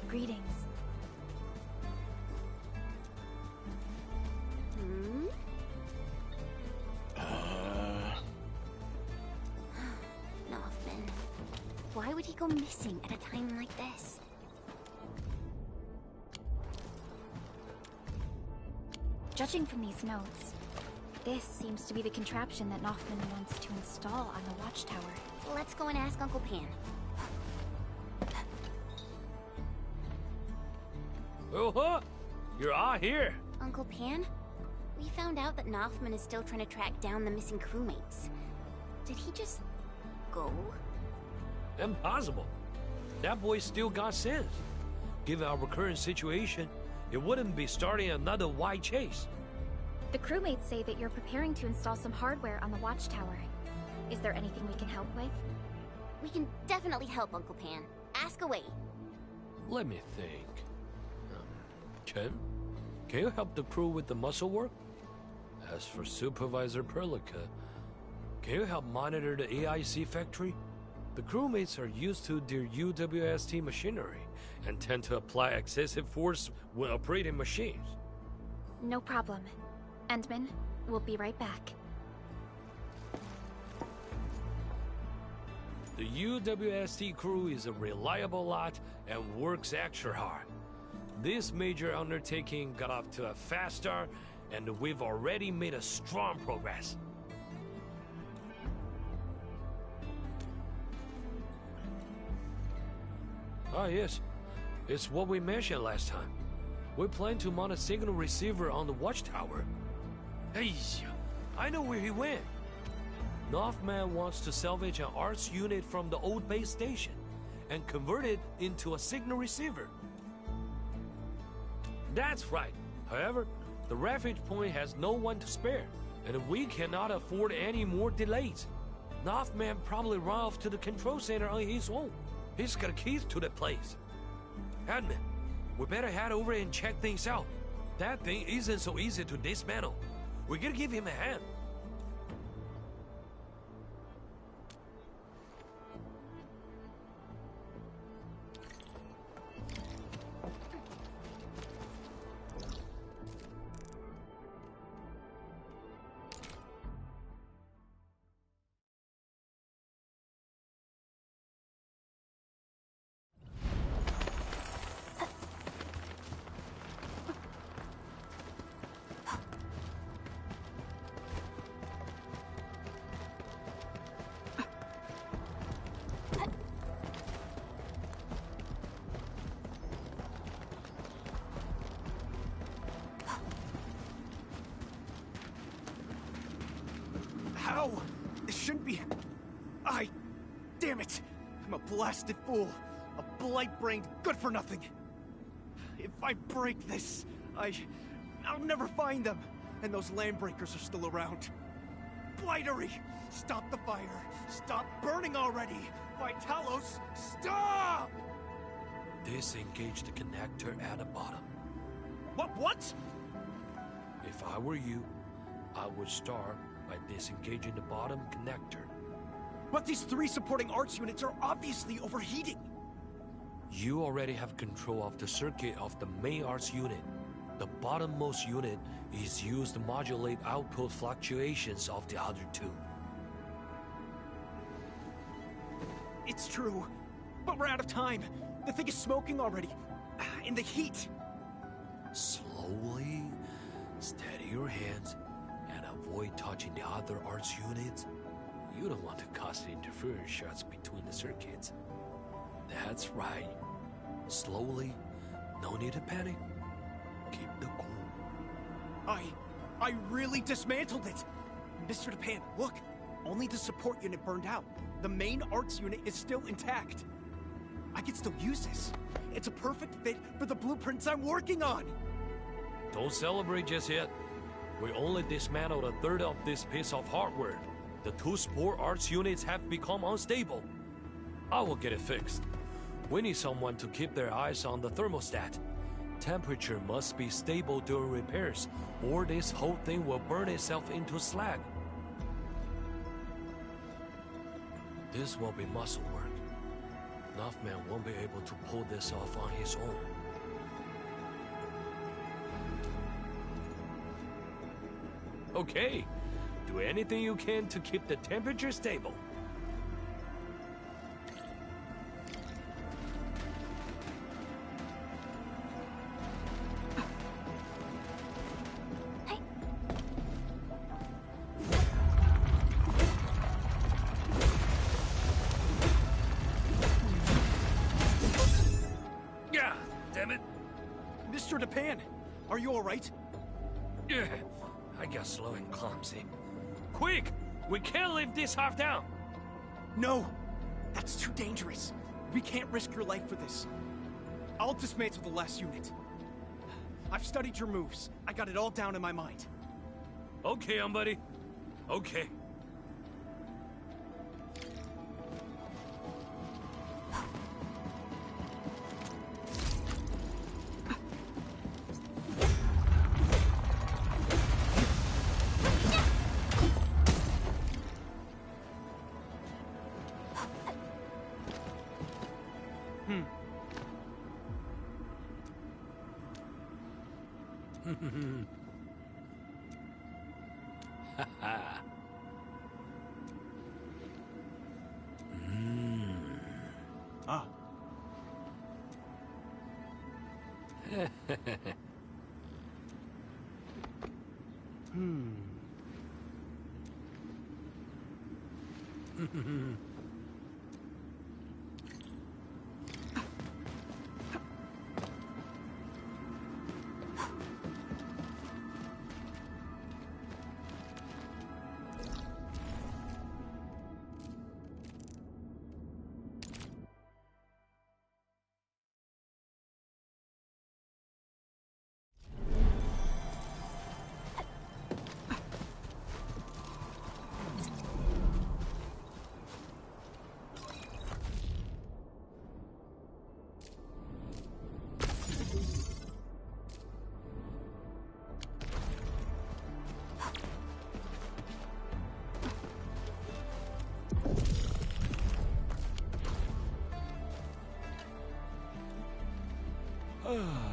Greetings. Nothman. Why would he go missing at a time like this? Judging from these notes, this seems to be the contraption that Nothman wants to install on the watchtower. Let's go and ask Uncle Pan. Oh, you're all here. Uncle Pan? We found out that Nothman is still trying to track down the missing crewmates. Did he just go? Impossible. That boy still got sense. Given our current situation, it wouldn't be starting another wide chase. The crewmates say that you're preparing to install some hardware on the watchtower. Is there anything we can help with? We can definitely help, Uncle Pan. Ask away. Let me think. Chen, can you help the crew with the muscle work? As for Supervisor Perlica, can you help monitor the AIC factory? The crewmates are used to their UWST machinery and tend to apply excessive force when operating machines. No problem. Endman, we'll be right back. The UWST crew is a reliable lot and works extra hard. This major undertaking got off to a fast start, and we've already made a strong progress. Ah, yes. It's what we mentioned last time. We plan to mount a signal receiver on the watchtower. Hey, I know where he went. Nothman wants to salvage an Arts unit from the old base station and convert it into a signal receiver. That's right. However, the refuge point has no one to spare, and we cannot afford any more delays. Nothman probably ran off to the control center on his own. He's got keys to the place. Admin, we better head over and check things out. That thing isn't so easy to dismantle. We gotta give him a hand. How? It shouldn't be... Damn it! I'm a blasted fool. A blight-brained good-for-nothing. If I break this, I'll never find them. And those landbreakers are still around. Blightery! Stop the fire! Stop burning already! Vitalos, stop! Disengage the connector at the bottom. What? If I were you, I would start by disengaging the bottom connector. But these three supporting Arts units are obviously overheating. You already have control of the circuit of the main Arts unit. The bottommost unit is used to modulate output fluctuations of the other two. It's true, but we're out of time. The thing is smoking already. In the heat. Slowly, steady your hands, and avoid touching the other Arts units. You don't want to cause interference shots between the circuits. That's right. Slowly, no need to panic. Keep the cool. I really dismantled it! Mr. DePan, look! Only the support unit burned out. The main Arts unit is still intact. I can still use this. It's a perfect fit for the blueprints I'm working on! Don't celebrate just yet. We only dismantled a third of this piece of hardware. The two spore arts units have become unstable. I will get it fixed. We need someone to keep their eyes on the thermostat. Temperature must be stable during repairs, or this whole thing will burn itself into slag. This will be muscle work. Northman won't be able to pull this off on his own. Okay, do anything you can to keep the temperature stable. Yeah, damn it. Mr. Japan, are you all right? Yeah, I got slow and clumsy. Quick! We can't leave this half down! No! That's too dangerous. We can't risk your life for this. I'll dismantle the last unit. I've studied your moves. I got it all down in my mind. Okay, buddy. Okay. Ah.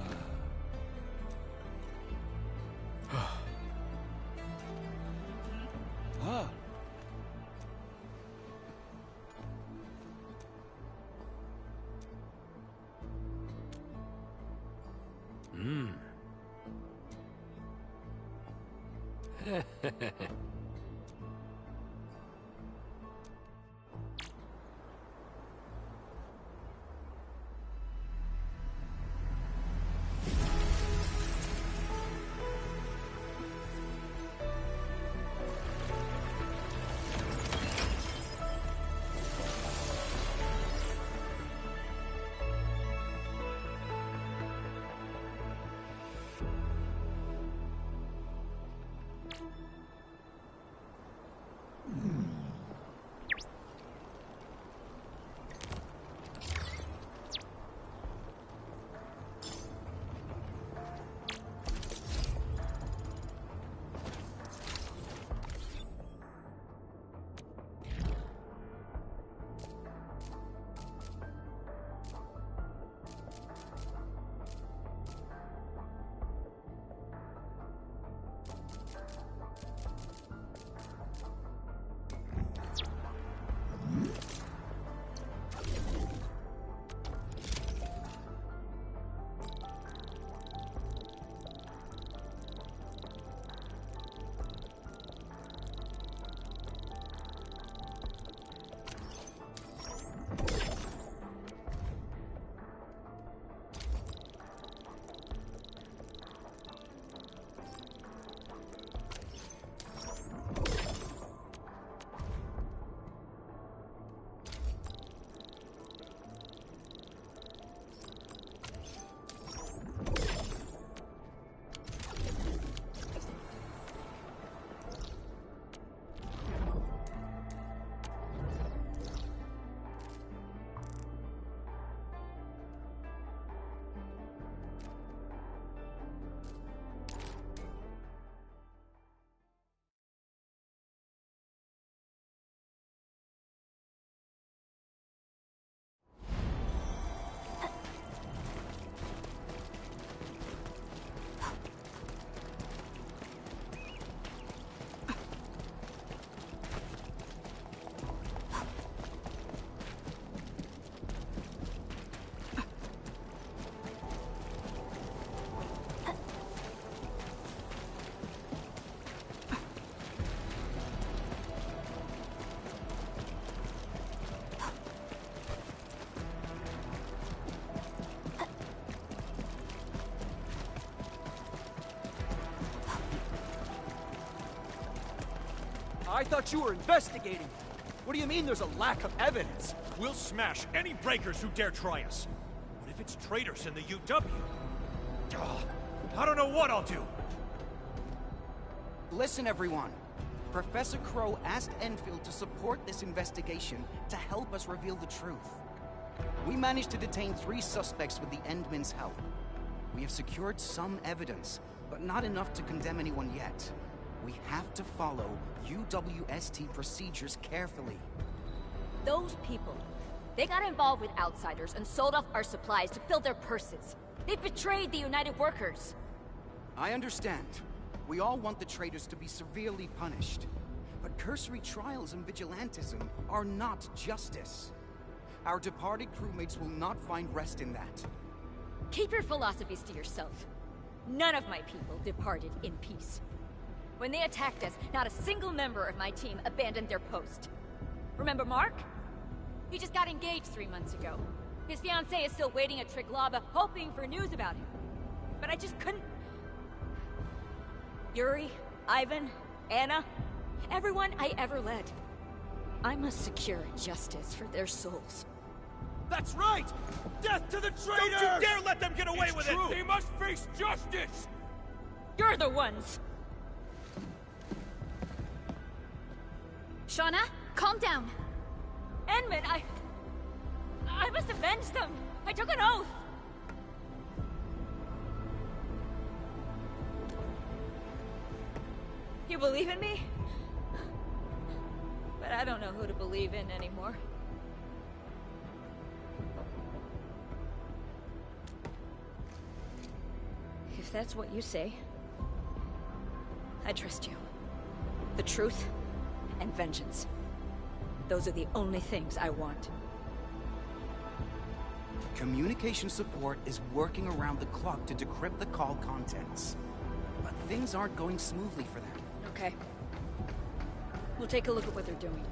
I thought you were investigating. What do you mean there's a lack of evidence? We'll smash any breakers who dare try us. What if it's traitors in the UW? Ugh, I don't know what I'll do. Listen, everyone. Professor Crow asked Enfield to support this investigation to help us reveal the truth. We managed to detain 3 suspects with the Endmen's help. We have secured some evidence, but not enough to condemn anyone yet. We have to follow UWST procedures carefully. Those people, they got involved with outsiders and sold off our supplies to fill their purses. They betrayed the United Workers. I understand. We all want the traitors to be severely punished. But cursory trials and vigilantism are not justice. Our departed crewmates will not find rest in that. Keep your philosophies to yourself. None of my people departed in peace. When they attacked us, not a single member of my team abandoned their post. Remember Mark? He just got engaged 3 months ago. His fiancée is still waiting at Triglava, hoping for news about him. But I just couldn't... Yuri, Ivan, Anna, everyone I ever led. I must secure justice for their souls. That's right! Death to the traitors! Don't you dare let them get away with it! They must face justice! You're the ones! Shauna, calm down. Enman, I must avenge them! I took an oath! You believe in me? But I don't know who to believe in anymore. If that's what you say, I trust you. The truth and vengeance. Those are the only things I want. Communication support is working around the clock to decrypt the call contents. But things aren't going smoothly for them. Okay. We'll take a look at what they're doing.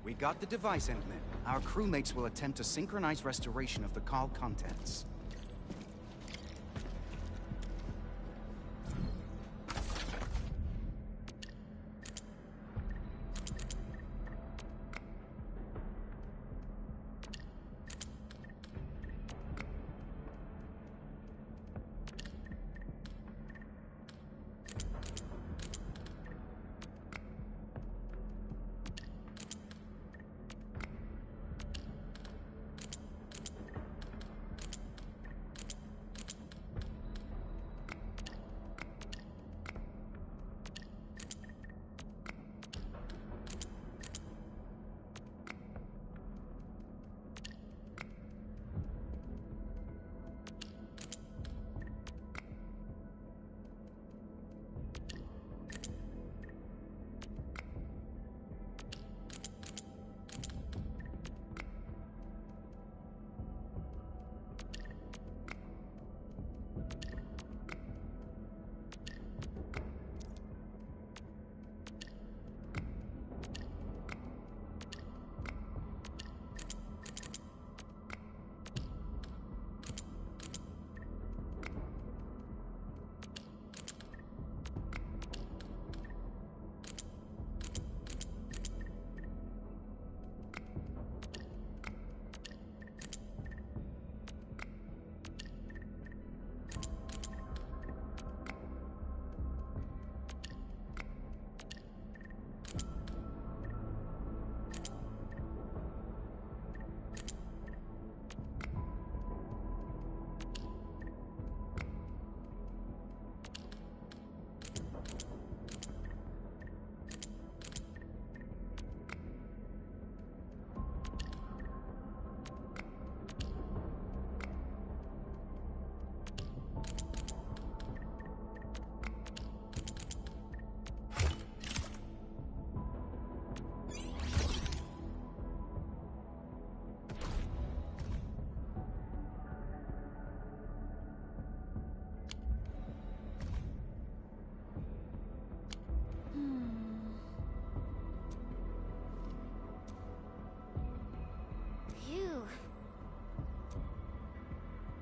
We got the device, Endman. Our crewmates will attempt to synchronize restoration of the call contents.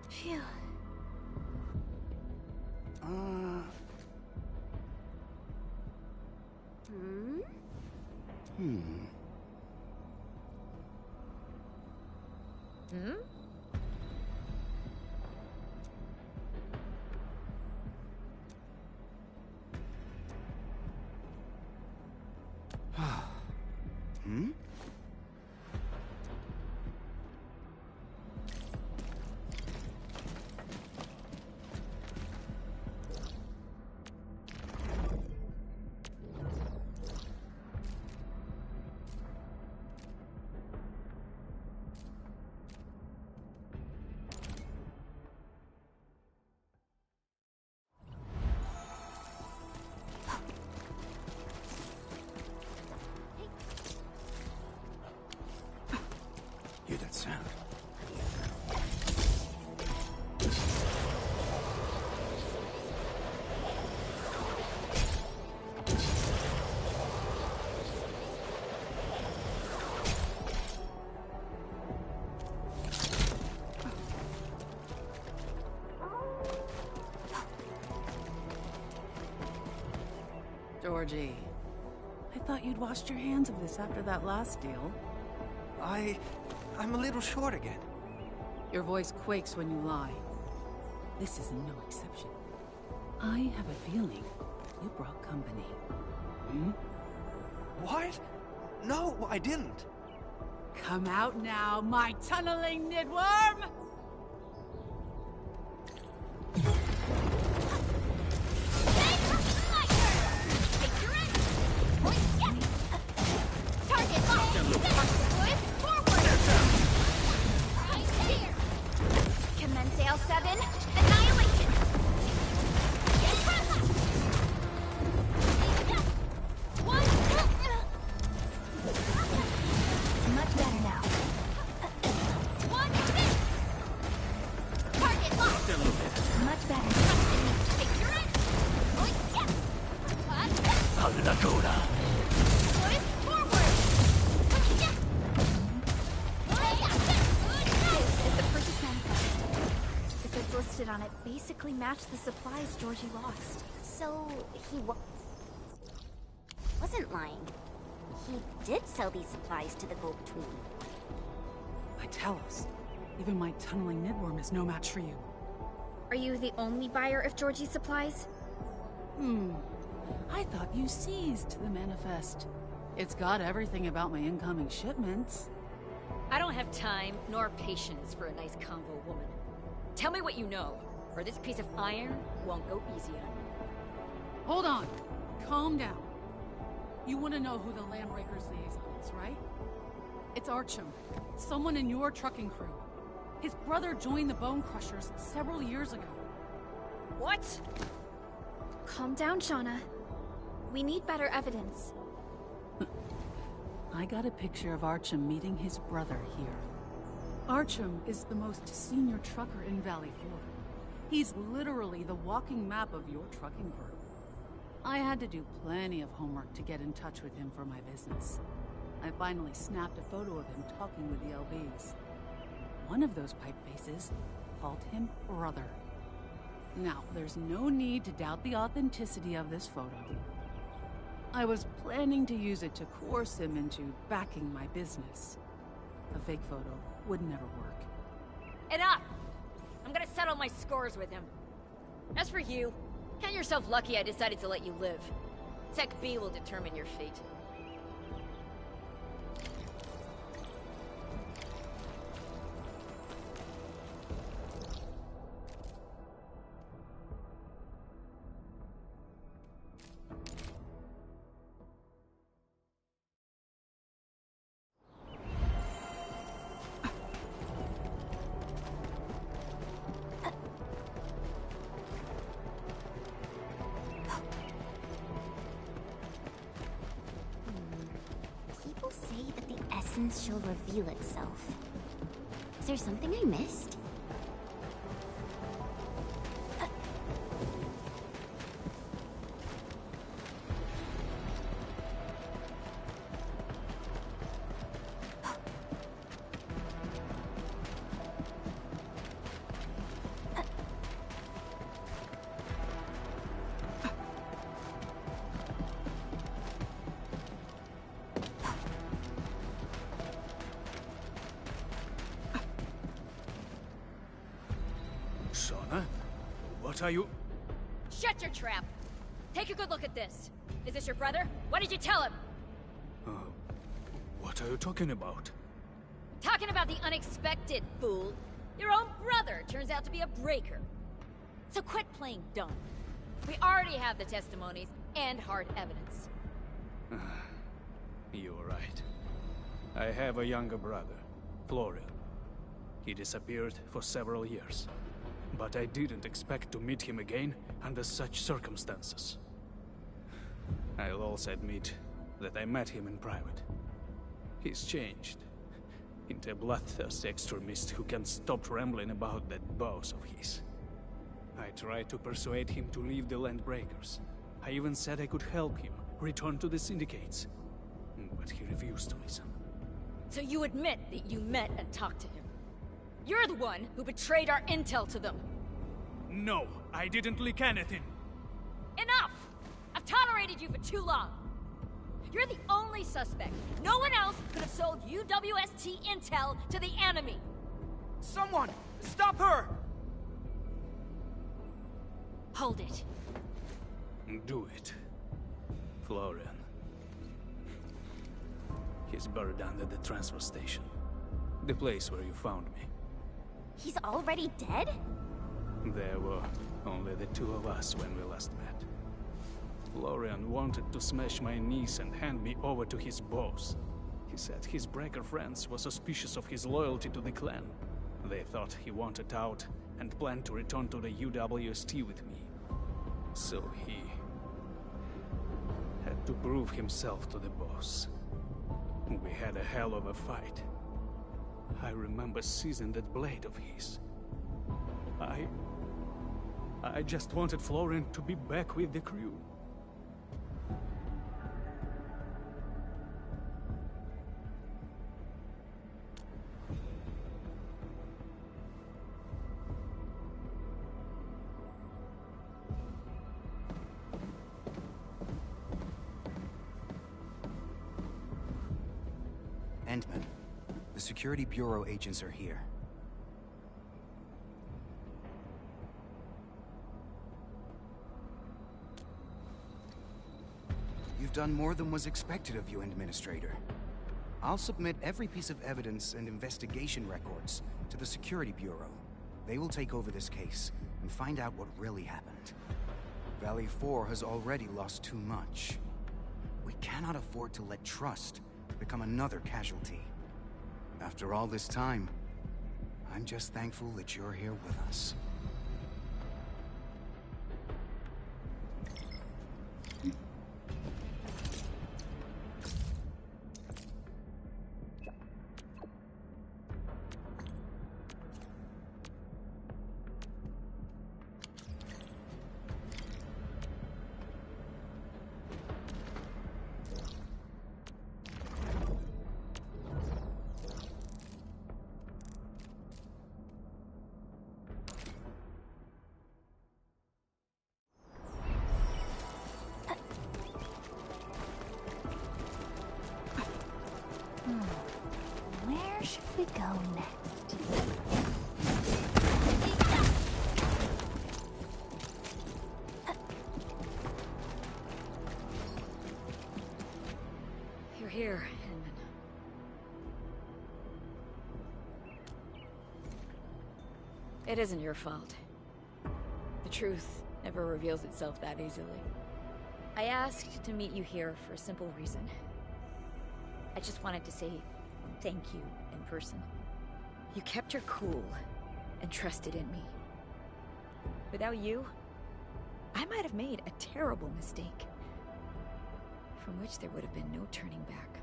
Phew. Hear that sound? Georgie, I thought you'd washed your hands of this after that last deal. I'm a little short again. Your voice quakes when you lie. This is no exception. I have a feeling you brought company. What? No, I didn't. Come out now, my tunneling nidworm! On it basically matched the supplies Georgie lost. So, he wasn't lying. He did sell these supplies to the go-between. I tell us, even my tunneling nidworm is no match for you. Are you the only buyer of Georgie's supplies? I thought you seized the manifest. It's got everything about my incoming shipments. I don't have time nor patience for a nice convo woman. Tell me what you know, or this piece of iron won't go easy on you. Hold on. Calm down. You want to know who the Landbreakers liaison is, right? It's Artyom, someone in your trucking crew. His brother joined the Bone Crushers several years ago. What? Calm down, Shauna. We need better evidence. I got a picture of Artyom meeting his brother here. Artyom is the most senior trucker in Valley 4. He's literally the walking map of your trucking crew. I had to do plenty of homework to get in touch with him for my business. I finally snapped a photo of him talking with the LBs. One of those pipe faces called him brother. Now, there's no need to doubt the authenticity of this photo. I was planning to use it to coerce him into backing my business. A fake photo would never work. Enough! I'm gonna settle my scores with him. As for you, count yourself lucky I decided to let you live. Tech B will determine your fate. Shall reveal itself. Is there something I missed? Persona? What are you... Shut your trap! Take a good look at this. Is this your brother? What did you tell him? What are you talking about? Talking about the unexpected, fool. Your own brother turns out to be a breaker. So quit playing dumb. We already have the testimonies and hard evidence. You're right. I have a younger brother, Florian. He disappeared for several years. But I didn't expect to meet him again under such circumstances. I'll also admit that I met him in private. He's changed into a bloodthirsty extremist who can't stop rambling about that boss of his. I tried to persuade him to leave the Landbreakers. I even said I could help him return to the Syndicates. But he refused to listen. So you admit that you met and talked to him? You're the one who betrayed our intel to them! No, I didn't leak anything! Enough! I've tolerated you for too long! You're the only suspect. No one else could have sold UWST intel to the enemy! Someone! Stop her! Hold it. Do it. Florian. He's buried under the transfer station. The place where you found me. He's already dead? There were only the two of us when we last met. Florian wanted to smash my knees and hand me over to his boss. He said his breaker friends were suspicious of his loyalty to the clan. They thought he wanted out and planned to return to the UWST with me. So he had to prove himself to the boss. We had a hell of a fight. I remember seizing that blade of his. I just wanted Florian to be back with the crew. Endman, the Security Bureau agents are here. You've done more than was expected of you, Administrator. I'll submit every piece of evidence and investigation records to the Security Bureau. They will take over this case and find out what really happened. Valley 4 has already lost too much. We cannot afford to let trust become another casualty. After all this time, I'm just thankful that you're here with us. Where should we go next? You're here, Hinman. It isn't your fault. The truth never reveals itself that easily. I asked to meet you here for a simple reason. I just wanted to say thank you in person. You kept your cool and trusted in me. Without you, I might have made a terrible mistake, from which there would have been no turning back.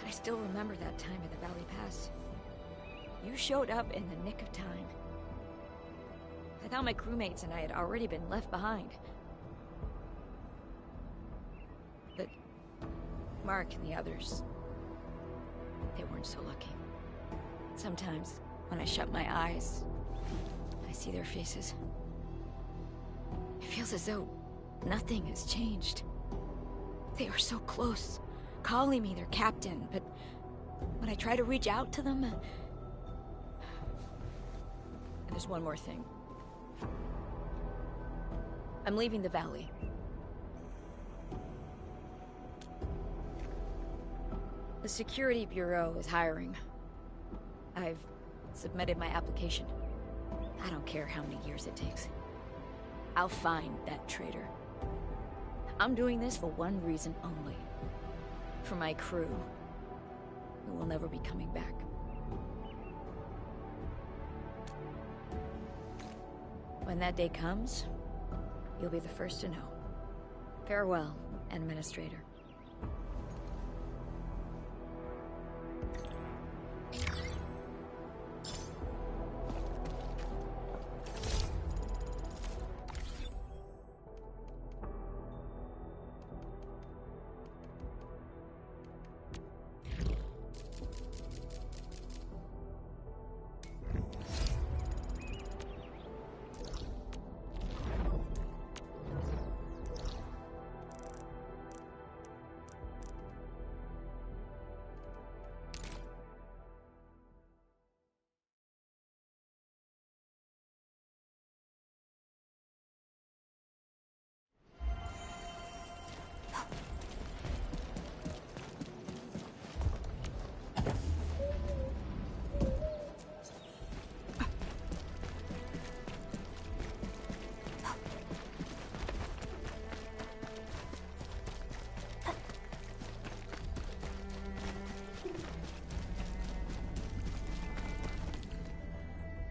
I still remember that time at the Valley Pass. You showed up in the nick of time. I thought my crewmates and I had already been left behind. But Mark and the others, they weren't so lucky. Sometimes, when I shut my eyes, I see their faces. It feels as though nothing has changed. They were so close, calling me their captain, but when I try to reach out to them. And there's one more thing. I'm leaving the valley. The Security Bureau is hiring. I've submitted my application. I don't care how many years it takes. I'll find that traitor. I'm doing this for one reason only. For my crew, who will never be coming back. When that day comes, you'll be the first to know. Farewell, Administrator.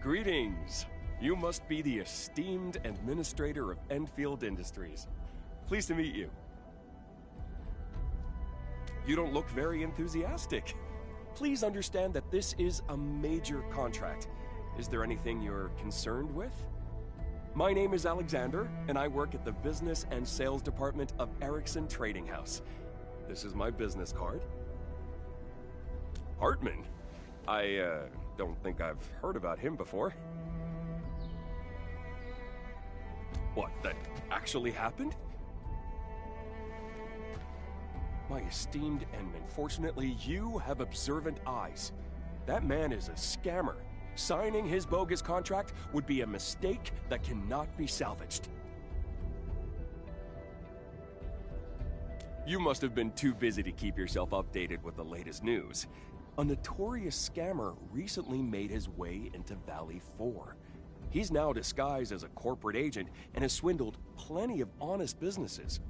Greetings. You must be the esteemed administrator of Endfield Industries. Pleased to meet you. You don't look very enthusiastic. Please understand that this is a major contract. Is there anything you're concerned with? My name is Alexander, and I work at the Business and Sales Department of Erickson Trading House. This is my business card. Hartman? I don't think I've heard about him before. What, that actually happened? My esteemed Enman, fortunately you have observant eyes. That man is a scammer. Signing his bogus contract would be a mistake that cannot be salvaged. You must have been too busy to keep yourself updated with the latest news. A notorious scammer recently made his way into Valley 4. He's now disguised as a corporate agent and has swindled plenty of honest businesses.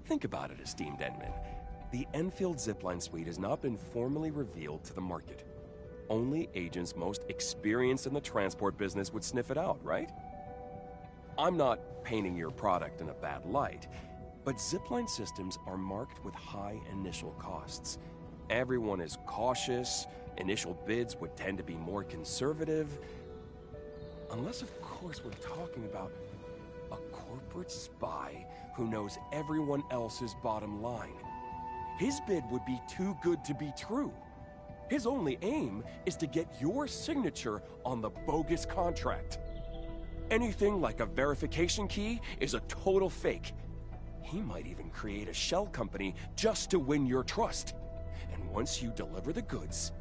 Think about it, esteemed Enman. The Enfield Zipline Suite has not been formally revealed to the market. Only agents most experienced in the transport business would sniff it out, right? I'm not painting your product in a bad light, but Zipline systems are marked with high initial costs. Everyone is cautious, initial bids would tend to be more conservative. Unless, of course, we're talking about a corporate spy who knows everyone else's bottom line. His bid would be too good to be true. His only aim is to get your signature on the bogus contract. Anything like a verification key is a total fake. He might even create a shell company just to win your trust. And once you deliver the goods,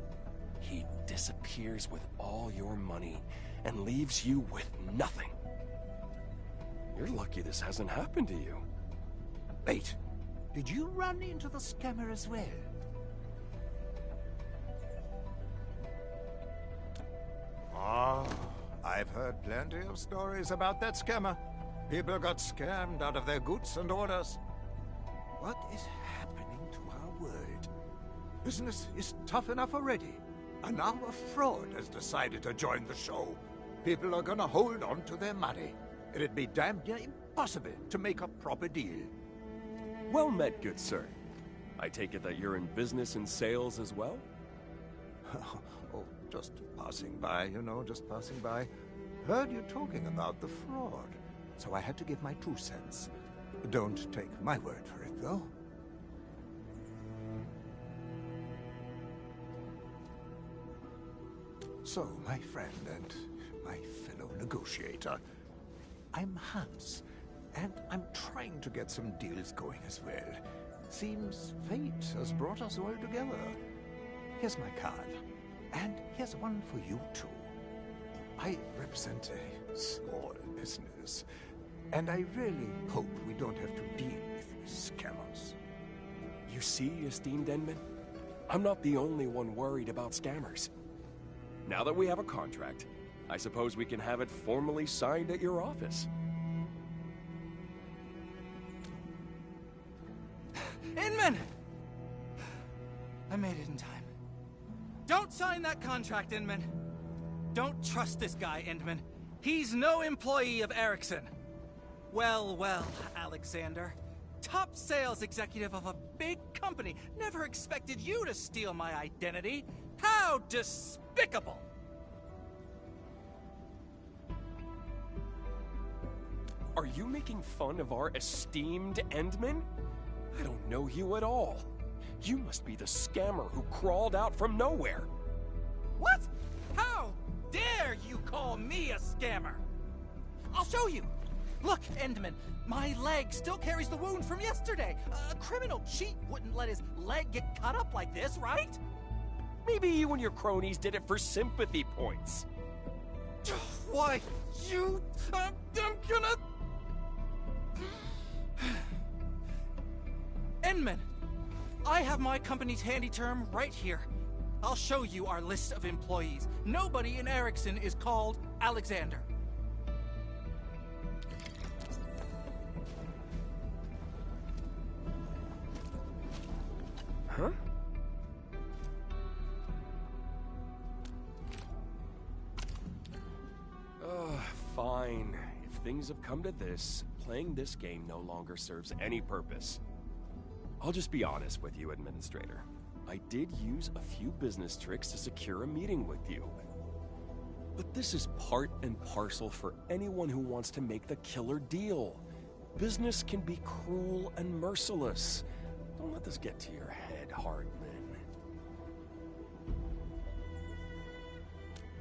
he disappears with all your money and leaves you with nothing. You're lucky this hasn't happened to you. Wait, did you run into the scammer as well? Oh, I've heard plenty of stories about that scammer. People got scammed out of their goods and orders. What is happening to our world? Business is tough enough already, and now a fraud has decided to join the show. People are gonna hold on to their money. It'd be damn near impossible to make a proper deal. Well met, good sir. I take it that you're in business and sales as well? Oh, just passing by, you know, just passing by. Heard you talking about the fraud, so I had to give my 2 cents. Don't take my word for it, though. So, my friend and my fellow negotiator, I'm Hans, and I'm trying to get some deals going as well. Seems fate has brought us all together. here's my card. And here's one for you, too. I represent a small business, and I really hope we don't have to deal with scammers. You see, esteemed Endman? I'm not the only one worried about scammers. Now that we have a contract, I suppose we can have it formally signed at your office. Inman! I made it in time. Don't sign that contract, Inman. Don't trust this guy, Inman. He's no employee of Ericsson. Well, well, Alexander. Top sales executive of a big company. Never expected you to steal my identity. How despicable! Are you making fun of our esteemed Endman? I don't know you at all. You must be the scammer who crawled out from nowhere. What? How dare you call me a scammer? I'll show you. Look, Endman, my leg still carries the wound from yesterday. A criminal cheat wouldn't let his leg get cut up like this, right? Maybe you and your cronies did it for sympathy points. Why, you... I'm gonna... Endman, I have my company's handy term right here. I'll show you our list of employees. Nobody in Ericsson is called Alexander. Huh? Fine. If things have come to this, playing this game no longer serves any purpose. I'll just be honest with you, Administrator. I did use a few business tricks to secure a meeting with you. But this is part and parcel for anyone who wants to make the killer deal. Business can be cruel and merciless. Don't let this get to your head, Hardman.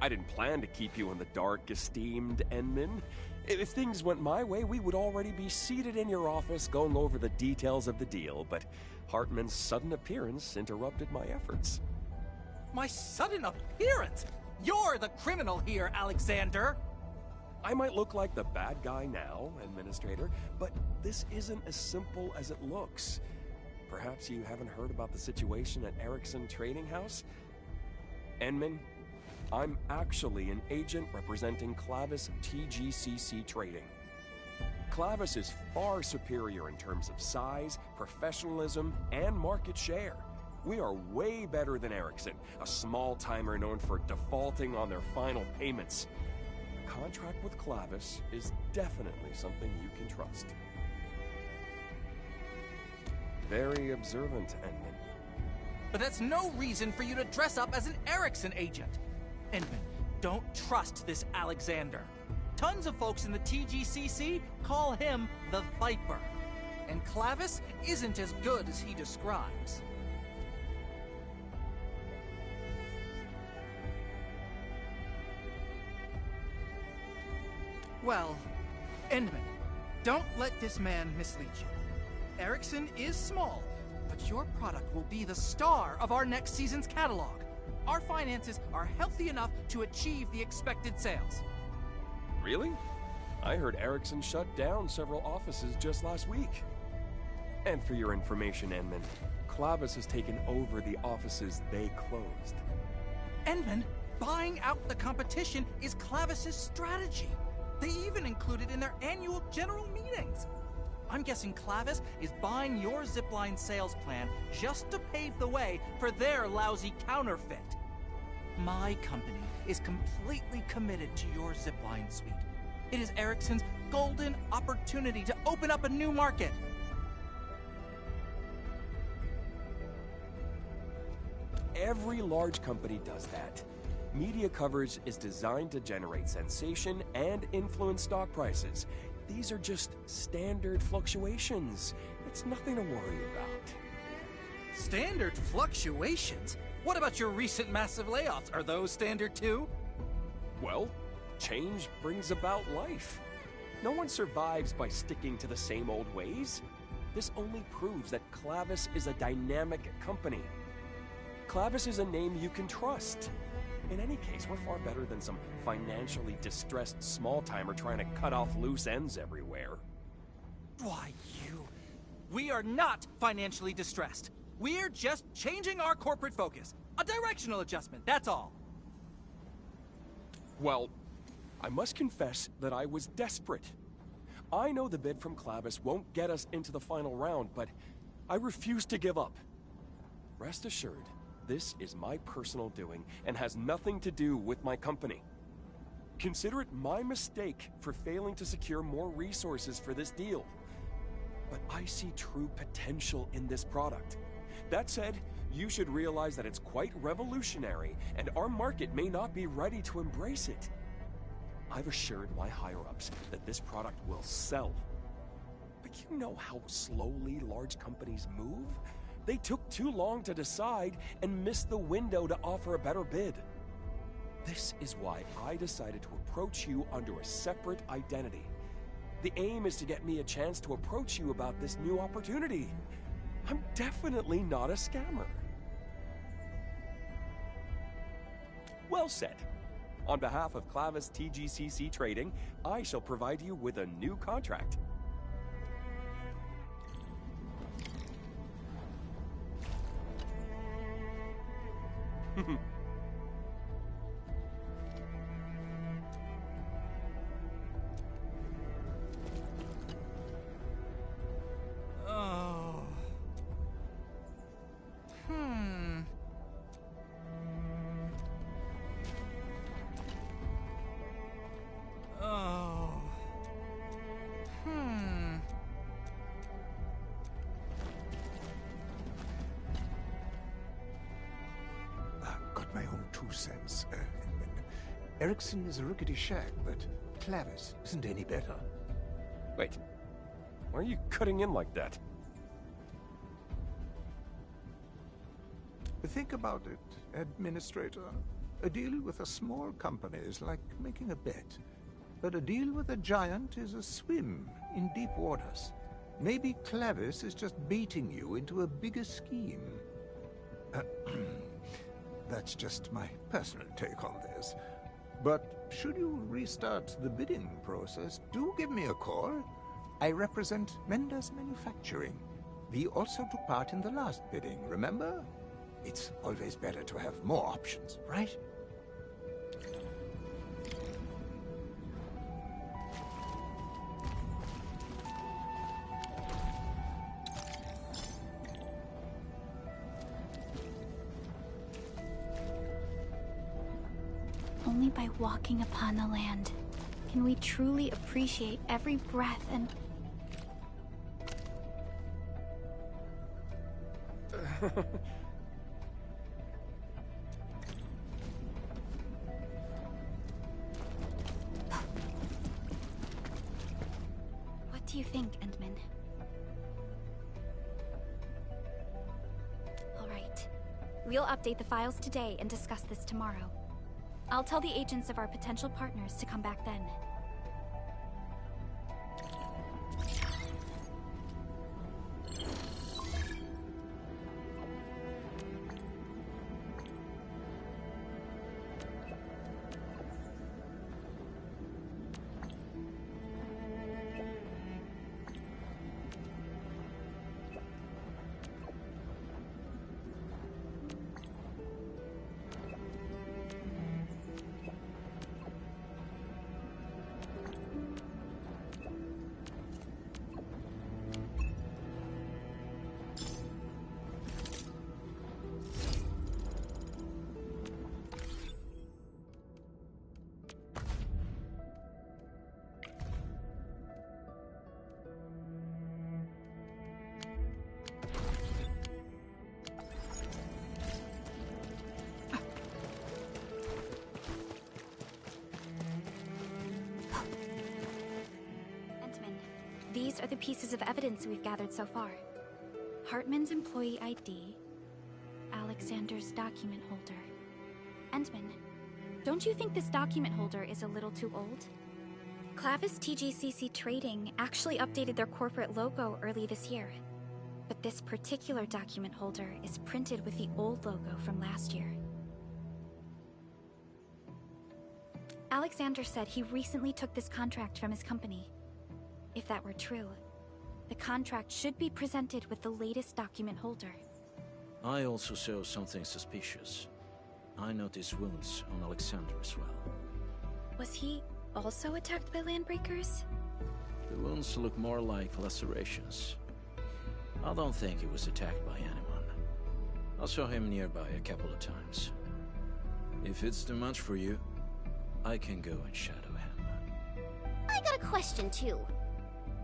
I didn't plan to keep you in the dark, esteemed Endman. If things went my way, we would already be seated in your office going over the details of the deal, but Hartman's sudden appearance interrupted my efforts. My sudden appearance? You're the criminal here, Alexander! I might look like the bad guy now, Administrator, but this isn't as simple as it looks. Perhaps you haven't heard about the situation at Ericsson Trading House? Endman, I'm actually an agent representing Clavis of TGCC Trading. Clavis is far superior in terms of size, professionalism, and market share. We are way better than Ericsson, a small-timer known for defaulting on their final payments. A contract with Clavis is definitely something you can trust. Very observant, Endman. But that's no reason for you to dress up as an Ericsson agent. Endman, don't trust this Alexander. Tons of folks in the TGCC call him the Viper. And Clavis isn't as good as he describes. Well, Endman, don't let this man mislead you. Ericsson is small, but your product will be the star of our next season's catalog. Our finances are healthy enough to achieve the expected sales. Really? I heard Ericsson shut down several offices just last week. And for your information, Endman, Clavis has taken over the offices they closed. Endman, buying out the competition is Clavis's strategy. They even include it in their annual general meetings. I'm guessing Clavis is buying your zipline sales plan just to pave the way for their lousy counterfeit. My company is completely committed to your zipline suite. It is Ericsson's golden opportunity to open up a new market. Every large company does that. Media coverage is designed to generate sensation and influence stock prices. These are just standard fluctuations. It's nothing to worry about. Standard fluctuations? What about your recent massive layoffs? Are those standard too? Well, change brings about life. No one survives by sticking to the same old ways. This only proves that Clavis is a dynamic company. Clavis is a name you can trust. In any case, we're far better than some financially distressed small-timer trying to cut off loose ends everywhere. Why, we are not financially distressed. We're just changing our corporate focus. A directional adjustment, that's all. Well, I must confess that I was desperate. I know the bid from Clavis won't get us into the final round, but I refuse to give up. Rest assured, this is my personal doing and has nothing to do with my company. Consider it my mistake for failing to secure more resources for this deal. But I see true potential in this product. That said, you should realize that it's quite revolutionary, and our market may not be ready to embrace it. I've assured my higher-ups that this product will sell. But you know how slowly large companies move? They took too long to decide and missed the window to offer a better bid. This is why I decided to approach you under a separate identity. The aim is to get me a chance to approach you about this new opportunity. I'm definitely not a scammer. Well said. On behalf of Clavis TGCC Trading, I shall provide you with a new contract. Got my own 2 cents. Erickson is a rickety shack, but Clavis isn't any better. Wait, why are you cutting in like that? Think about it, Administrator. A deal with a small company is like making a bet. But a deal with a giant is a swim in deep waters. Maybe Clavis is just baiting you into a bigger scheme. That's just my personal take on this. But should you restart the bidding process, do give me a call. I represent Mendes Manufacturing. We also took part in the last bidding, remember? It's always better to have more options, right? Only by walking upon the land can we truly appreciate every breath and... What do you think, Endman? All right. We'll update the files today and discuss this tomorrow. I'll tell the agents of our potential partners to come back then. These are the pieces of evidence we've gathered so far. Hartman's employee ID, Alexander's document holder. Endman, don't you think this document holder is a little too old? Clavis TGCC Trading actually updated their corporate logo early this year. But this particular document holder is printed with the old logo from last year. Alexander said he recently took this contract from his company. If that were true, the contract should be presented with the latest document holder. I also saw something suspicious. I noticed wounds on Alexander as well. Was he also attacked by landbreakers? The wounds look more like lacerations. I don't think he was attacked by anyone. I saw him nearby a couple of times. If it's too much for you, I can go and shadow him. I got a question, too.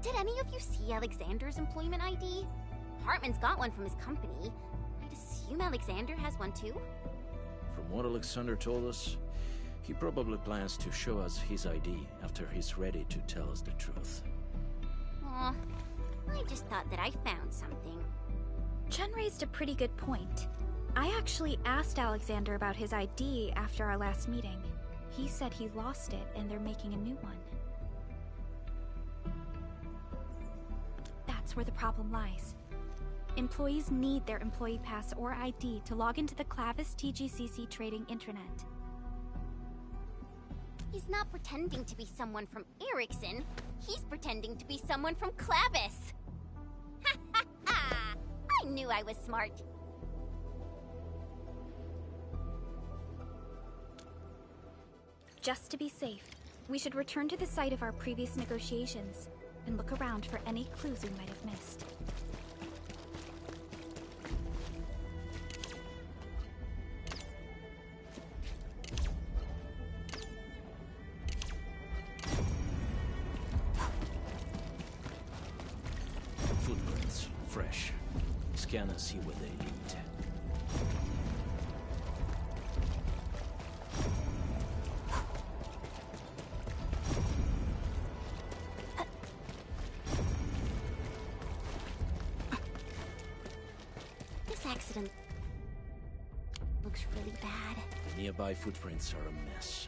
Did any of you see Alexander's employment ID? Hartman's got one from his company. I'd assume Alexander has one, too? From what Alexander told us, he probably plans to show us his ID after he's ready to tell us the truth. Aw, I just thought that I found something. Chen raised a pretty good point. I actually asked Alexander about his ID after our last meeting. He said he lost it and they're making a new one. That's where the problem lies. Employees need their employee pass or ID to log into the Clavis TGCC trading intranet. He's not pretending to be someone from Ericsson. He's pretending to be someone from Clavis. Ha ha ha! I knew I was smart. Just to be safe, we should return to the site of our previous negotiations and look around for any clues we might have missed. Footprints, fresh. Scan and see what they lead. Accident looks really bad. The nearby footprints are a mess.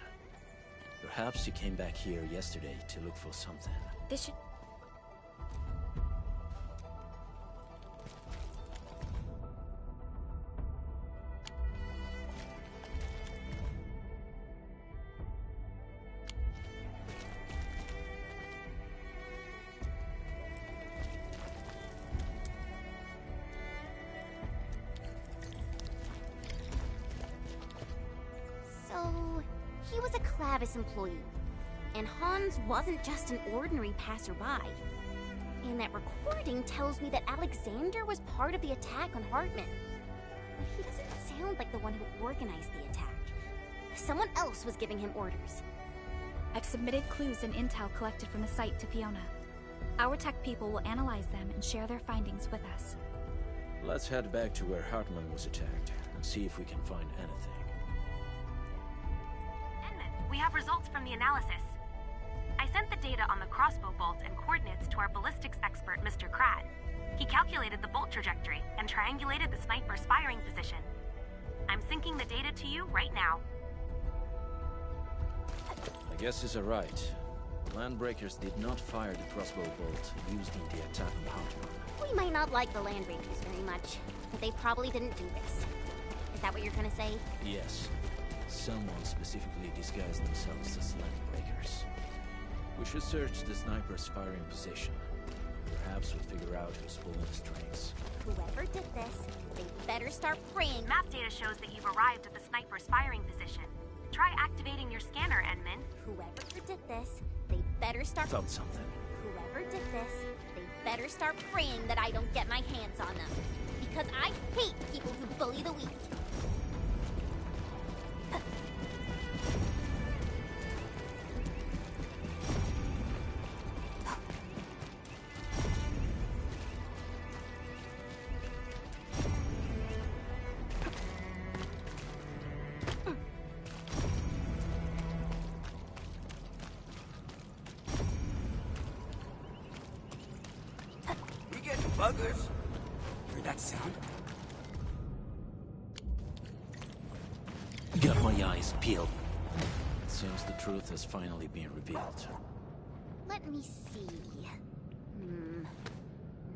Perhaps you came back here yesterday to look for something. This should... He was a Clavis employee, and Hans wasn't just an ordinary passerby. And that recording tells me that Alexander was part of the attack on Hartman. But he doesn't sound like the one who organized the attack. Someone else was giving him orders. I've submitted clues and intel collected from the site to Fiona. Our tech people will analyze them and share their findings with us. Let's head back to where Hartman was attacked and see if we can find anything. We have results from the analysis. I sent the data on the crossbow bolt and coordinates to our ballistics expert, Mr. Kratt. He calculated the bolt trajectory and triangulated the sniper's firing position. I'm syncing the data to you right now. I guess he's right. The landbreakers did not fire the crossbow bolt used in the attack on Hartman. We might not like the landbreakers very much, but they probably didn't do this. Is that what you're trying to say? Yes. Someone specifically disguised themselves as landbreakers. We should search the sniper's firing position. Perhaps we'll figure out who's pulling the strings. Whoever did this, they better start praying. Map data shows that you've arrived at the sniper's firing position. Try activating your scanner, Edmund. Whoever did this, they better start... Found something. Whoever did this, they better start praying that I don't get my hands on them. Because I hate people who bully the weak. Buggers? Heard that sound? Got my eyes peeled. It seems the truth has finally been revealed. Let me see.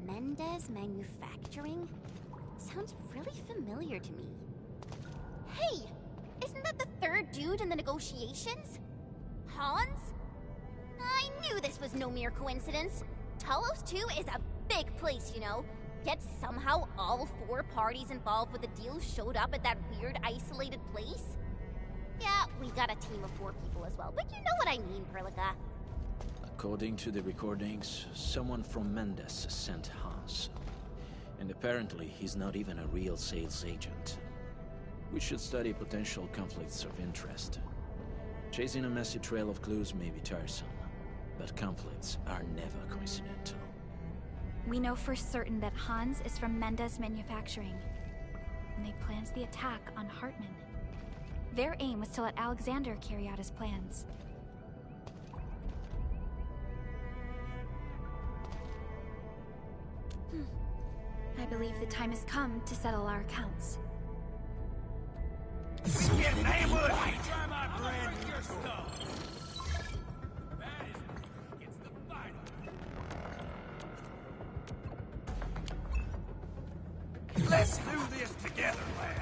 Men Mendez Manufacturing? Sounds really familiar to me. Hey! Isn't that the third dude in the negotiations? Hans? I knew this was no mere coincidence. Talos 2 is a big place, you know. Yet somehow all 4 parties involved with the deal showed up at that weird isolated place? Yeah, we got a team of 4 people as well, but you know what I mean, Perlica. According to the recordings, someone from Mendes sent Hans. And apparently he's not even a real sales agent. We should study potential conflicts of interest. Chasing a messy trail of clues may be tiresome, but conflicts are never coincidental. We know for certain that Hans is from Mendez Manufacturing, and they planned the attack on Hartman. Their aim was to let Alexander carry out his plans. I believe the time has come to settle our accounts. Let's do this together, lads.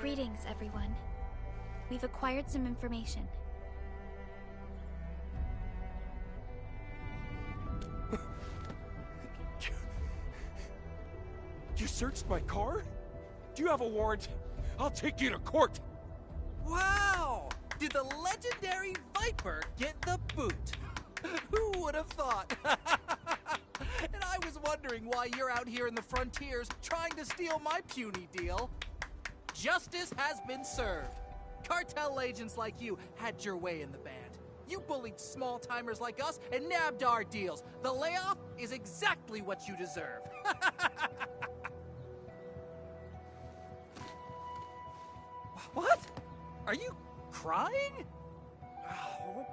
Greetings, everyone. We've acquired some information. You searched my car? Do you have a warrant? I'll take you to court! Wow! Did the legendary Viper get the boot? Who would have thought? And I was wondering why you're out here in the frontiers trying to steal my puny deal. Justice has been served. Cartel agents like you had your way in the band. You bullied small-timers like us and nabbed our deals. The layoff is exactly what you deserve. What? Are you crying? Oh,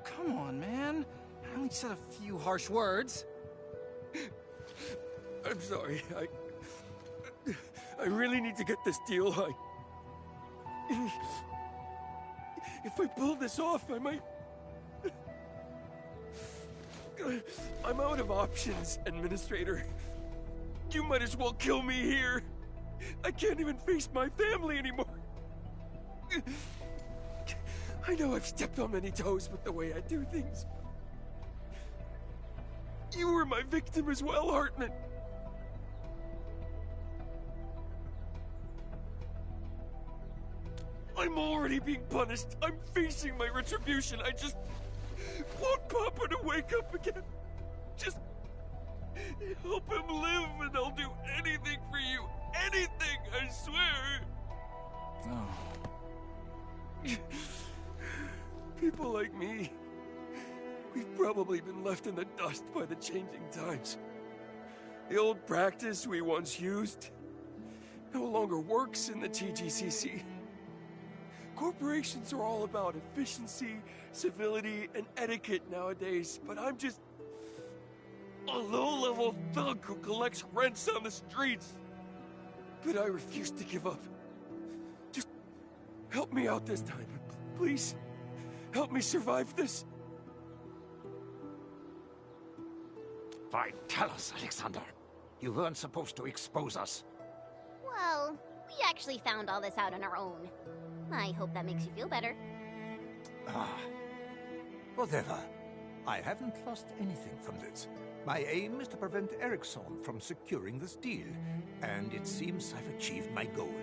come on, man. I only said a few harsh words. I'm sorry, I really need to get this deal. If I pull this off, I might... I'm out of options, Administrator. You might as well kill me here. I can't even face my family anymore. I know I've stepped on many toes with the way I do things. You were my victim as well, Hartman. I'm already being punished. I'm facing my retribution. I just want Papa to wake up again. Just help him live and I'll do anything for you. Anything, I swear. Oh. People like me, we've probably been left in the dust by the changing times. The old practice we once used no longer works in the TGCC. Corporations are all about efficiency, civility, and etiquette nowadays, but I'm just a low-level thug who collects rents on the streets. But I refuse to give up. Just help me out this time, please. Help me survive this. Fine, tell us, Alexander. You weren't supposed to expose us. Well, we actually found all this out on our own. I hope that makes you feel better. Whatever. I haven't lost anything from this. My aim is to prevent Eriksson from securing this deal, and it seems I've achieved my goal.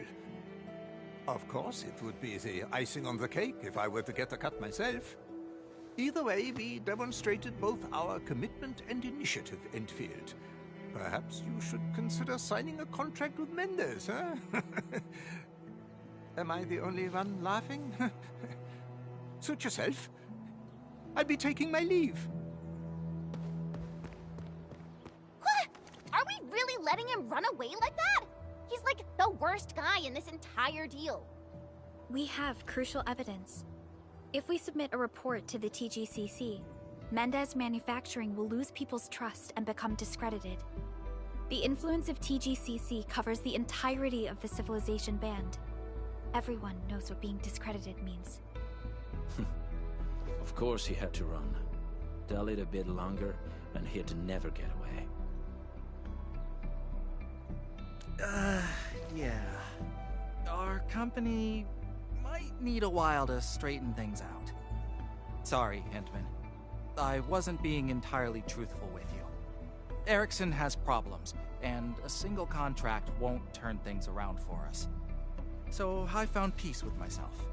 Of course, it would be the icing on the cake if I were to get a cut myself. Either way, we demonstrated both our commitment and initiative, Endfield. Perhaps you should consider signing a contract with Mendez, huh? Am I the only one laughing? Suit yourself. I'll be taking my leave. What? Are we really letting him run away like that? He's like the worst guy in this entire deal. We have crucial evidence. If we submit a report to the TGCC, Mendez Manufacturing will lose people's trust and become discredited. The influence of TGCC covers the entirety of the Civilization Band. Everyone knows what being discredited means. Of course he had to run. Dull it a bit longer, and he'd never get away. Yeah. Our company might need a while to straighten things out. Sorry, Hintman. I wasn't being entirely truthful with you. Erickson has problems, and a single contract won't turn things around for us. So I found peace with myself.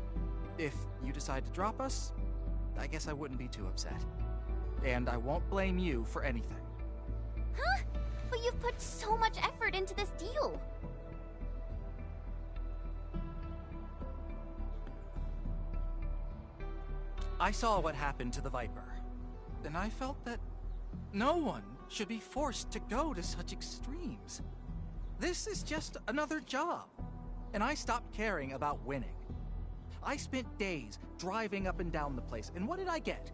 If you decide to drop us, I guess I wouldn't be too upset. And I won't blame you for anything. Huh? But you've put so much effort into this deal. I saw what happened to the Viper, and I felt that no one should be forced to go to such extremes. This is just another job, and I stopped caring about winning. I spent days driving up and down the place, and what did I get?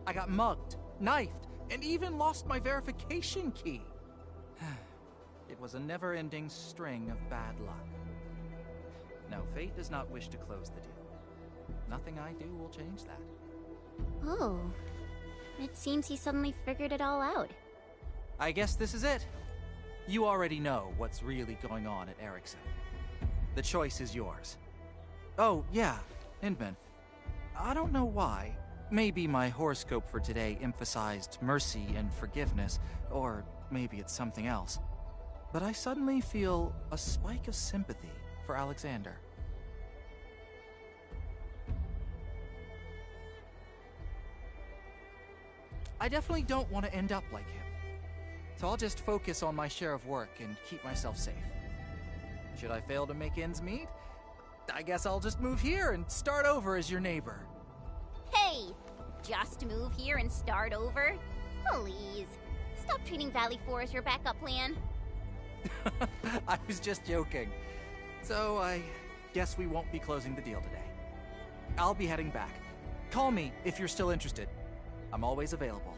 I got mugged, knifed, and even lost my verification key. It was a never-ending string of bad luck. No, fate does not wish to close the deal. Nothing I do will change that. Oh. It seems he suddenly figured it all out. I guess this is it. You already know what's really going on at Erickson. The choice is yours. Oh, yeah, Inman. I don't know why. Maybe my horoscope for today emphasized mercy and forgiveness, or maybe it's something else. But I suddenly feel a spike of sympathy for Alexander. I definitely don't want to end up like him. So I'll just focus on my share of work and keep myself safe. Should I fail to make ends meet, I guess I'll just move here and start over as your neighbor. Hey! Just move here and start over? Please. Stop treating Valley 4 as your backup plan. I was just joking. So I guess we won't be closing the deal today. I'll be heading back. Call me if you're still interested. I'm always available.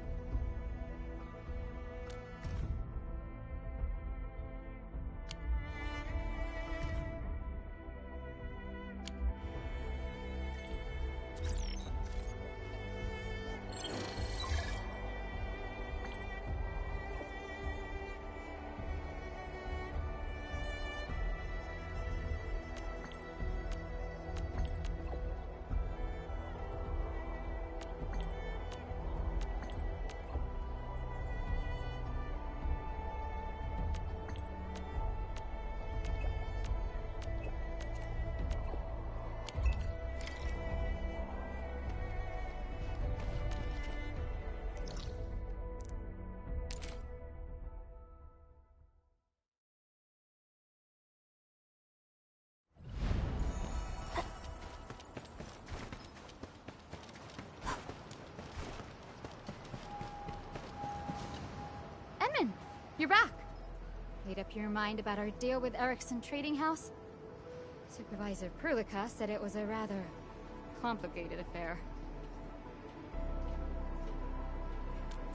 You're back! Made up your mind about our deal with Erickson Trading House? Supervisor Perlica said it was a rather complicated affair.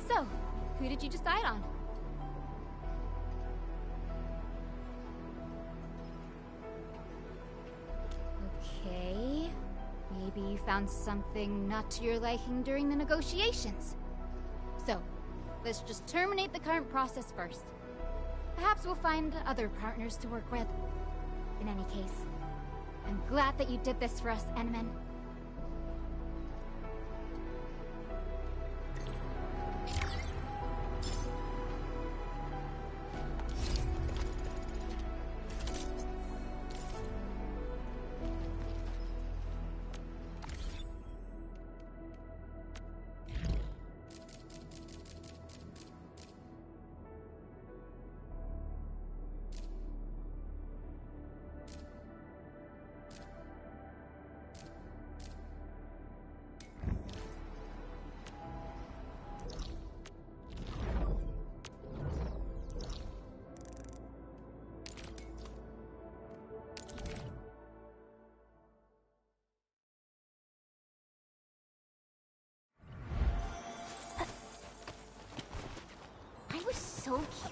So, who did you decide on? Okay... Maybe you found something not to your liking during the negotiations. So, let's just terminate the current process first. Perhaps we'll find other partners to work with. In any case, I'm glad that you did this for us, Enman.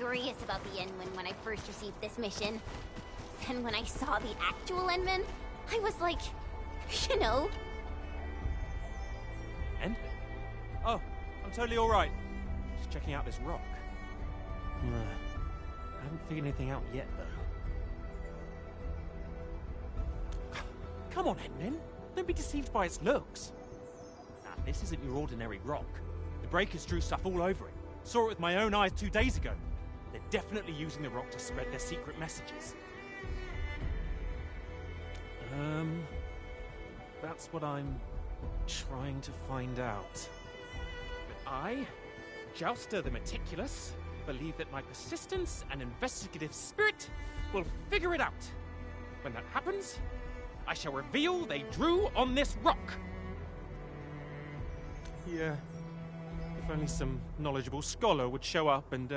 curious about the Endman when I first received this mission. Then when I saw the actual Endman, I was like, you know... Endman? Oh, I'm totally alright. Just checking out this rock. I haven't figured anything out yet, though. Come on, Endman. Don't be deceived by its looks. Nah, this isn't your ordinary rock. The Breakers drew stuff all over it. Saw it with my own eyes 2 days ago. They're definitely using the rock to spread their secret messages. That's what I'm trying to find out. But I, Jouster the Meticulous, believe that my persistence and investigative spirit will figure it out. When that happens, I shall reveal they drew on this rock. Yeah. If only some knowledgeable scholar would show up and,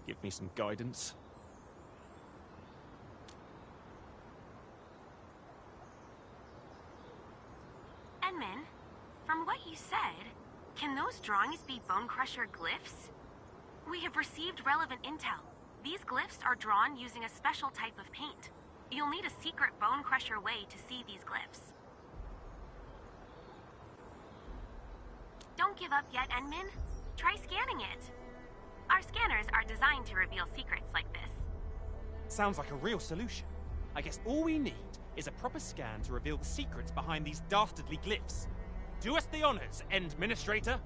give me some guidance. Endman, from what you said, can those drawings be Bone Crusher glyphs? We have received relevant intel. These glyphs are drawn using a special type of paint. You'll need a secret Bone Crusher way to see these glyphs. Don't give up yet, Endman. Try scanning it. Our scanners are designed to reveal secrets like this. Sounds like a real solution. I guess all we need is a proper scan to reveal the secrets behind these dastardly glyphs. Do us the honors, Endministrator.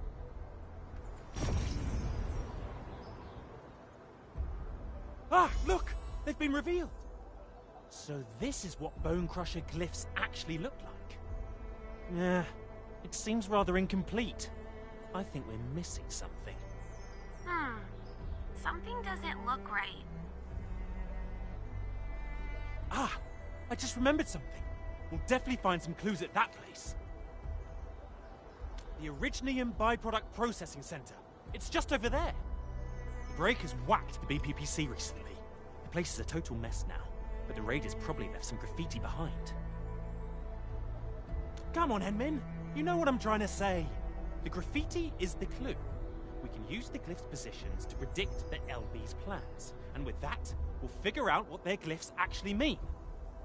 Ah, look! They've been revealed! So this is what Bone Crusher glyphs actually look like. Yeah, it seems rather incomplete. I think we're missing something. Something doesn't look right. Ah! I just remembered something. We'll definitely find some clues at that place. The Arachnium Byproduct Processing Center. It's just over there. The Breakers whacked the BPPC recently. The place is a total mess now, but the raiders probably left some graffiti behind. Come on, Endman. You know what I'm trying to say. The graffiti is the clue. We can use the glyph's positions to predict the LB's plans, and with that, we'll figure out what their glyphs actually mean.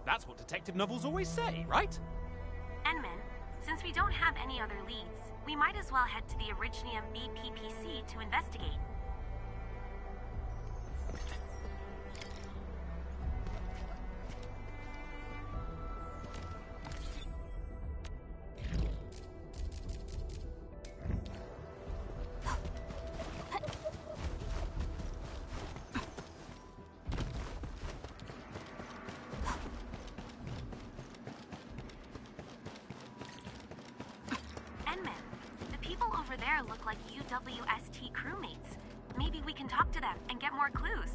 That's what detective novels always say, right? Endman, since we don't have any other leads, we might as well head to the Arachnium BPPC to investigate. Look like UWST crewmates. Maybe we can talk to them and get more clues.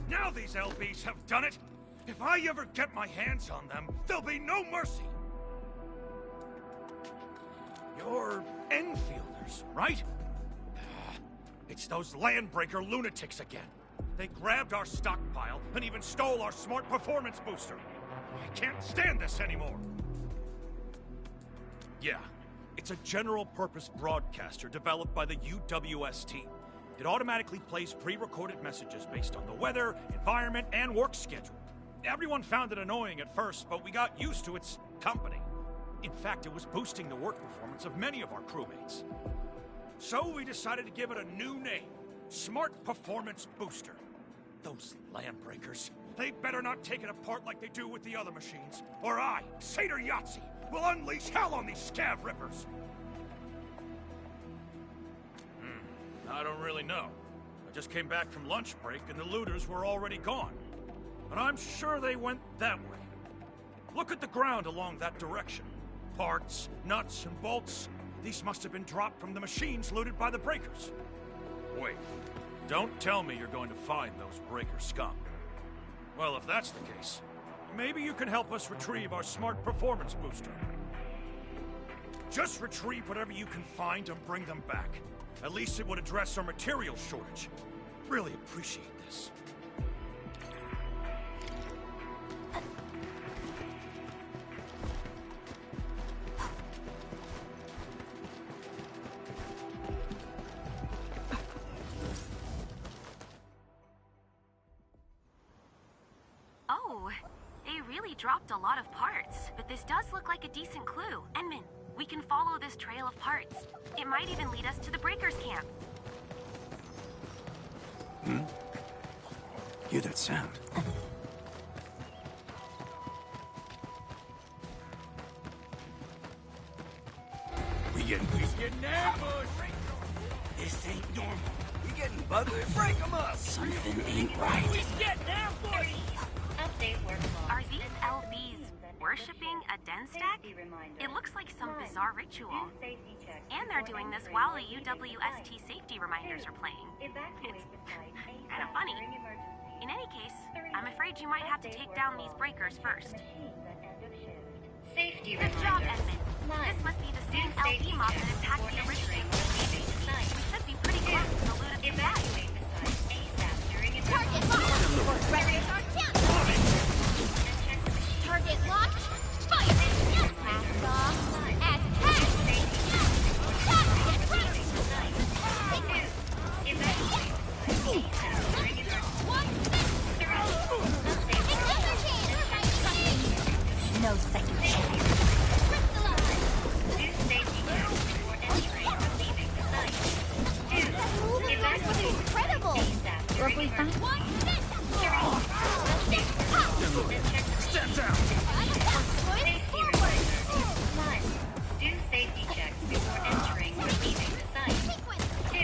Now these LBs have done it! If I ever get my hands on them, there'll be no mercy! You're Enfielders, right? It's those Landbreaker lunatics again. They grabbed our stockpile and even stole our smart performance booster. I can't stand this anymore. Yeah, it's a general-purpose broadcaster developed by the UWST. It automatically plays pre-recorded messages based on the weather, environment, and work schedule. Everyone found it annoying at first, but we got used to its company. In fact, it was boosting the work performance of many of our crewmates. So we decided to give it a new name, Smart Performance Booster. Those Landbreakers, they better not take it apart like they do with the other machines, or I, Satyr Yahtzee, will unleash hell on these scav rippers! I don't really know. I just came back from lunch break and the looters were already gone. But I'm sure they went that way. Look at the ground along that direction. Parts, nuts, and bolts. These must have been dropped from the machines looted by the Breakers. Wait, don't tell me you're going to find those Breaker scum. Well, if that's the case, maybe you can help us retrieve our smart performance booster. Just retrieve whatever you can find and bring them back. At least it would address our material shortage. Really appreciate this. Oh, they really dropped a lot of parts, but this does look like a decent clue. Enman, we can follow this trail of parts. It might even lead us to the Breakers camp. Hear that sound? We getting ambushed! This ain't normal. We getting buggered. Break 'em up! Something ain't right. We getting ambushed! Are these LBs worshipping a den stack? It looks like some bizarre ritual. And they're doing this while the UWST safety reminders are playing. It's kind of funny. In any case, I'm afraid you might have to take down these breakers first. Good job, Edmund. This must be the same LB mob that attacked the original. We should be pretty close to the loot of the bag. Target locked! Target locked! Fire! Blast off! As pass! No second chance. Incredible! Roughly fine. Step down! Do safety checks before entering or leaving the site. 2.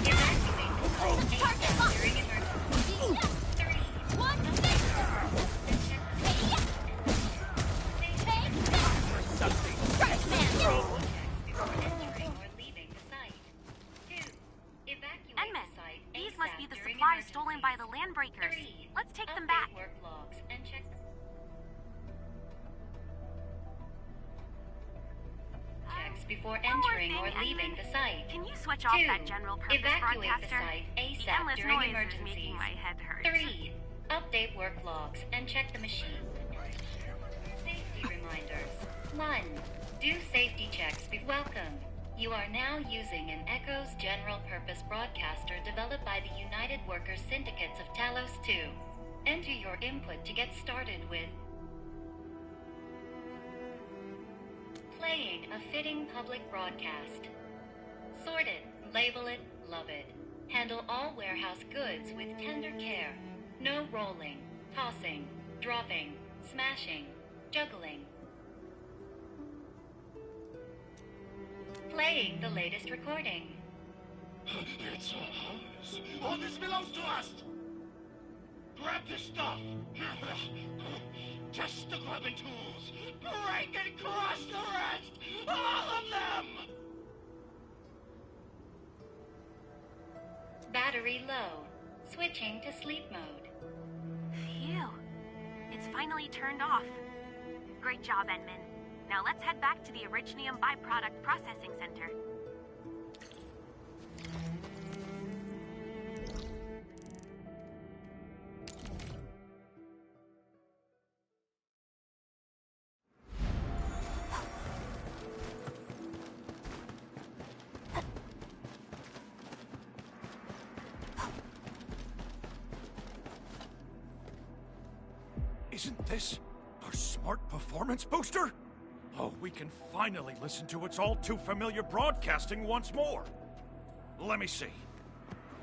Evacuate the site during emergency. 3. 1. Enman, these must be the supplies stolen by the Landbreakers. Let's take them back. Before entering or leaving the site. Can you switch off that general purpose Evacuate broadcaster? the site The ASAP endless during noise emergencies. is making my head hurt. 3. Update work logs and check the machine. Safety reminders. 1. Do safety checks. Welcome. You are now using an Echo's general purpose broadcaster developed by the United Workers Syndicates of Talos 2. Enter your input to get started with playing a fitting public broadcast. Sort it, label it, love it. Handle all warehouse goods with tender care. No rolling, tossing, dropping, smashing, juggling. Playing the latest recording. It's ours. All this belongs to us! Grab this stuff! Test the grubbing tools! Break and crush the rest! All of them! Battery low. Switching to sleep mode. Phew. It's finally turned off. Great job, Enman. Now let's head back to the Originium Byproduct Processing Center. Isn't this our smart performance booster? Oh, we can finally listen to its all-too-familiar broadcasting once more. Let me see.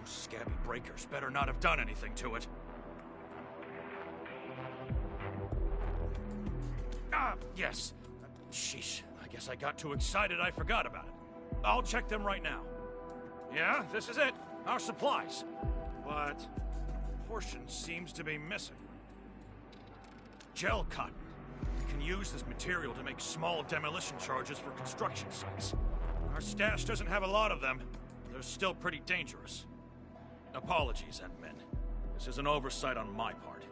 Those scabby breakers better not have done anything to it. Ah, yes. Sheesh, I guess I got too excited I forgot about it. I'll check them right now. Yeah, this is it. Our supplies. But a portion seems to be missing. Gel cotton. We can use this material to make small demolition charges for construction sites. Our stash doesn't have a lot of them. They're still pretty dangerous. Apologies, Endmen. This is an oversight on my part.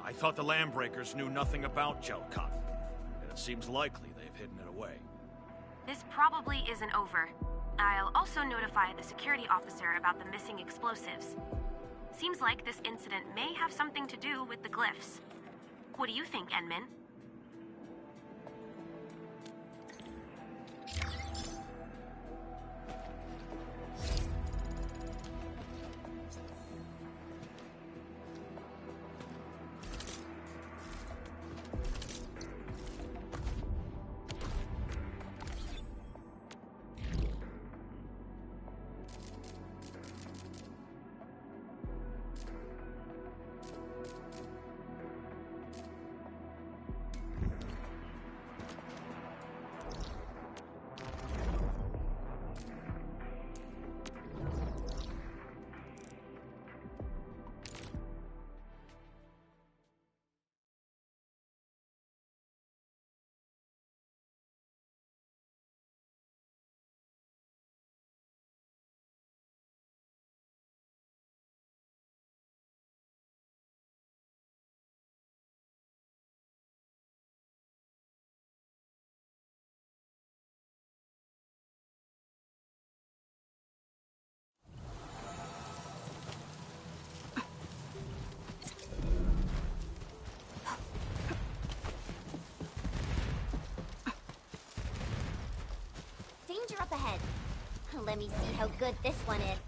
I thought the Landbreakers knew nothing about gel cotton, and it seems likely they've hidden it away. This probably isn't over. I'll also notify the security officer about the missing explosives. Seems like this incident may have something to do with the glyphs. What do you think, Enman? Danger up ahead. Let me see how good this one is.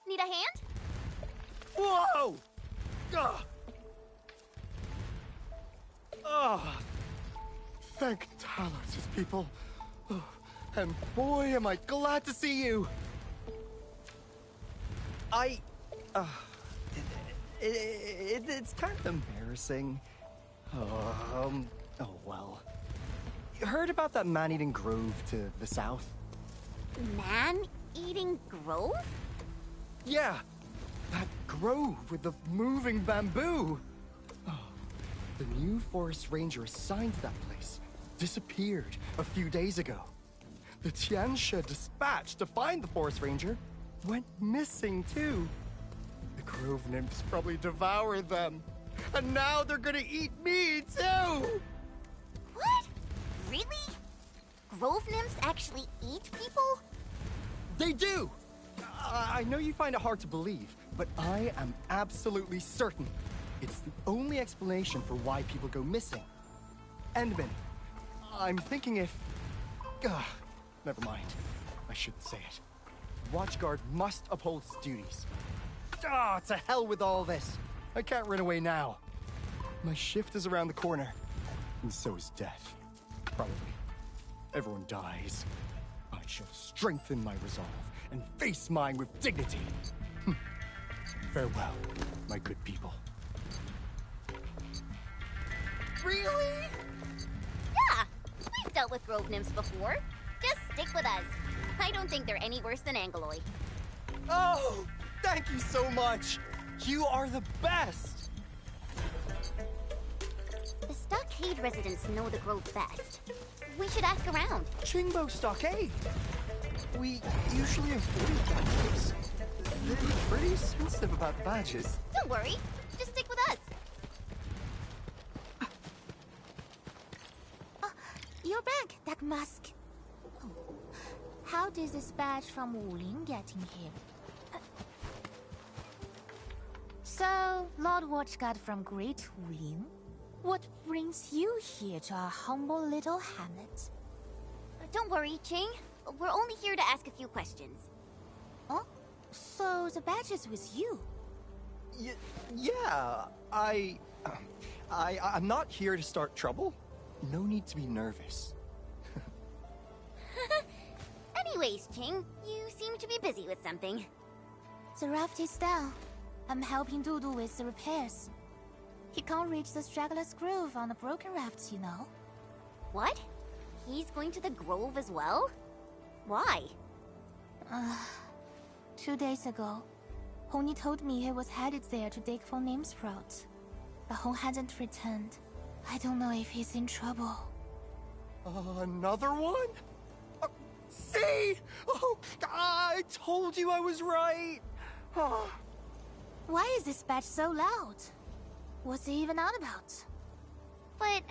Need a hand? Whoa! Ugh. Thank Talos' people. Oh, and boy, am I glad to see you. It's kind of embarrassing. Oh well. You heard about that man-eating grove to the south? Man-eating grove? Yeah, that grove with the moving bamboo. Oh, the new forest ranger assigned to that place disappeared a few days ago. The Tianxia dispatch to find the forest ranger went missing too. The grove nymphs probably devoured them, and now they're gonna eat me too! What? Really? Grove nymphs actually eat people? They do! I know you find it hard to believe, but I am absolutely certain it's the only explanation for why people go missing. Endman, I'm thinking if... never mind. I shouldn't say it. Watchguard must uphold its duties. To hell with all this. I can't run away now. My shift is around the corner, and so is death. Probably. Everyone dies. I shall strengthen my resolve and face mine with dignity. Farewell, my good people. Really? Yeah, we've dealt with grove nymphs before. Just stick with us. I don't think they're any worse than Angeloid. Oh, thank you so much. You are the best. The Stockade residents know the grove best. We should ask around. Chingbo Stockade. We usually avoid badges. They're pretty sensitive about badges. Don't worry. Just stick with us. You're back, that mask. Oh. How did this badge from Wuling get in here? So, Lord Watchguard from Great Wuling, what brings you here to our humble little hamlet? Don't worry, Ching. We're only here to ask a few questions. Oh? So the badge is with you? Yeah, I'm not here to start trouble. No need to be nervous. Anyways, Ching, you seem to be busy with something. The raft is down. I'm helping Dudu with the repairs. He can't reach the Straggler's Grove on the broken rafts, you know. What? He's going to the Grove as well? Why? 2 days ago, Honi told me he was headed there to dig for name sprout. But Hong hasn't returned. I don't know if he's in trouble. Another one? See? Oh, I told you I was right. Why is this badge so loud? What's he even on about? But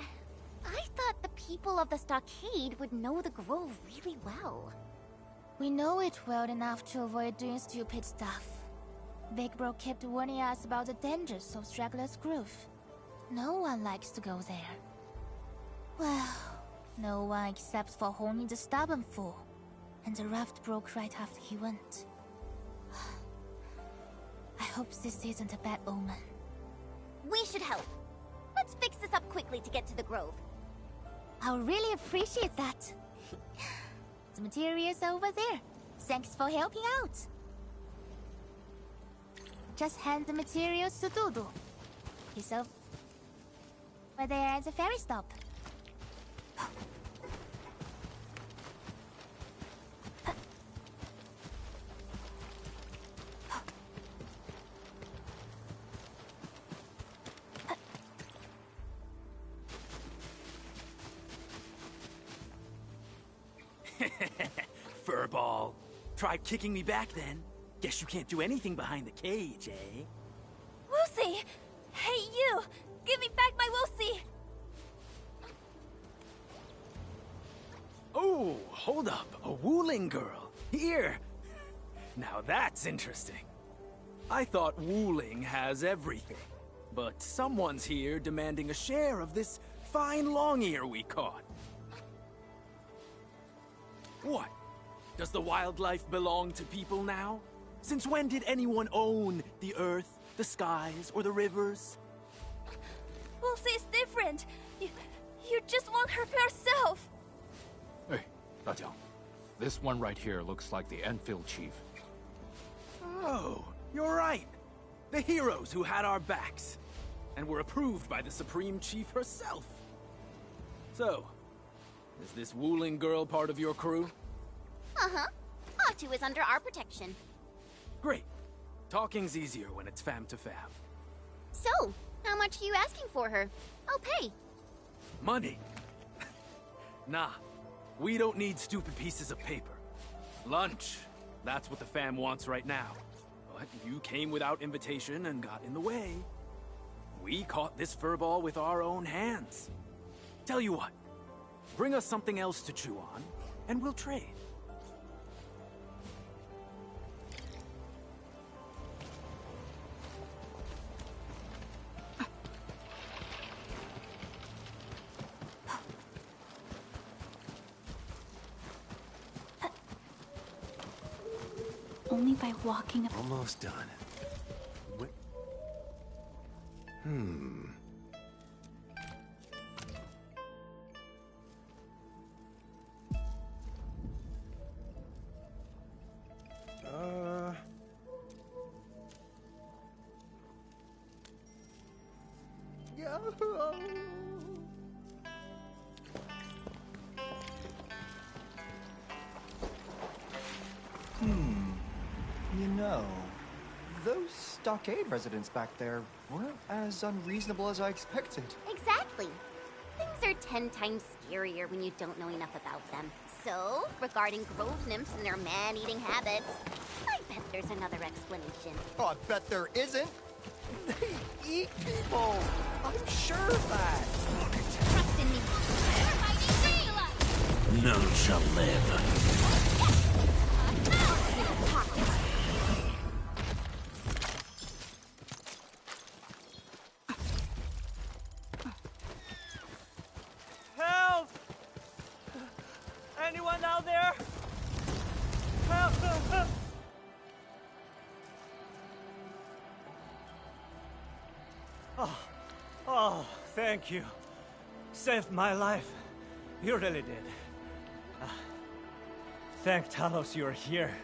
I thought the people of the Stockade would know the Grove really well. We know it well enough to avoid doing stupid stuff. Big Bro kept warning us about the dangers of Straggler's Grove. No one likes to go there. Well, no one except for Homie the stubborn fool. And the raft broke right after he went. I hope this isn't a bad omen. We should help. Let's fix this up quickly to get to the grove. I'll really appreciate that. The materials are over there. Thanks for helping out. Just hand the materials to Dudu. He's over there at the ferry stop. Furball. Tried kicking me back then. Guess you can't do anything behind the cage, eh? Woosie! Hey, you! Give me back my Woosie! Oh, hold up. A Wooling girl. Here. Now that's interesting. I thought Wooling has everything. But someone's here demanding a share of this fine long ear we caught. What? Does the wildlife belong to people now? Since when did anyone own the earth, the skies, or the rivers? Woosie is different. You just want her for yourself. Hey, Dajiang. This one right here looks like the Enfield chief. Oh, you're right. The heroes who had our backs. And were approved by the Supreme Chief herself. So, is this Wooling girl part of your crew? Uh-huh. Atu is under our protection. Great. Talking's easier when it's fam to fam. So, how much are you asking for her? I'll pay. Money? Nah, we don't need stupid pieces of paper. Lunch. That's what the fam wants right now. But you came without invitation and got in the way. We caught this furball with our own hands. Tell you what, bring us something else to chew on, and we'll trade. Only by walking. Almost done. You know, those stockade residents back there weren't as unreasonable as I expected. Exactly. Things are 10 times scarier when you don't know enough about them. So, regarding grove nymphs and their man-eating habits, I bet there's another explanation. Oh, I bet there isn't. They eat people. I'm sure of that. Trust in me. None shall live. Help! Anyone out there? Help! Oh, thank you. Saved my life. You really did. Thank Talos you're here.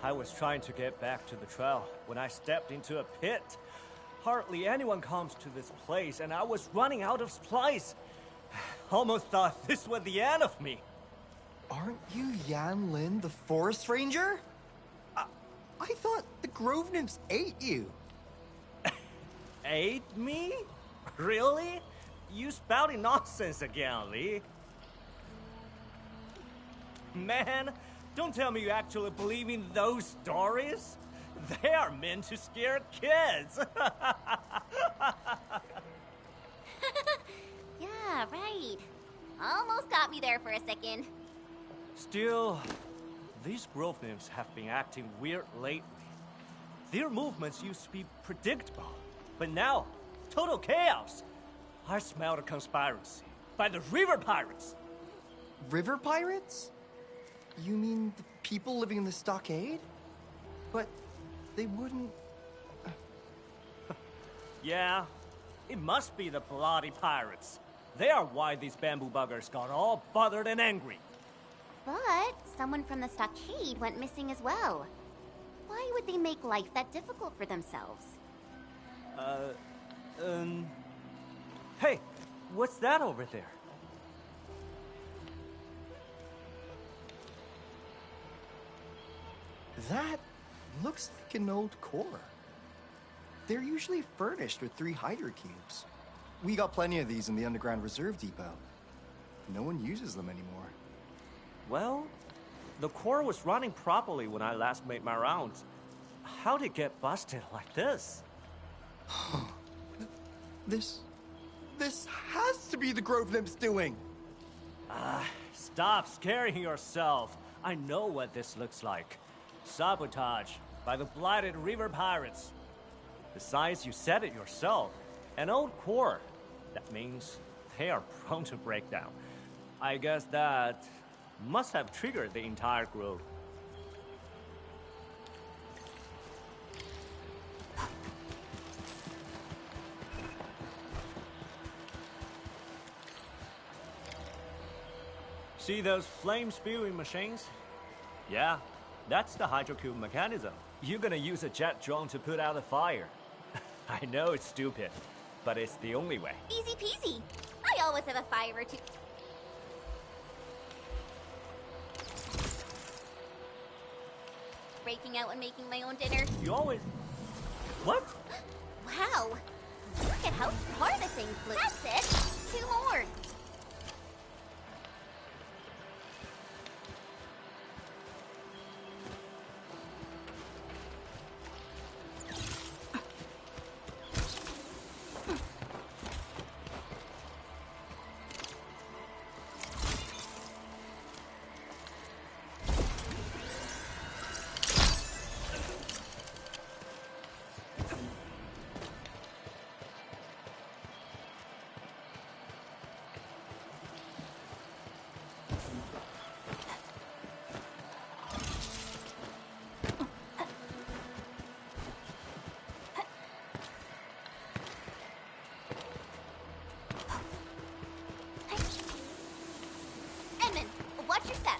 I was trying to get back to the trail when I stepped into a pit. Hardly anyone comes to this place, and I was running out of supplies. Almost thought this was the end of me. Aren't you Yan Lin, the forest ranger? I thought the grove nymphs ate you. Ate me? Really? You spouting nonsense again, Lee. Man, don't tell me you actually believe in those stories. They are meant to scare kids. Yeah, right. Almost got me there for a second. Still, these grove nymphs have been acting weird lately. Their movements used to be predictable, but now, total chaos. I smell a conspiracy by the river pirates. River pirates? You mean the people living in the stockade? But they wouldn't... Yeah, it must be the bloody pirates. They are why these bamboo buggers got all bothered and angry. But someone from the stockade went missing as well. Why would they make life that difficult for themselves? Hey, what's that over there? That looks like an old core. They're usually furnished with 3 Hydra cubes. We got plenty of these in the underground reserve depot. No one uses them anymore. Well, the core was running properly when I last made my rounds. How'd it get busted like this? This has to be the Grove Nymph's doing! Stop scaring yourself. I know what this looks like. Sabotage by the blighted river pirates. Besides, you said it yourself. An old core. That means they are prone to breakdown. I guess that must have triggered the entire grove. See those flame-spewing machines? Yeah, that's the hydrocube mechanism. You're gonna use a jet drone to put out a fire. I know it's stupid, but it's the only way. Easy peasy. I always have a fire or two. Breaking out and making my own dinner. You always... What? Wow. Look at how far the thing flew. That's it. 2 more. Watch your step.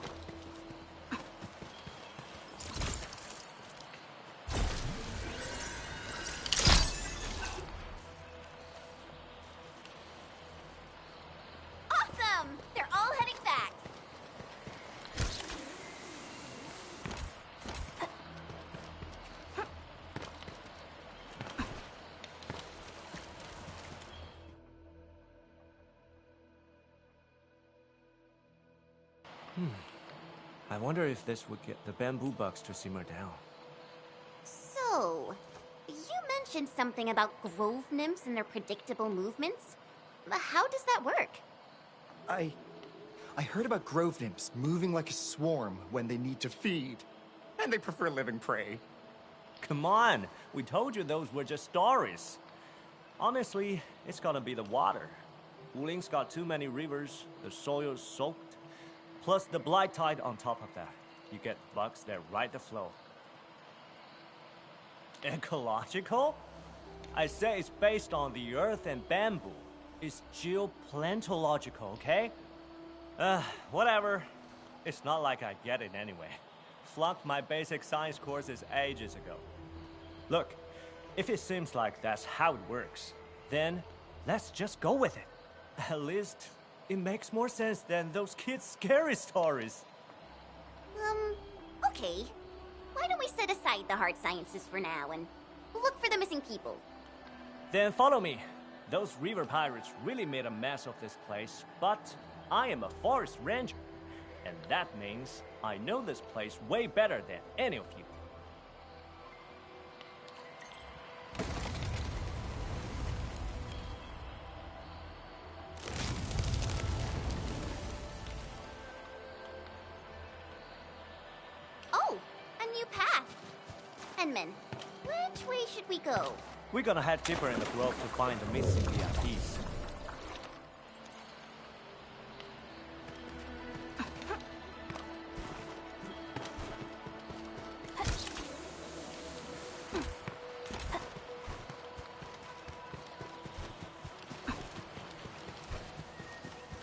Awesome! They're all heading back. I wonder if this would get the bamboo bugs to simmer down. So, you mentioned something about grove nymphs and their predictable movements. How does that work? I heard about grove nymphs moving like a swarm when they need to feed. And they prefer living prey. Come on, we told you those were just stories. Honestly, it's gonna be the water. Wuling's got too many rivers, the soil's soaked. Plus the blight tide on top of that. You get bugs that ride the flow. Ecological? I say it's based on the earth and bamboo. It's geoplantological, okay? Whatever. It's not like I get it anyway. Flunked my basic science courses ages ago. Look, if it seems like that's how it works, then let's just go with it. At least it makes more sense than those kids' scary stories. Okay. Why don't we set aside the hard sciences for now and look for the missing people? Then follow me. Those river pirates really made a mess of this place, but I am a forest ranger. And that means I know this place way better than any of you. Oh, a new path. Enman, Which way should we go? We're gonna head deeper in the grove to find the missing VIPs.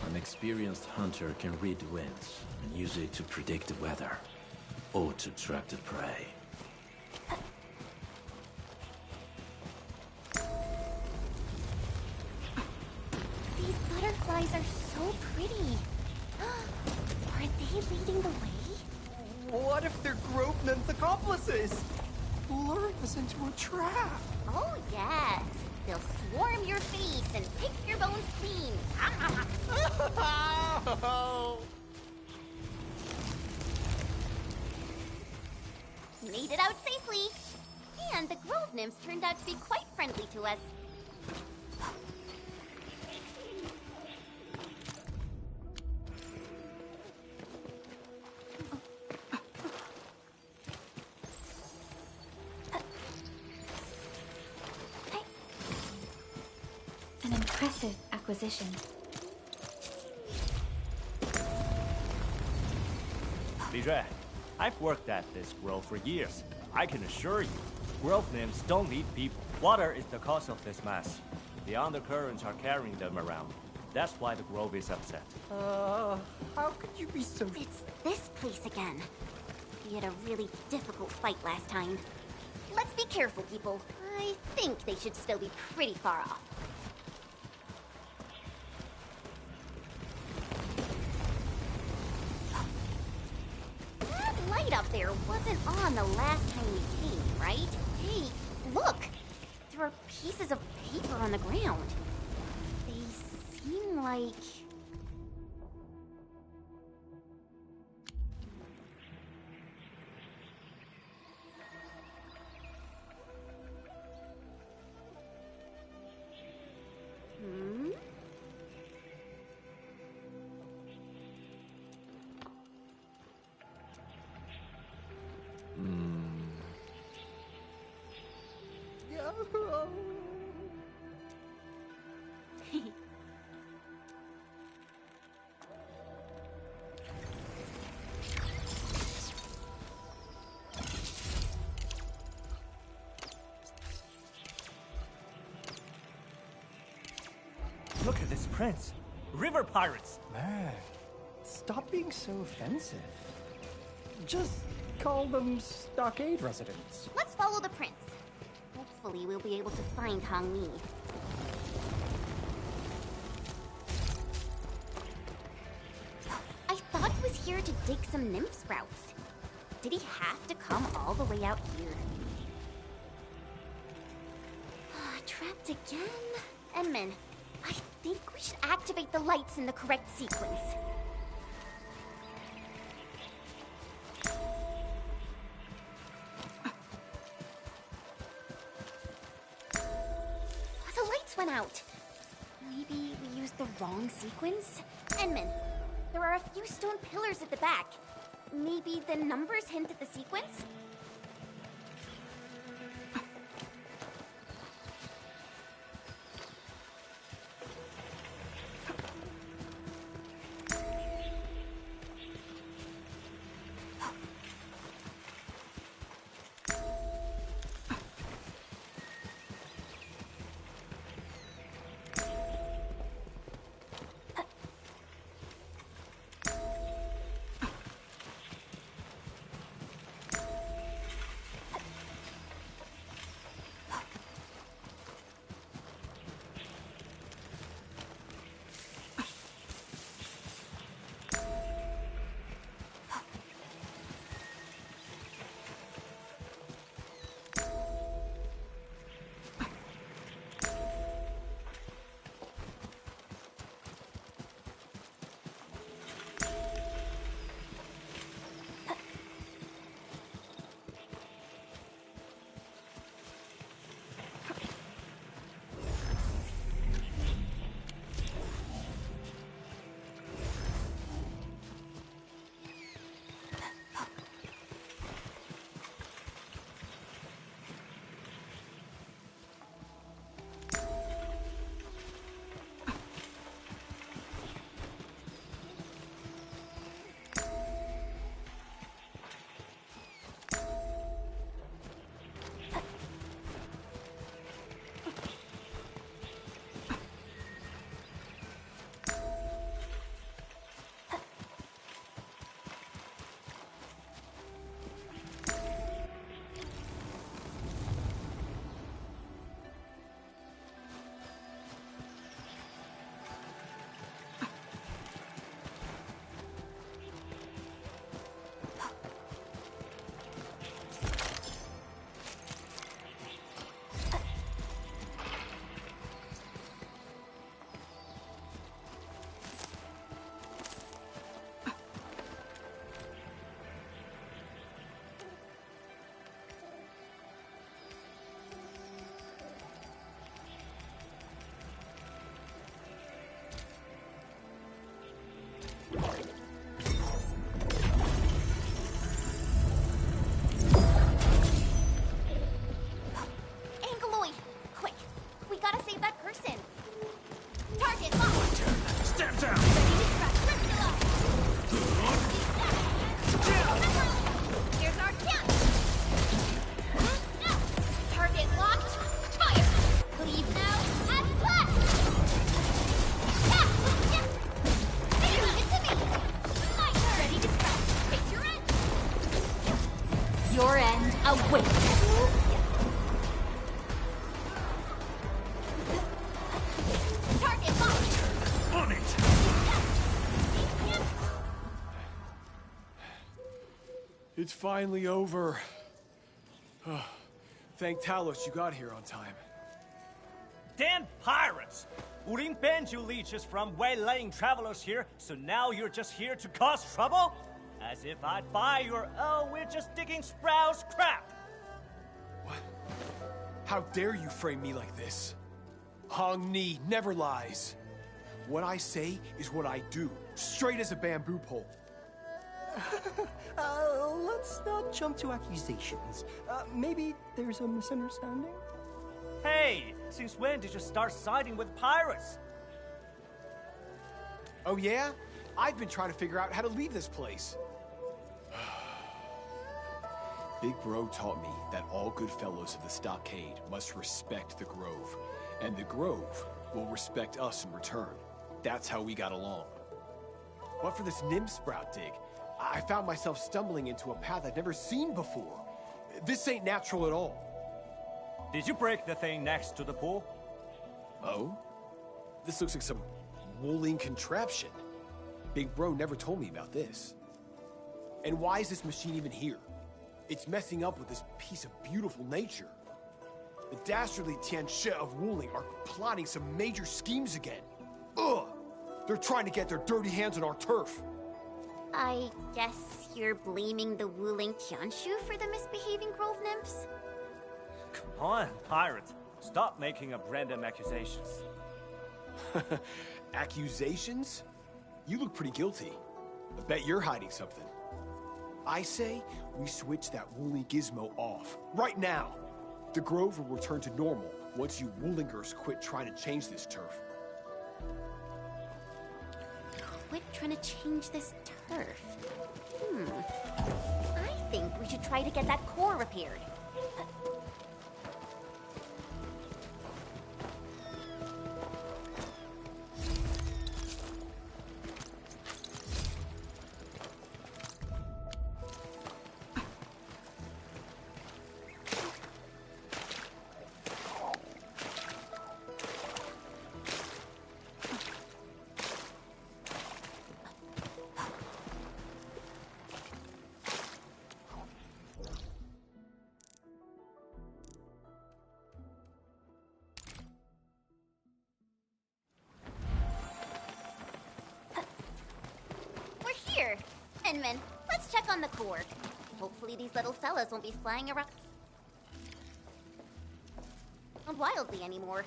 An experienced hunter can read the winds and use it to predict the weather, or to trap the prey. These butterflies are so pretty. Are they leading the way? What if they're Grove Nymph accomplices? Luring us into a trap. Oh, yes. They'll swarm your face and pick your bones clean. Made it out safely. And the Grove Nymphs turned out to be quite friendly to us. An impressive acquisition. Li Jue, I've worked at this grove for years. I can assure you, grove nymphs don't need people. Water is the cause of this mess. The undercurrents are carrying them around. That's why the grove is upset. How could you be so... It's this place again. We had a really difficult fight last time. Let's be careful, people. I think they should still be pretty far off. That light up there wasn't on the last time we came, right? Hey, look! There are pieces of paper on the ground. They seem like... Hmm? Look at this prince. River pirates. Man, stop being so offensive. Just call them stockade residents. Let's follow the prince. Hopefully we'll be able to find Hong Mi. I thought he was here to dig some nymph sprouts. Did he have to come all the way out here? Trapped again? Enman, I think we should activate the lights in the correct sequence. The lights went out. Maybe we used the wrong sequence? Enman, there are a few stone pillars at the back. Maybe the numbers hint at the sequence? Your end awaits. Target locked. On it! It's finally over. Oh, thank Talos you got here on time. Damn pirates! We didn't ban you leeches from waylaying travelers here, so now you're just here to cause trouble? As if I'd buy your, oh, we're just digging sprouts crap! What? How dare you frame me like this? Hong Ni never lies. What I say is what I do, straight as a bamboo pole. Let's not jump to accusations. Maybe there's a misunderstanding? Hey, since when did you start siding with pirates? Oh yeah? I've been trying to figure out how to leave this place. Big Bro taught me that all good fellows of the stockade must respect the Grove, and the Grove will respect us in return. That's how we got along. But for this nymph sprout dig, I found myself stumbling into a path I'd never seen before. This ain't natural at all. Did you break the thing next to the pool? Oh? This looks like some wooling contraption. Big Bro never told me about this. And why is this machine even here? It's messing up with this piece of beautiful nature. The dastardly Tianxia of Wuling are plotting some major schemes again. Ugh! They're trying to get their dirty hands on our turf. I guess you're blaming the Wuling Tianshu for the misbehaving Grove nymphs? Come on, pirates. Stop making up random accusations. Accusations? You look pretty guilty. I bet you're hiding something. I say we switch that Wooly gizmo off, right now. The Grove will return to normal once you Woolingers quit trying to change this turf. Quit trying to change this turf? I think we should try to get that core repaired. Inman, let's check on the core. Hopefully these little fellas won't be flying around wildly anymore.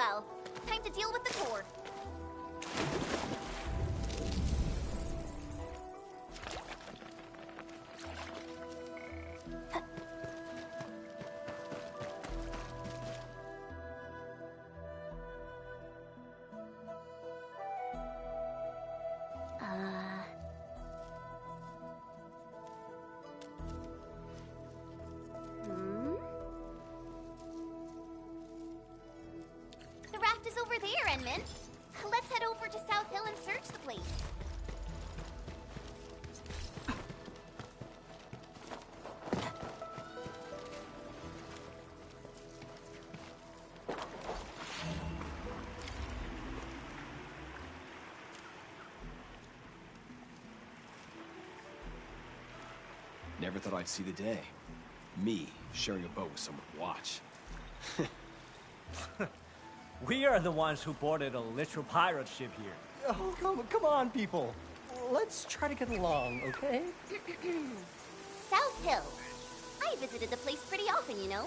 well. Time to deal with the core. The raft is over there, Enman. Let's head over to South Hill and search the place. Never thought I'd see the day. Me, sharing a boat with someone to watch. We are the ones who boarded a literal pirate ship here. Oh, come on, people. Let's try to get along, okay? South Hill. I visited the place pretty often, you know.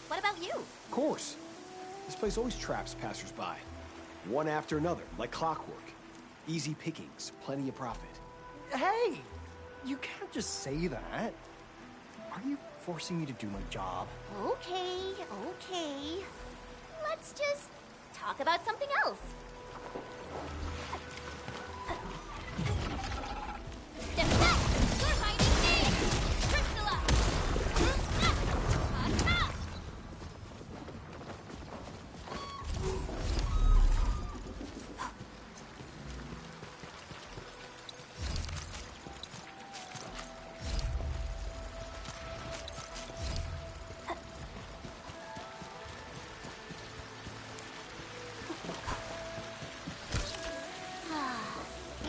What about you? Of course. This place always traps passersby. One after another, like clockwork. Easy pickings, plenty of profit. Hey! You can't just say that. Are you forcing me to do my job? Okay. Let's just talk about something else. Deflect! We're hiding in! Crystallize! Attack!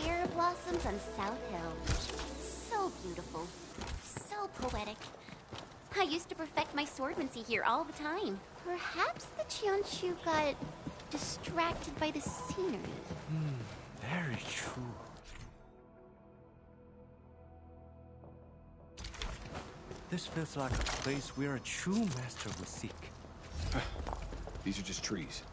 Air blossoms on South Hill. So beautiful. So poetic. I used to perfect my swordmancy here all the time. Perhaps the Qianshu got distracted by the scenery. Very true. This feels like a place where a true master would seek. These are just trees.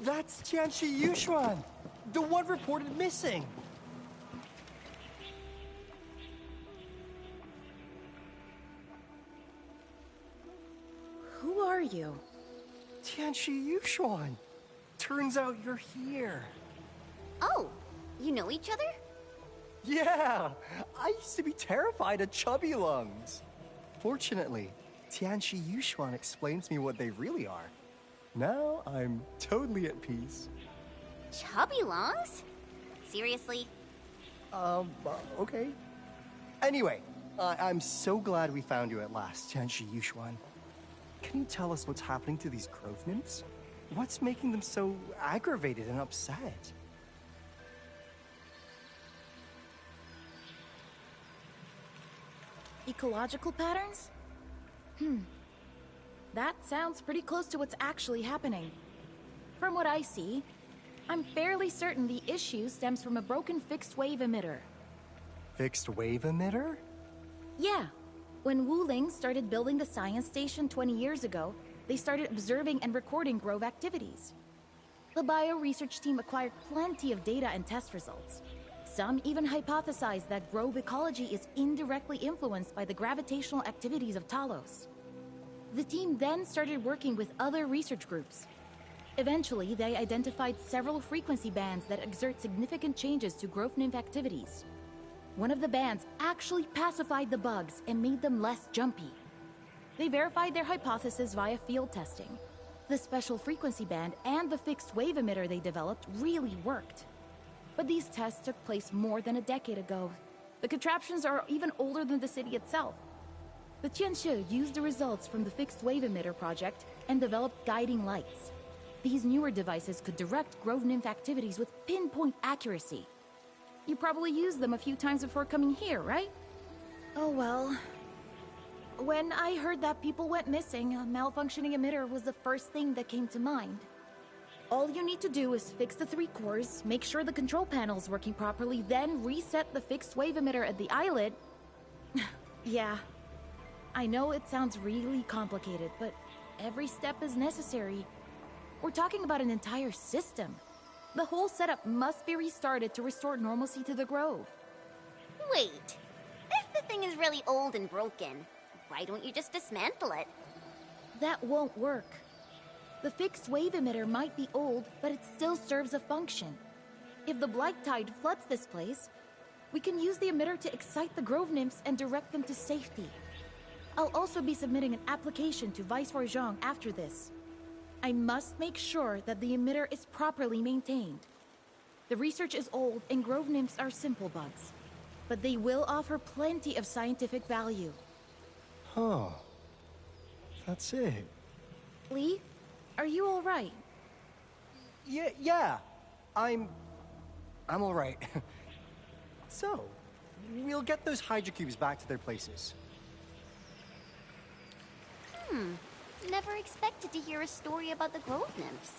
That's Tianshi Yushuan, the one reported missing. Who are you? Tianshi Yushuan. Turns out you're here. Oh, you know each other? Yeah, I used to be terrified of chubby lungs. Fortunately, Tianshi Yushuan explains me what they really are. Now I'm totally at peace. Chubby lungs? Seriously? Okay. Anyway, I'm so glad we found you at last, Tianshi Yushuan. Can you tell us what's happening to these grove nymphs? What's making them so aggravated and upset? Ecological patterns? That sounds pretty close to what's actually happening. From what I see, I'm fairly certain the issue stems from a broken fixed-wave emitter. Fixed-wave emitter? Yeah. When Wuling started building the science station 20 years ago, they started observing and recording grove activities. The bio-research team acquired plenty of data and test results. Some even hypothesized that grove ecology is indirectly influenced by the gravitational activities of Talos. The team then started working with other research groups. Eventually, they identified several frequency bands that exert significant changes to grove nymph activities. One of the bands actually pacified the bugs and made them less jumpy. They verified their hypothesis via field testing. The special frequency band and the fixed wave emitter they developed really worked. But these tests took place more than a decade ago. The contraptions are even older than the city itself. The Qianshu used the results from the fixed wave emitter project and developed guiding lights. These newer devices could direct grove nymph activities with pinpoint accuracy. You probably used them a few times before coming here, right? Oh well. When I heard that people went missing, a malfunctioning emitter was the first thing that came to mind. All you need to do is fix the 3 cores, make sure the control panel's working properly, then reset the fixed wave emitter at the islet. Yeah, I know it sounds really complicated, but every step is necessary. We're talking about an entire system. The whole setup must be restarted to restore normalcy to the Grove. Wait, if the thing is really old and broken, why don't you just dismantle it? That won't work. The fixed wave emitter might be old, but it still serves a function. If the Blight Tide floods this place, we can use the emitter to excite the Grove Nymphs and direct them to safety. I'll also be submitting an application to Viceroy Zhang after this. I must make sure that the emitter is properly maintained. The research is old and Grove Nymphs are simple bugs, but they will offer plenty of scientific value. Huh. That's it. Lee, are you all right? Yeah. I'm all right. So, we'll get those Hydra cubes back to their places. Never expected to hear a story about the Grove Nymphs.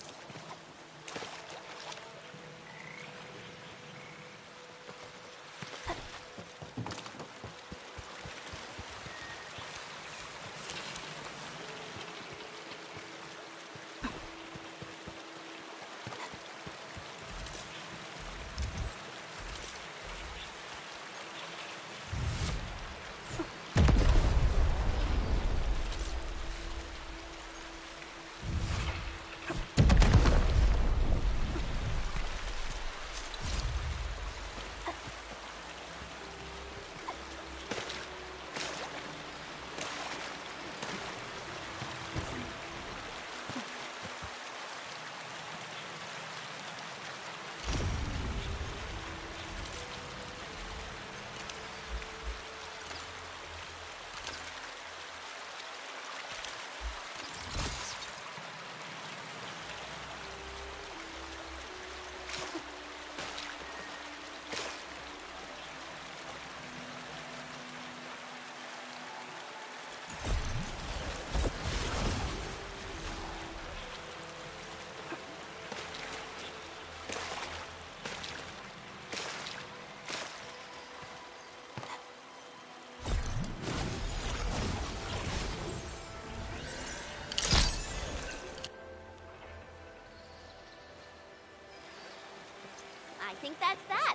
I think that's that.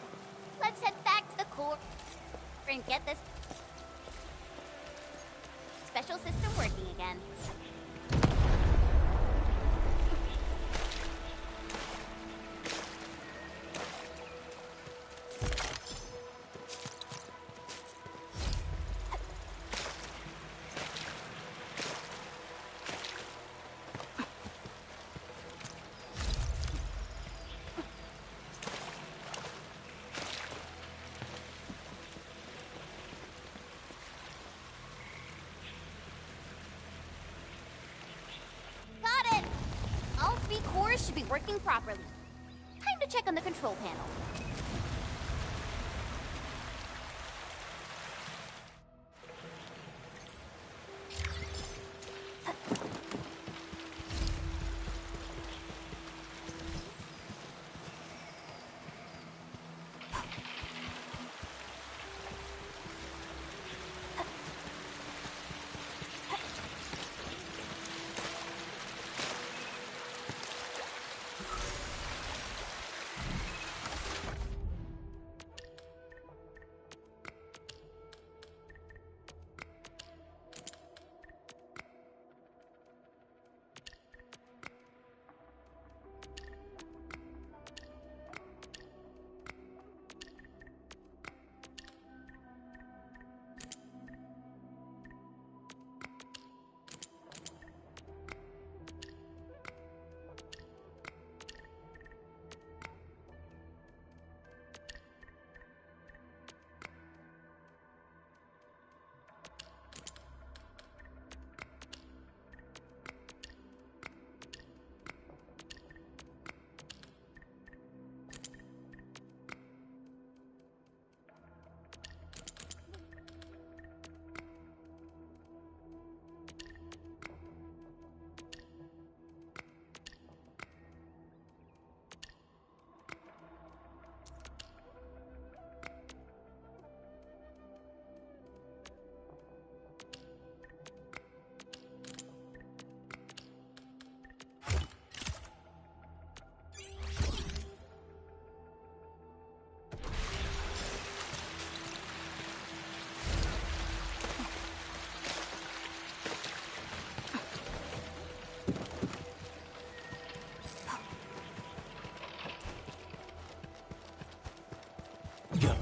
Let's head back to the core and get this special system working again. Should be working properly. Time to check on the control panel.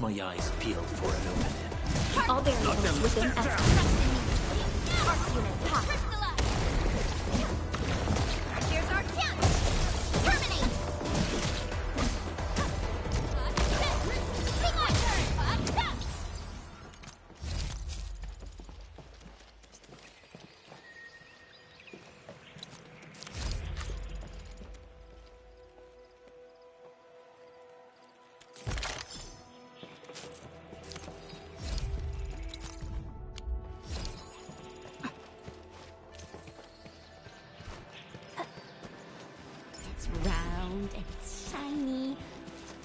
my eyes peeled for an opening. All variables within S. Arc unit, hot. Here's our chance! Terminate! Take my turn! Round and shiny.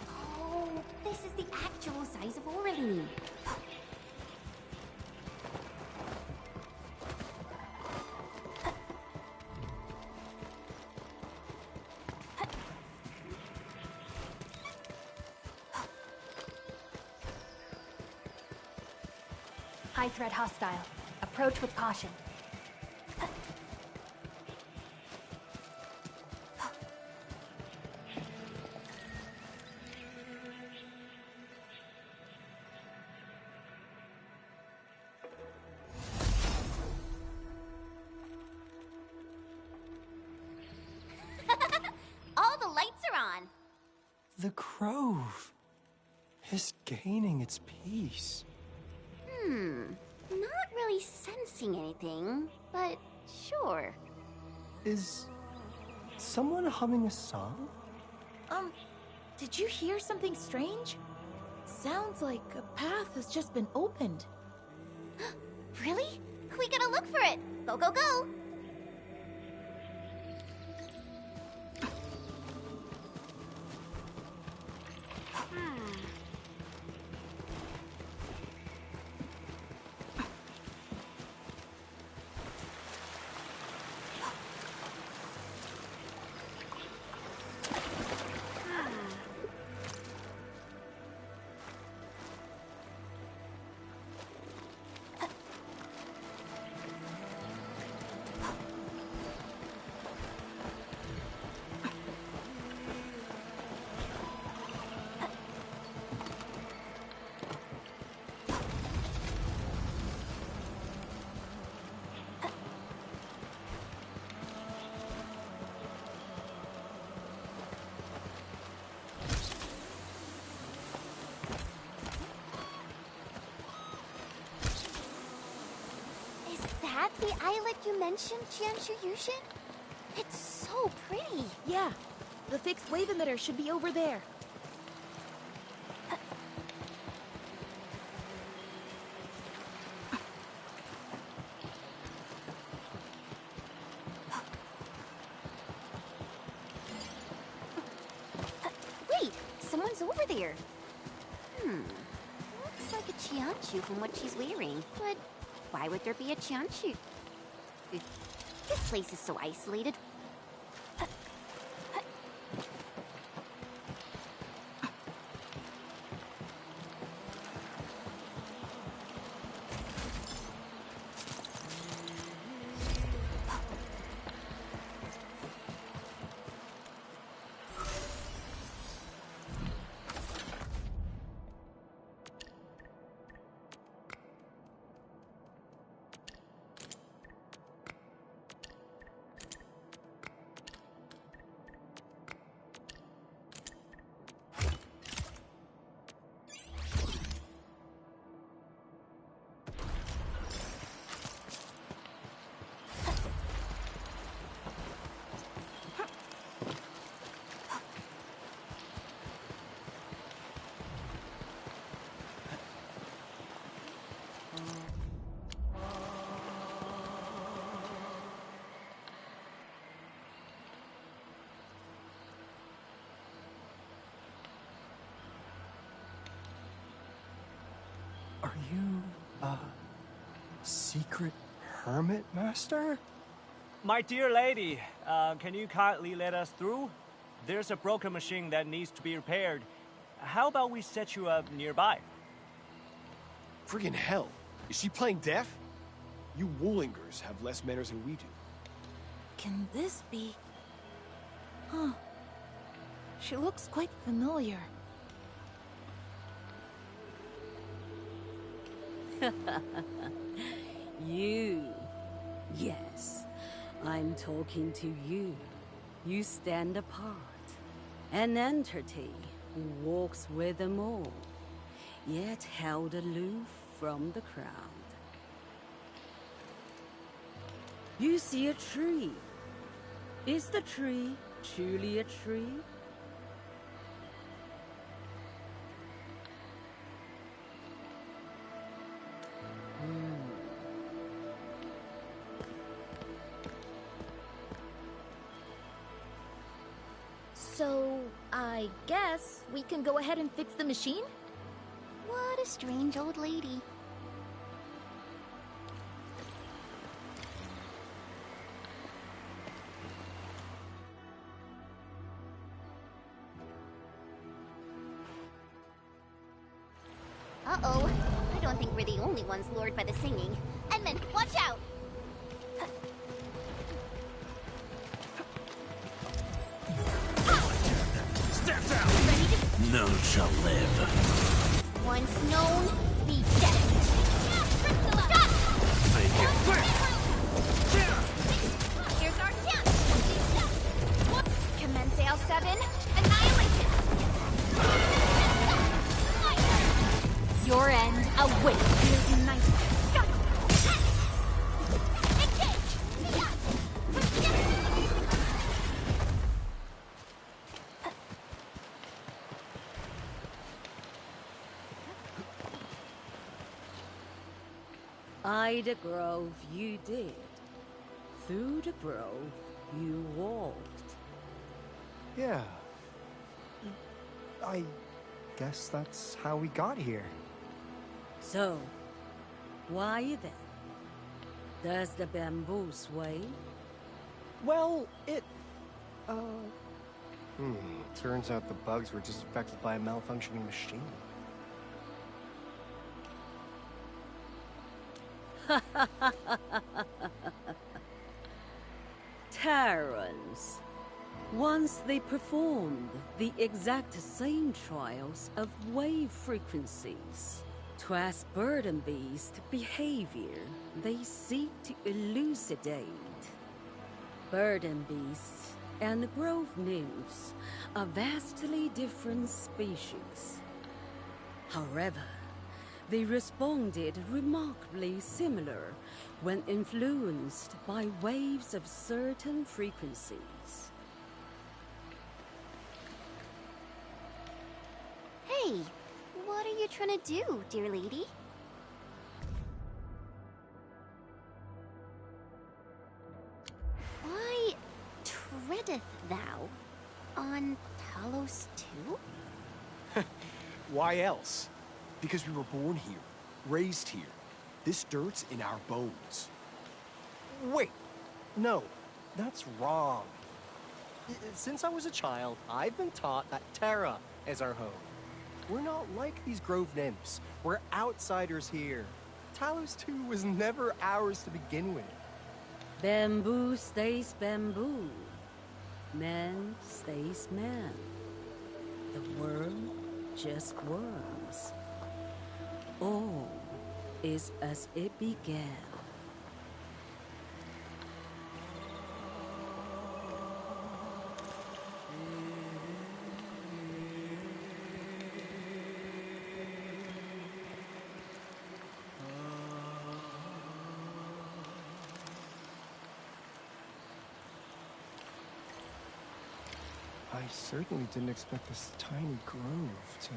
Oh, this is the actual size of Oraline. High threat hostile. Approach with caution. All the lights are on. The Grove is gaining its peace. Not really sensing anything, but sure. Is someone humming a song? Did you hear something strange? Sounds like a path has just been opened. Really? We gotta look for it. Go, go, go. The islet you mentioned, Jianshu Yushin? It's so pretty. Yeah, the fixed wave emitter should be over there. Wait, someone's over there. Looks like a Jianshu from what she's wearing, but why would there be a Jianshu? This place is so isolated. Are you a secret hermit master? My dear lady, can you kindly let us through? There's a broken machine that needs to be repaired. How about we set you up nearby? Friggin' hell. Is she playing deaf? You Woolingers have less manners than we do. Can this be... Huh. She looks quite familiar. You. Yes, I'm talking to you. You stand apart. An entity who walks with them all, yet held aloof from the crowd. You see a tree. Is the tree truly a tree? So, I guess we can go ahead and fix the machine? What a strange old lady. Uh-oh. I don't think we're the only ones lured by the singing. Edmund, watch out! Step down! None shall live. Once known, be dead. Make it quick! Here's our chance! Commence AL7, annihilation! Your end awaits. Ignite. By the grove you did. Through the grove you walked. Yeah. I guess that's how we got here. So, why then? Does the bamboo sway? Well, it... Turns out the bugs were just affected by a malfunctioning machine. Terrans. Once they performed the exact same trials of wave frequencies. 'Twas burden beast behavior they seek to elucidate. Burden beasts and grove nymphs are vastly different species. However, they responded remarkably similar when influenced by waves of certain frequencies. Hey, what are you trying to do, dear lady? Why treadeth thou on Talos too? Why else? Because we were born here, raised here. This dirt's in our bones. Wait, no, that's wrong. Since I was a child, I've been taught that Terra is our home. We're not like these grove nymphs. We're outsiders here. Talos 2 was never ours to begin with. Bamboo stays bamboo. Man stays man. The worm just worms. All is as it began. I certainly didn't expect this tiny grove to...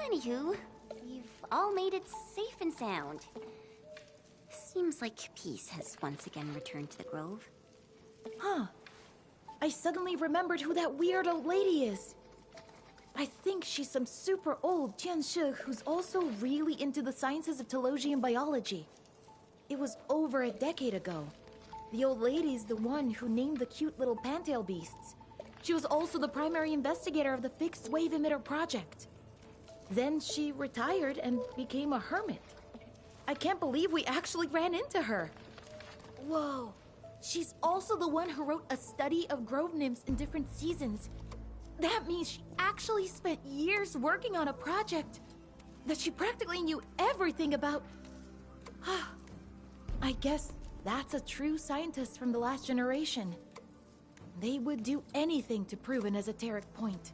Anywho, you've all made it safe and sound. Seems like peace has once again returned to the grove. Huh. I suddenly remembered who that weird old lady is. I think she's some super old Tianshi who's also really into the sciences of Telosian biology. It was over a decade ago. The old lady's the one who named the cute little pantail beasts. She was also the primary investigator of the Fixed Wave Emitter project. Then she retired and became a hermit. I can't believe we actually ran into her. Whoa. She's also the one who wrote a study of grove nymphs in different seasons. That means she actually spent years working on a project that she practically knew everything about. I guess that's a true scientist from the last generation. They would do anything to prove an esoteric point.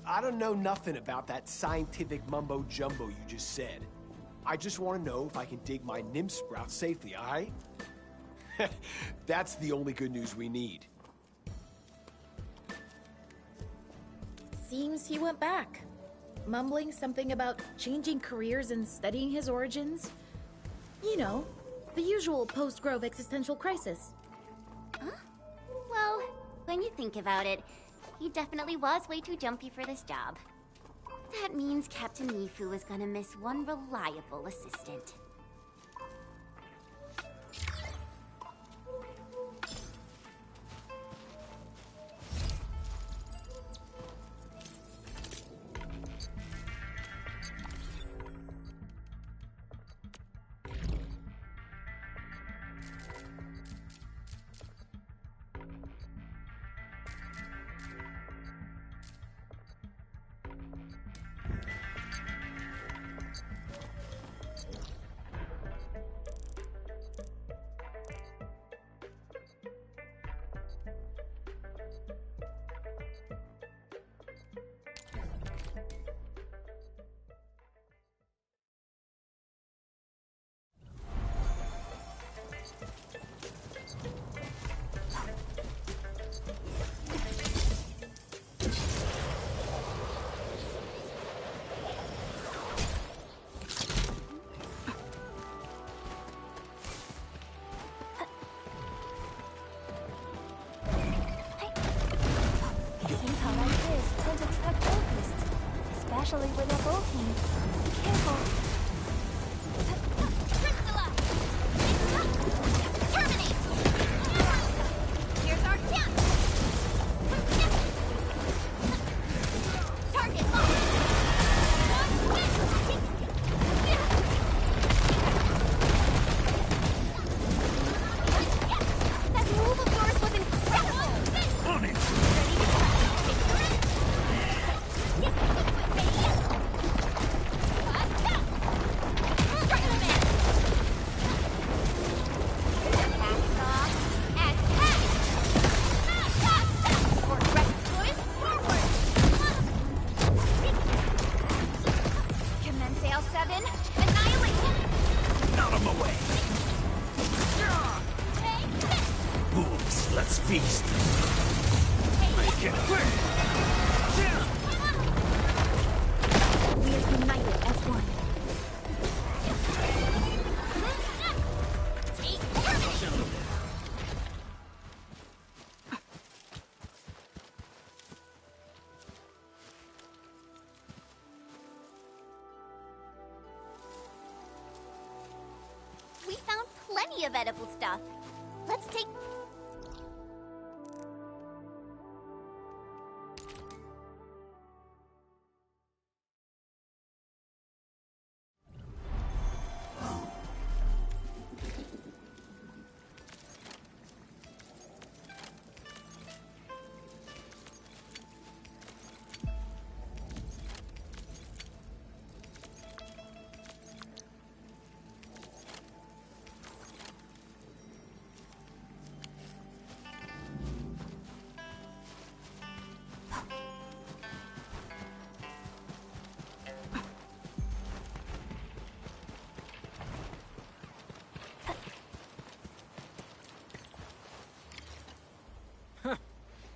I don't know nothing about that scientific mumbo-jumbo you just said. I just want to know if I can dig my nymph sprout safely, alright? That's the only good news we need. Seems he went back, mumbling something about changing careers and studying his origins. You know, the usual post-Grove existential crisis. Huh? Well, when you think about it, he definitely was way too jumpy for this job. That means Captain Mifu is gonna miss one reliable assistant. Especially when they're bulking. Be careful. Terminate! Here's our chance! Target locked! That move of yours was incredible! On it! Let's feast. Make it quick. We are united as one. We found plenty of edible stuff. Let's take...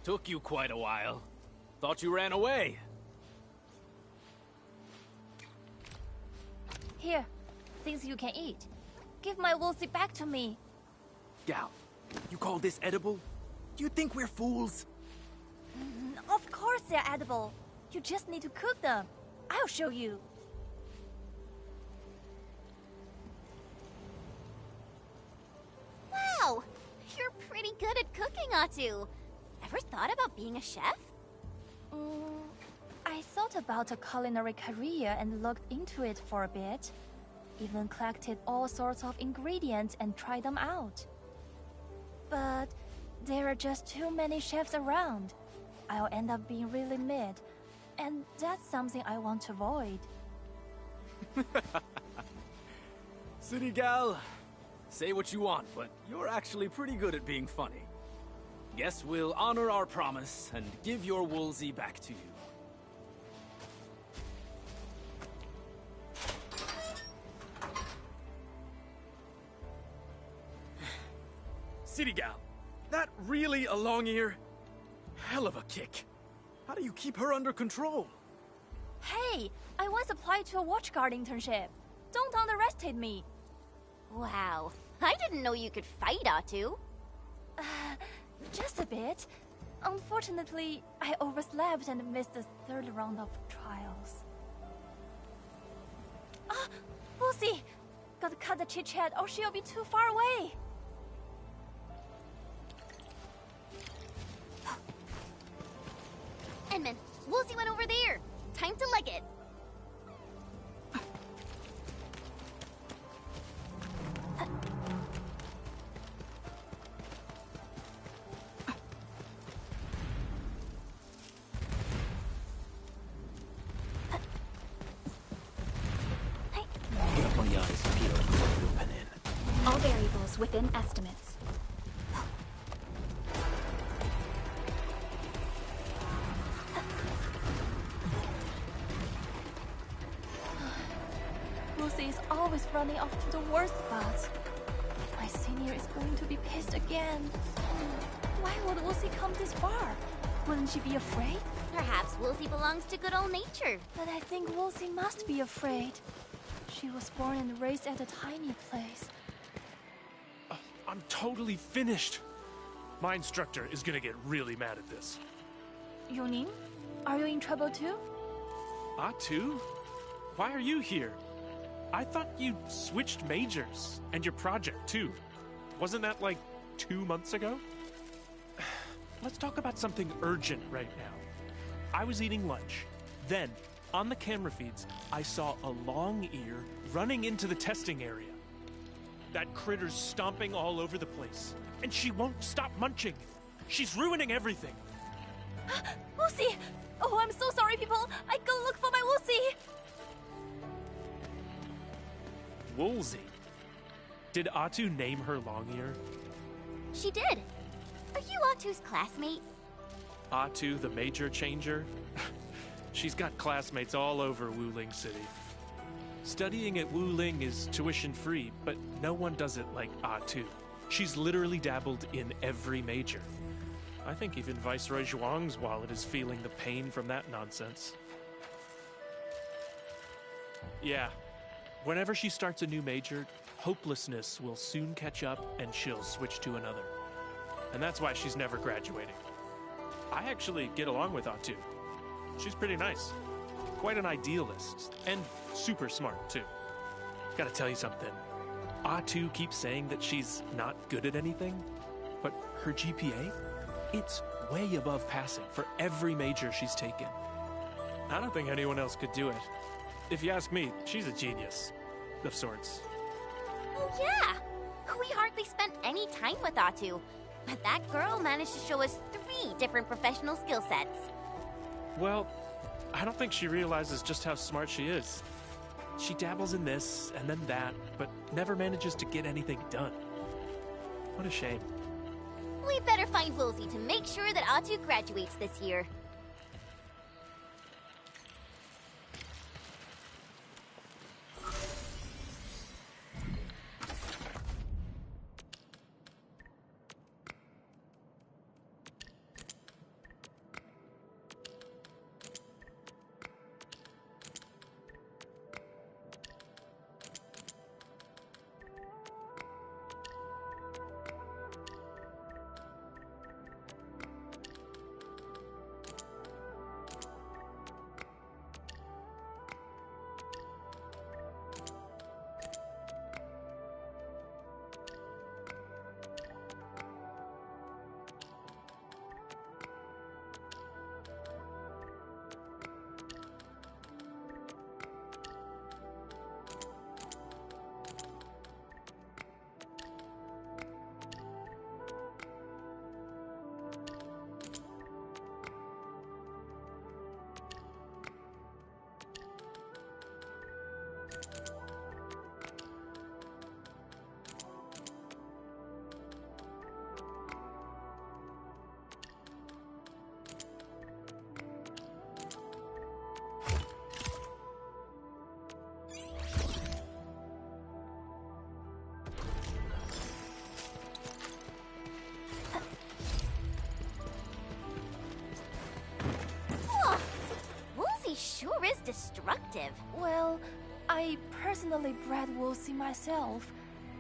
Took you quite a while. Thought you ran away. Here, things you can eat. Give my Wolsey back to me. Gal, you call this edible? Do you think we're fools? Of course they're edible. You just need to cook them. I'll show you. Wow! You're pretty good at cooking, Atu. ever thought about being a chef? I thought about a culinary career and looked into it for a bit. Even collected all sorts of ingredients and tried them out. But there are just too many chefs around. I'll end up being really mid, and that's something I want to avoid. City gal, say what you want, but you're actually pretty good at being funny. Guess we'll honor our promise and give your Woolsey back to you. City gal, that really a long ear? Hell of a kick. How do you keep her under control? Hey, I once applied to a watchguard internship. Don't underestimate me. Wow, I didn't know you could fight, Atu. Just a bit. Unfortunately, I overslept and missed the third round of trials. Ah, Lucy! Gotta cut the chit-chat or she'll be too far away. Edmund, Woolsey went over there. Time to leg it. Got my eyes peeled for looping in. All variables within estimates. Lucy is always running off to the worst spots. My senior is going to be pissed again. Why would Lucy come this far? Wouldn't she be afraid? Perhaps Woolsey belongs to good old nature. But I think Lucy must be afraid. She was born and raised at a tiny place. I'm totally finished. My instructor is gonna get really mad at this. Yunin, are you in trouble too? Atu? Why are you here? I thought you switched majors, and your project too. Wasn't that like 2 months ago? Let's talk about something urgent right now. I was eating lunch. Then, on the camera feeds, I saw a long ear running into the testing area. That critter's stomping all over the place, and she won't stop munching. She's ruining everything. Lucy! Oh, I'm so sorry, people. I go look for my Lucy. Woolsey. Did Atu name her long ear? She did. Are you Atu's classmate? Atu, the major changer? She's got classmates all over Wuling City. Studying at Wuling is tuition-free, but no one does it like Atu. She's literally dabbled in every major. I think even Viceroy Zhuang's wallet is feeling the pain from that nonsense. Yeah, whenever she starts a new major, hopelessness will soon catch up and she'll switch to another. And that's why she's never graduating. I actually get along with Atu. She's pretty nice. Quite an idealist. And super smart, too. Gotta tell you something. Atu keeps saying that she's not good at anything, but her GPA, it's way above passing for every major she's taken. I don't think anyone else could do it. If you ask me, she's a genius. Of sorts. Oh yeah! We hardly spent any time with Atu, but that girl managed to show us 3 different professional skill sets. Well, I don't think she realizes just how smart she is. She dabbles in this and then that, but never manages to get anything done. What a shame. We better find Woolsey to make sure that Atu graduates this year. perspective. Well, I personally bred Woolsey myself.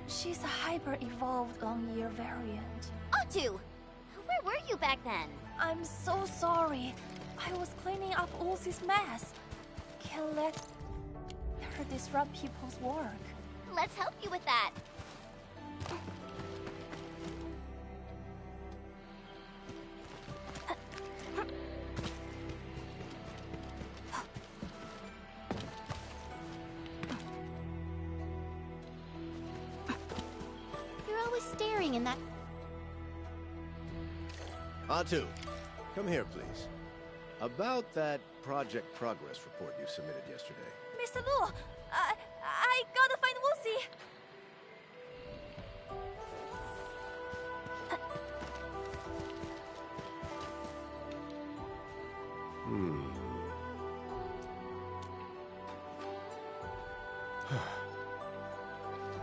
She's a hyper-evolved long-ear variant. Atu! Where were you back then? I'm so sorry. I was cleaning up Woolsey's mess. Can't let her disrupt people's work. Let's help you with that. You're always staring in that... Atu, come here, please. About that project progress report you submitted yesterday. Mr. Lu, I gotta find Woolsey.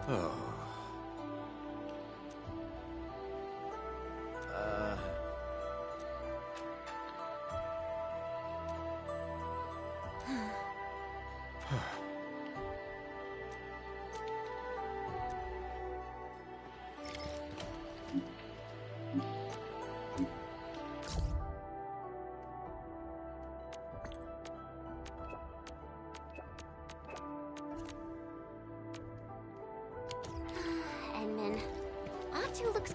Oh. And then... Atu looks...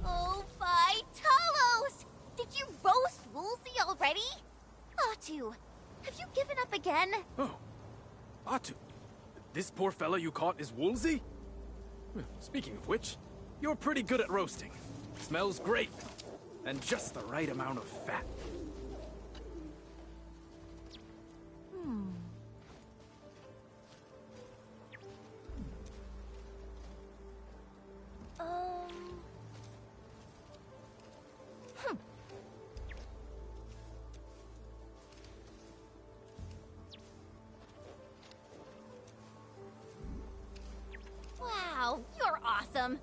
Oh, by Talos! Did you roast Woolsey already? Atu, have you given up again? Oh. Atu, this poor fella you caught is Woolsey? Well, speaking of which, you're pretty good at roasting. Smells great. And just the right amount of fat. Wow, you're awesome.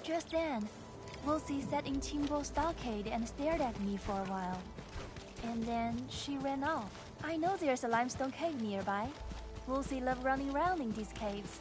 Just then, Woolsey sat in Timbo Stockade and stared at me for a while. And then she ran off. I know there's a limestone cave nearby. Woolsey loved running around in these caves.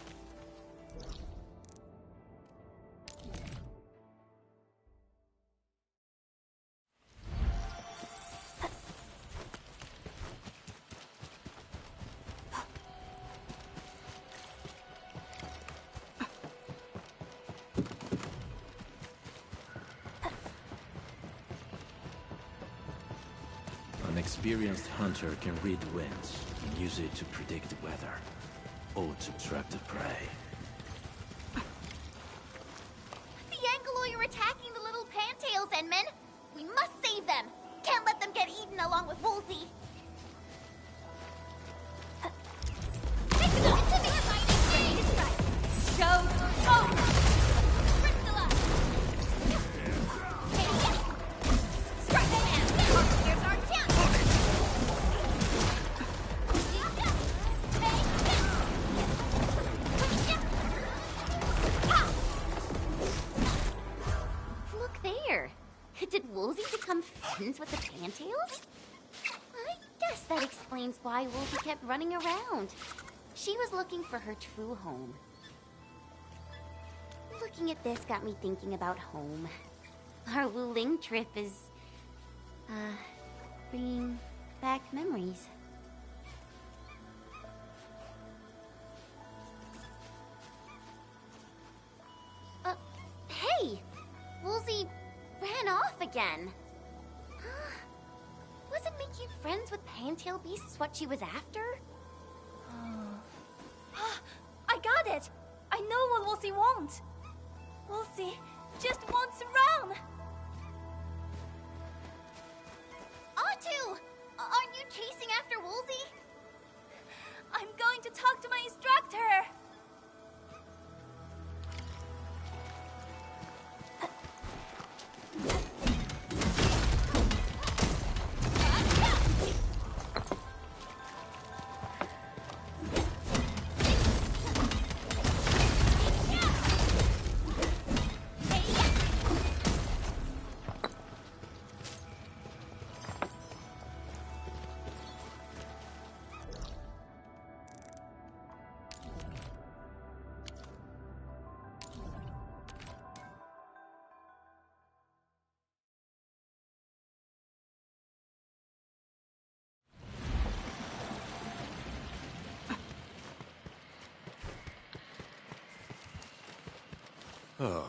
An experienced hunter can read winds and use it to predict the weather, or to track the prey. The Angaloy are attacking the little pantails, Enman. We must save them. Can't let them get eaten along with Woolsey. Show smoke! Priscilla! Strike the man! Here's our chance! Look there. Did Woolsey become friends with the Pantails? I guess that explains why Woolsey kept running around. She was looking for her true home. Looking at this got me thinking about home. Our Wuling trip is, bringing back memories. Hey! Woolsey ran off again. Wasn't making friends with Pantail beasts what she was after? I got it! I know what Woolsey wants! Woolsey just wants to run! Atu! Aren't you chasing after Woolsey? I'm going to talk to my instructor! Oh.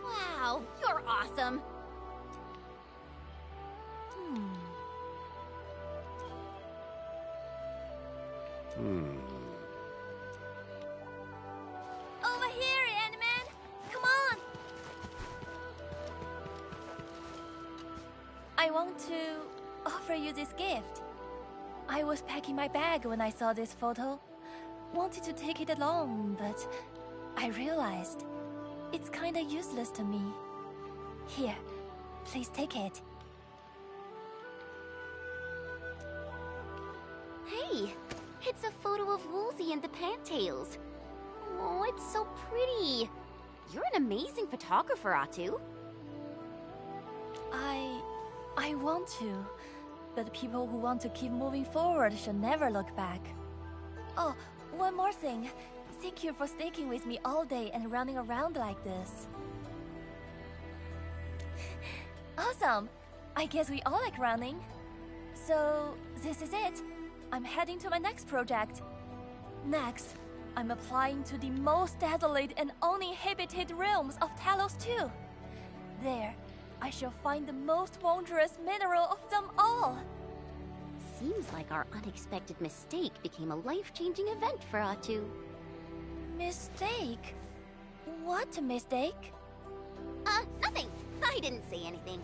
Wow, you're awesome. Over here, Ant-Man! Come on! I want to offer you this gift. I was packing my bag when I saw this photo. Wanted to take it along, but I realized it's kinda useless to me. Here, please take it. Hey, it's a photo of Woolsey and the Pantails. Oh, it's so pretty. You're an amazing photographer, Atu. I want to, but people who want to keep moving forward should never look back. Oh, one more thing. Thank you for sticking with me all day and running around like this. Awesome! I guess we all like running. So, this is it. I'm heading to my next project. Next, I'm applying to the most desolate and uninhabited realms of Talos 2. There, I shall find the most wondrous mineral of them all. Seems like our unexpected mistake became a life-changing event for Atu. Mistake? What mistake? Nothing. I didn't say anything.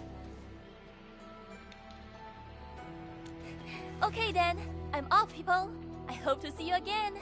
Okay then, I'm off, people. I hope to see you again.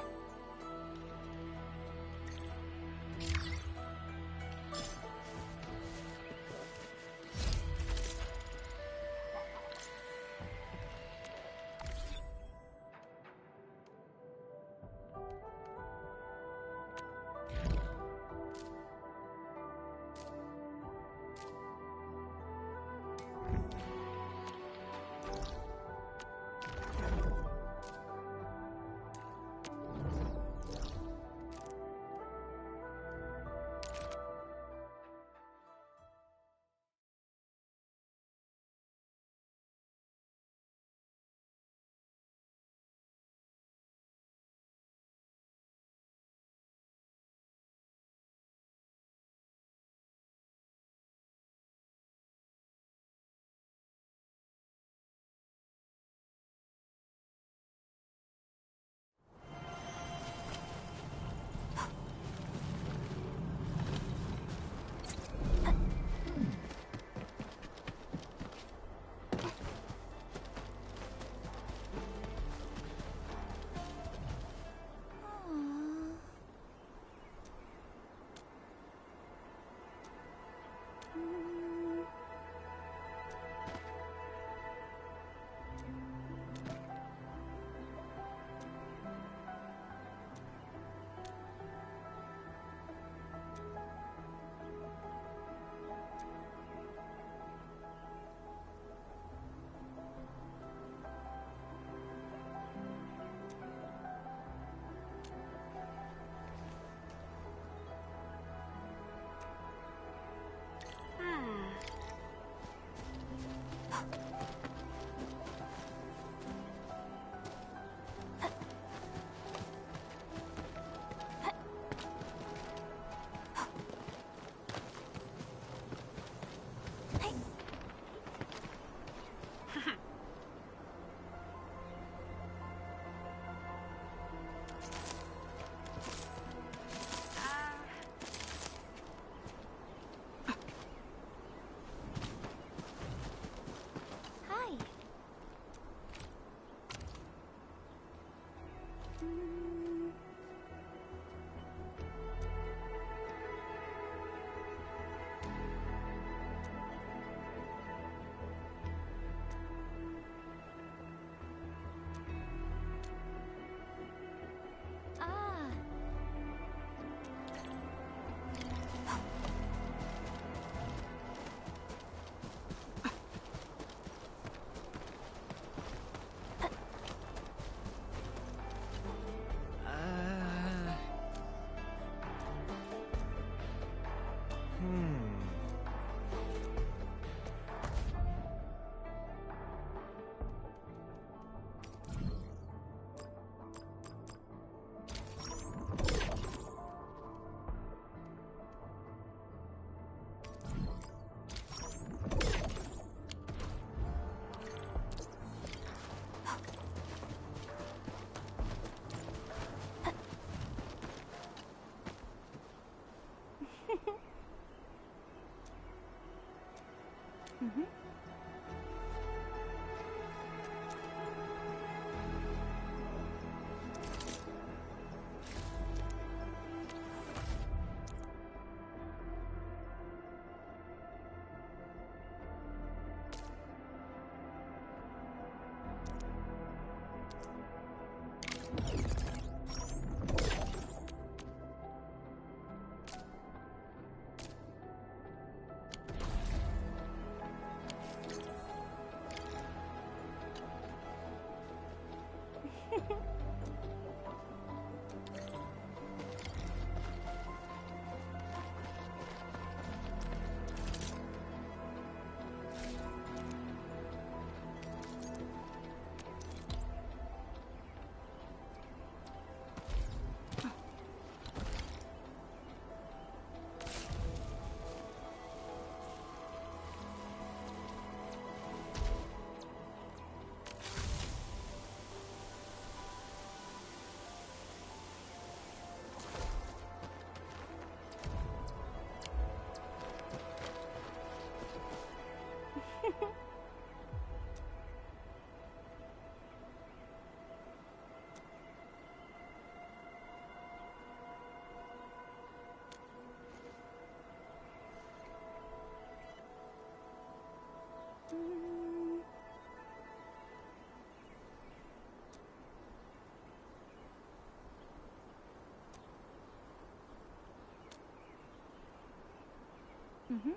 Mm-hmm.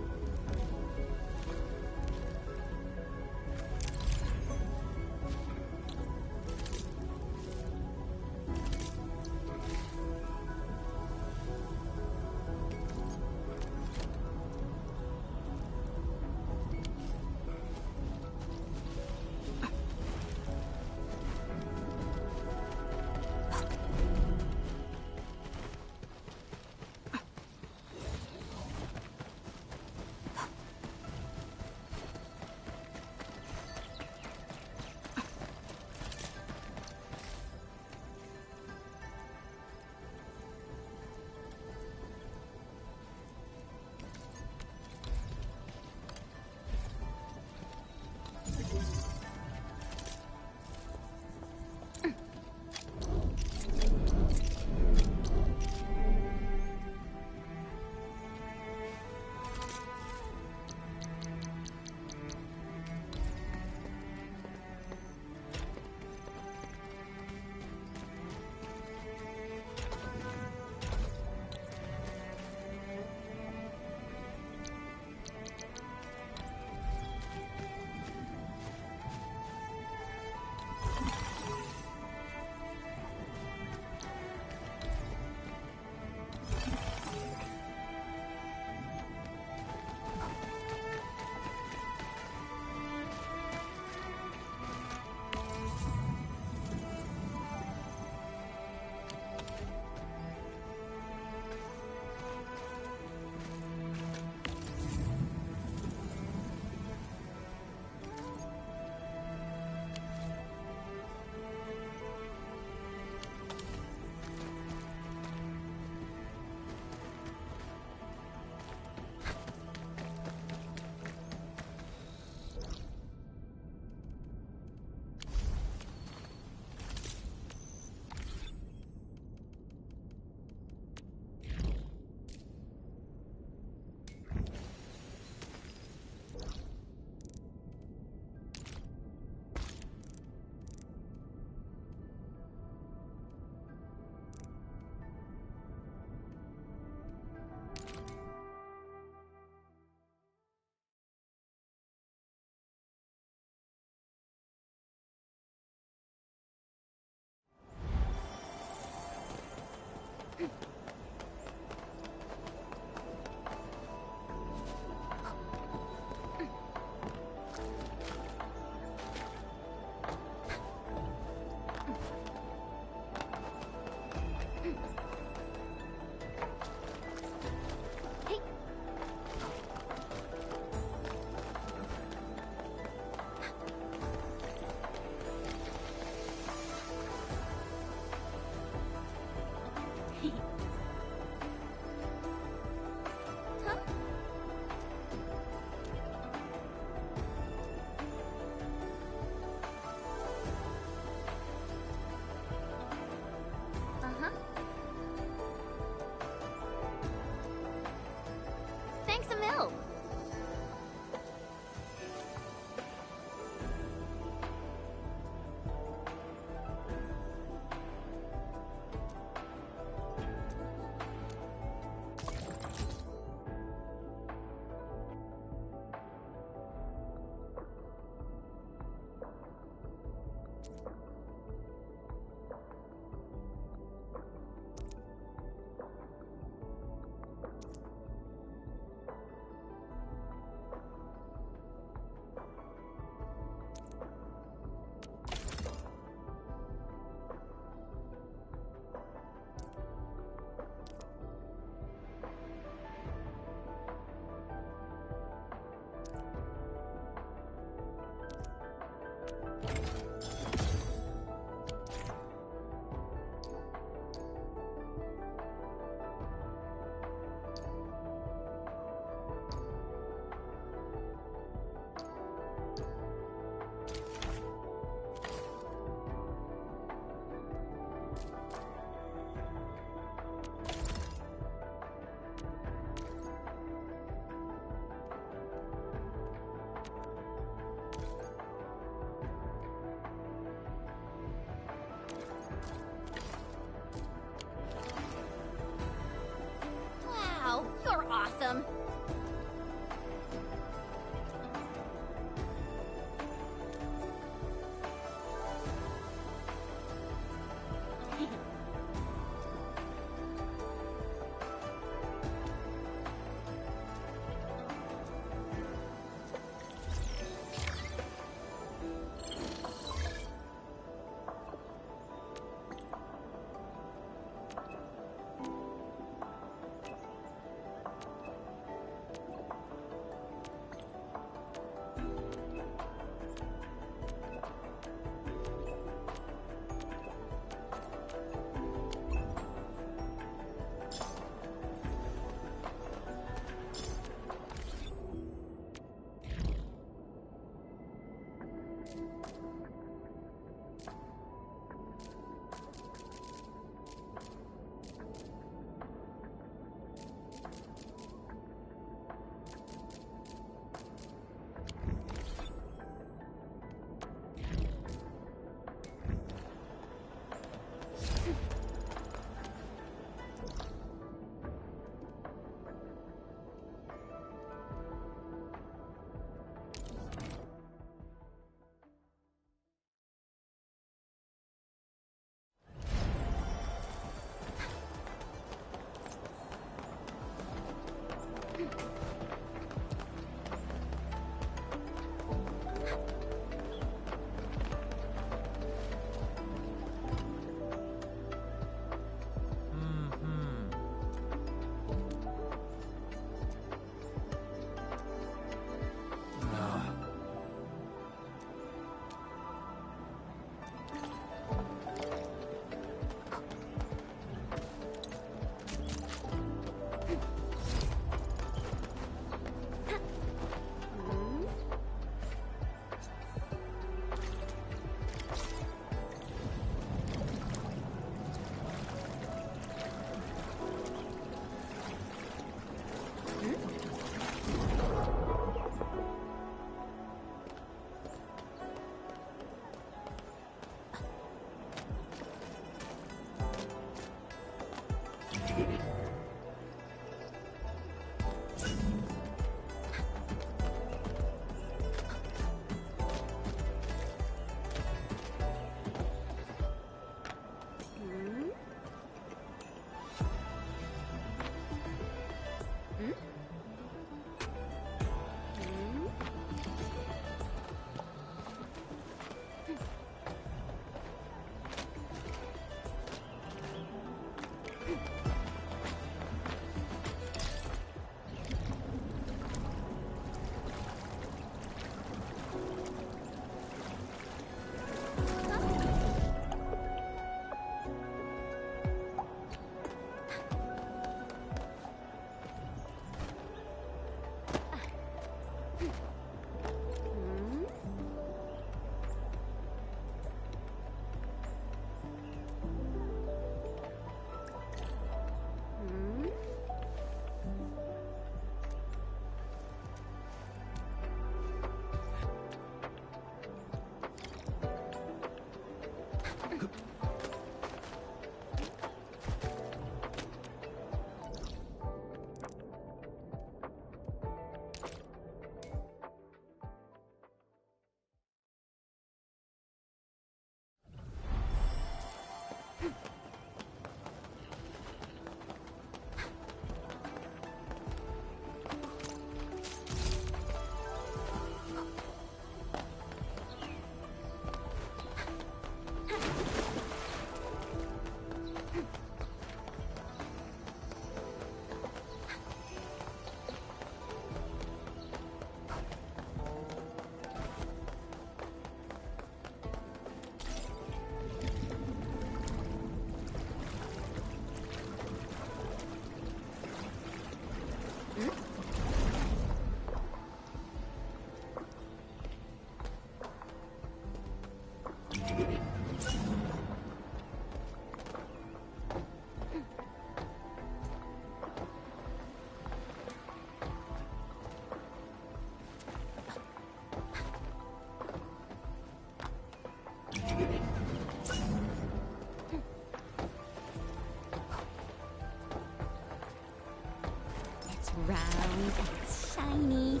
round and shiny.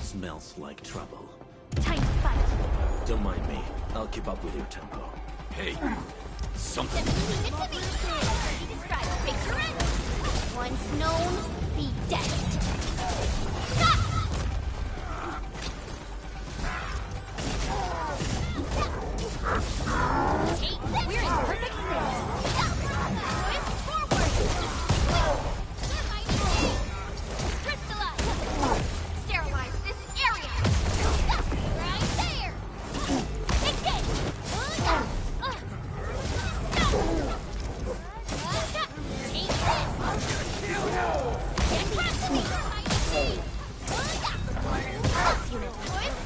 Smells like trouble. Time to fight. Don't mind me. I'll keep up with your tempo. Hey, something. Once known, be dead. We're in perfect sync. Sterilize this area. Right there. Take it. Take this. Get across me.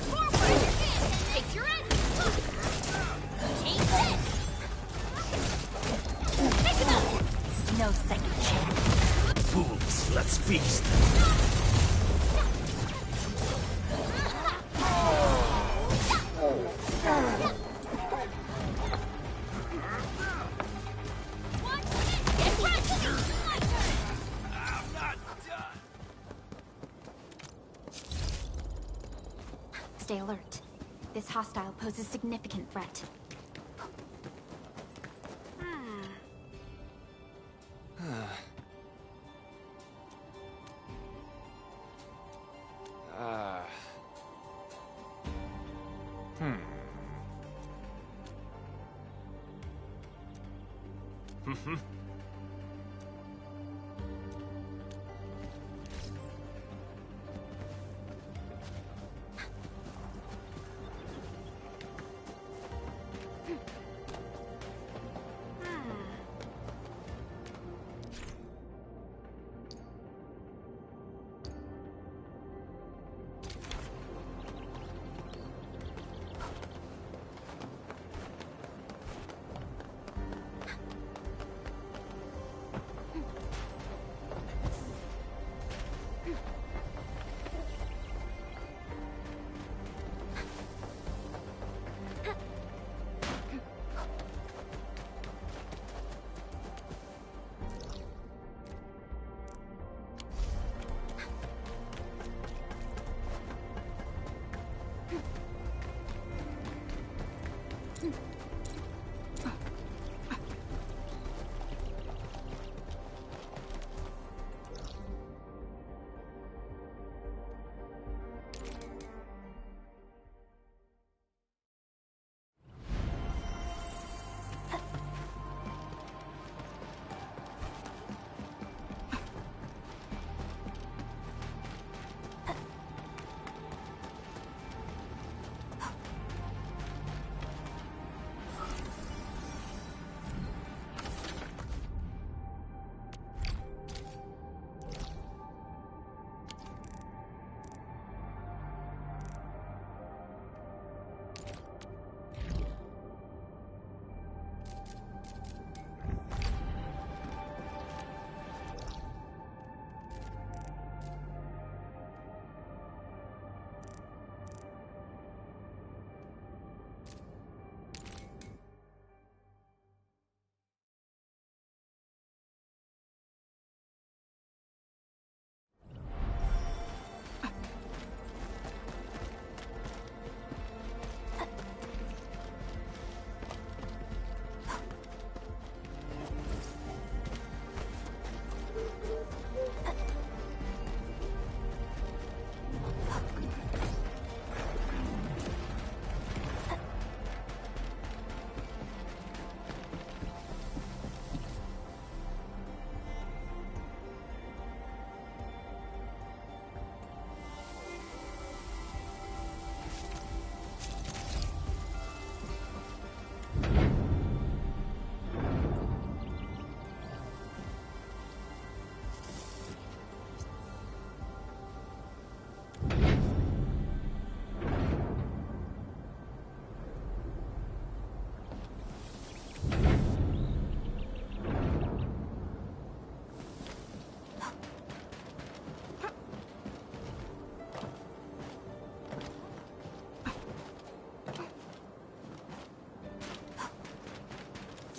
Forward. Take your end. Take this. Pick him up. No second chance. Fools, let's feast. Stay alert. This hostile poses significant threat. Mm-hmm.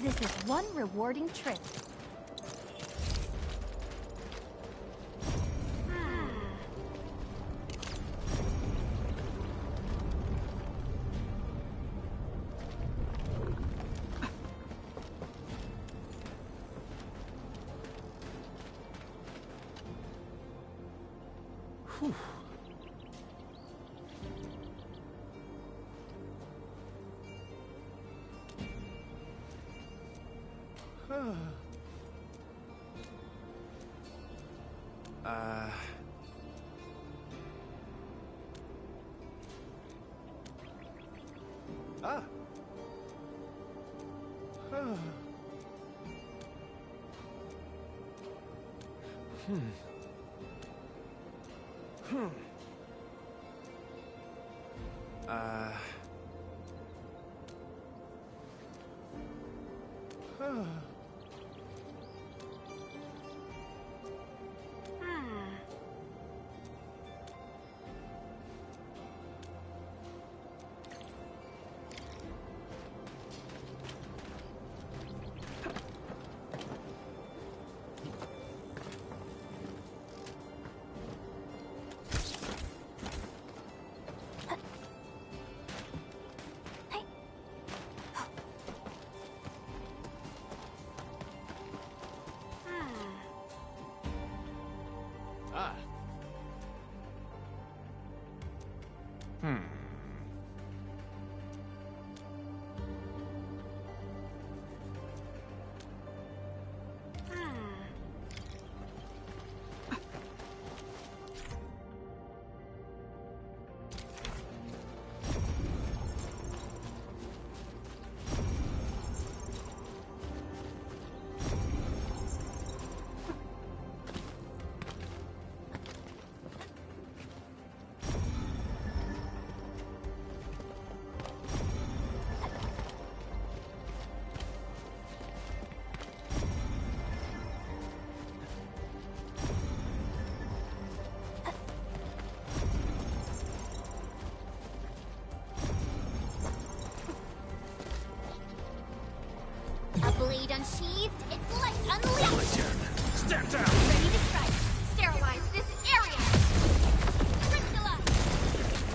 This is one rewarding trip. Whew. A blade unsheathed, its light unleashed! Stand down! Ready to strike! Sterilize this area! Crystallize!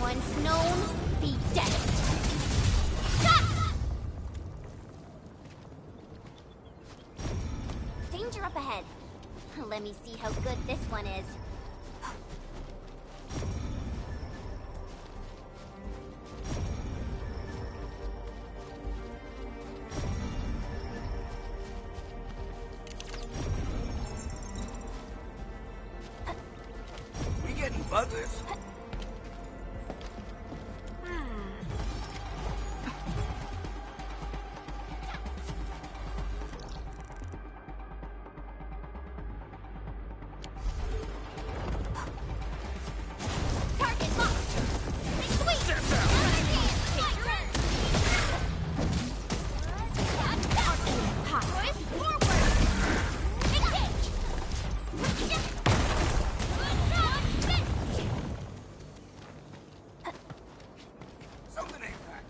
Once known, be dead! Danger up ahead. Let me see how good this one is. We getting buggers? Target locked! Sweet! Take your end! Push forward! Engage! Something ain't right.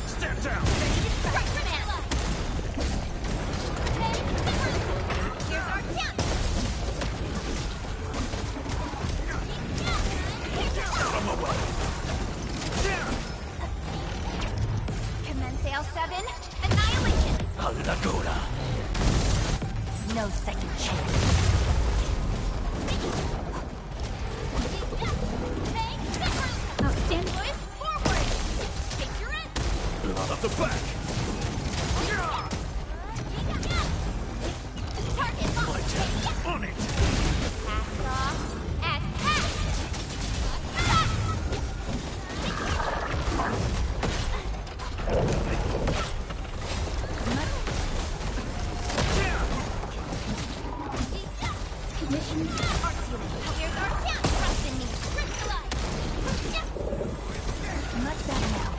Stand down! Here's our chance! Out of my way! Commence L7, annihilation! Laguna. No second chance. Outstanding. Forward! Take your end! Out of the back! Target locked! On it! Cast off as cast! Mission Artsy, here's our chance! Trust in me! Crystallize! much better now.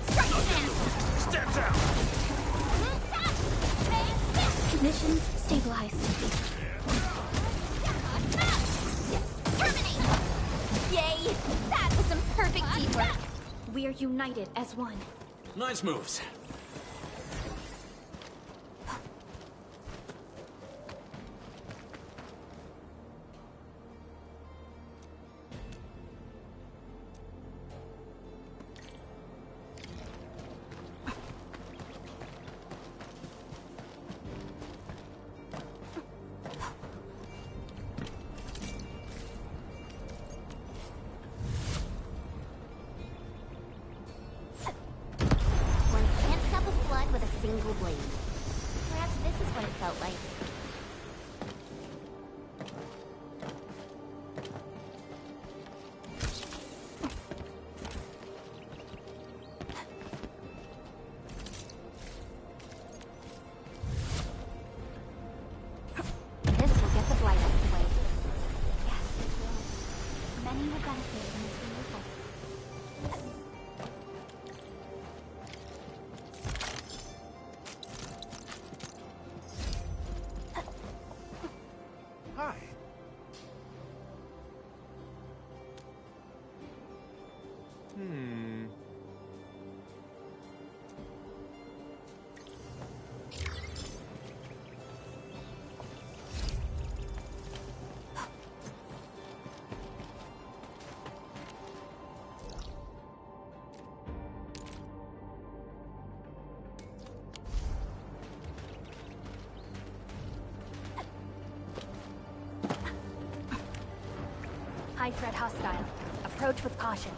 Strike down! Stand down! Mission stabilized. Terminate! Yay! That was some perfect teamwork! We are united as one. Nice moves. One can't stop a flood with a single blade. Perhaps this is what it felt like. This will get the blight out of the way. Yes, it will. Many will benefit from its removal. Hi. High threat hostile. Approach with caution.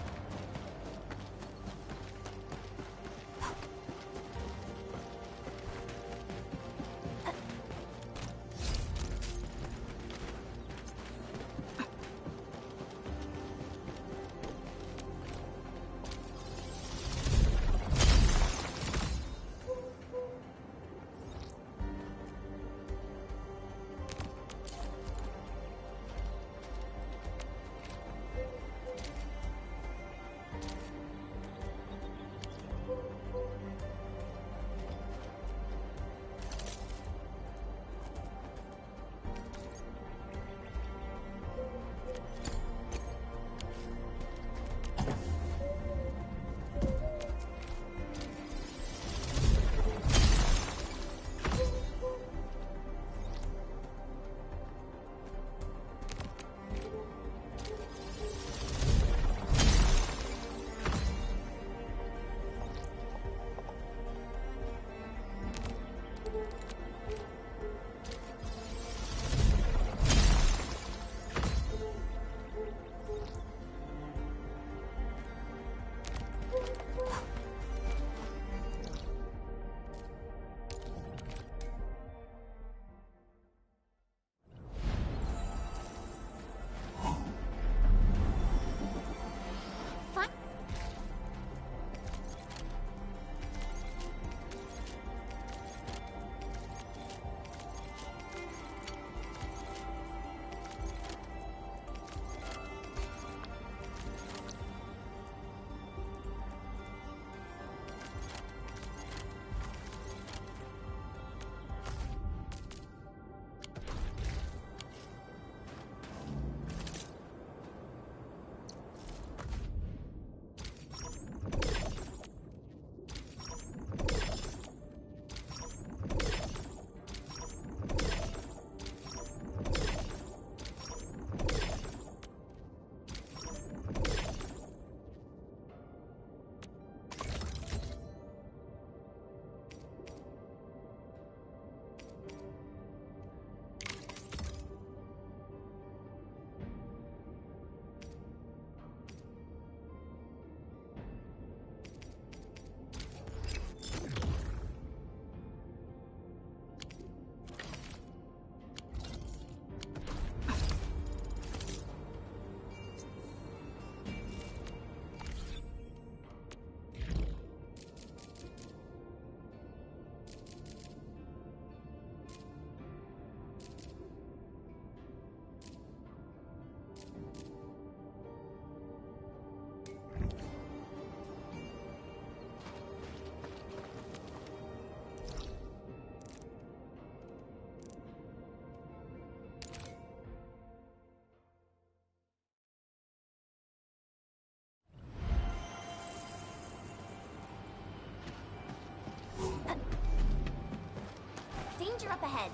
Danger up ahead.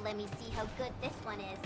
Let me see how good this one is.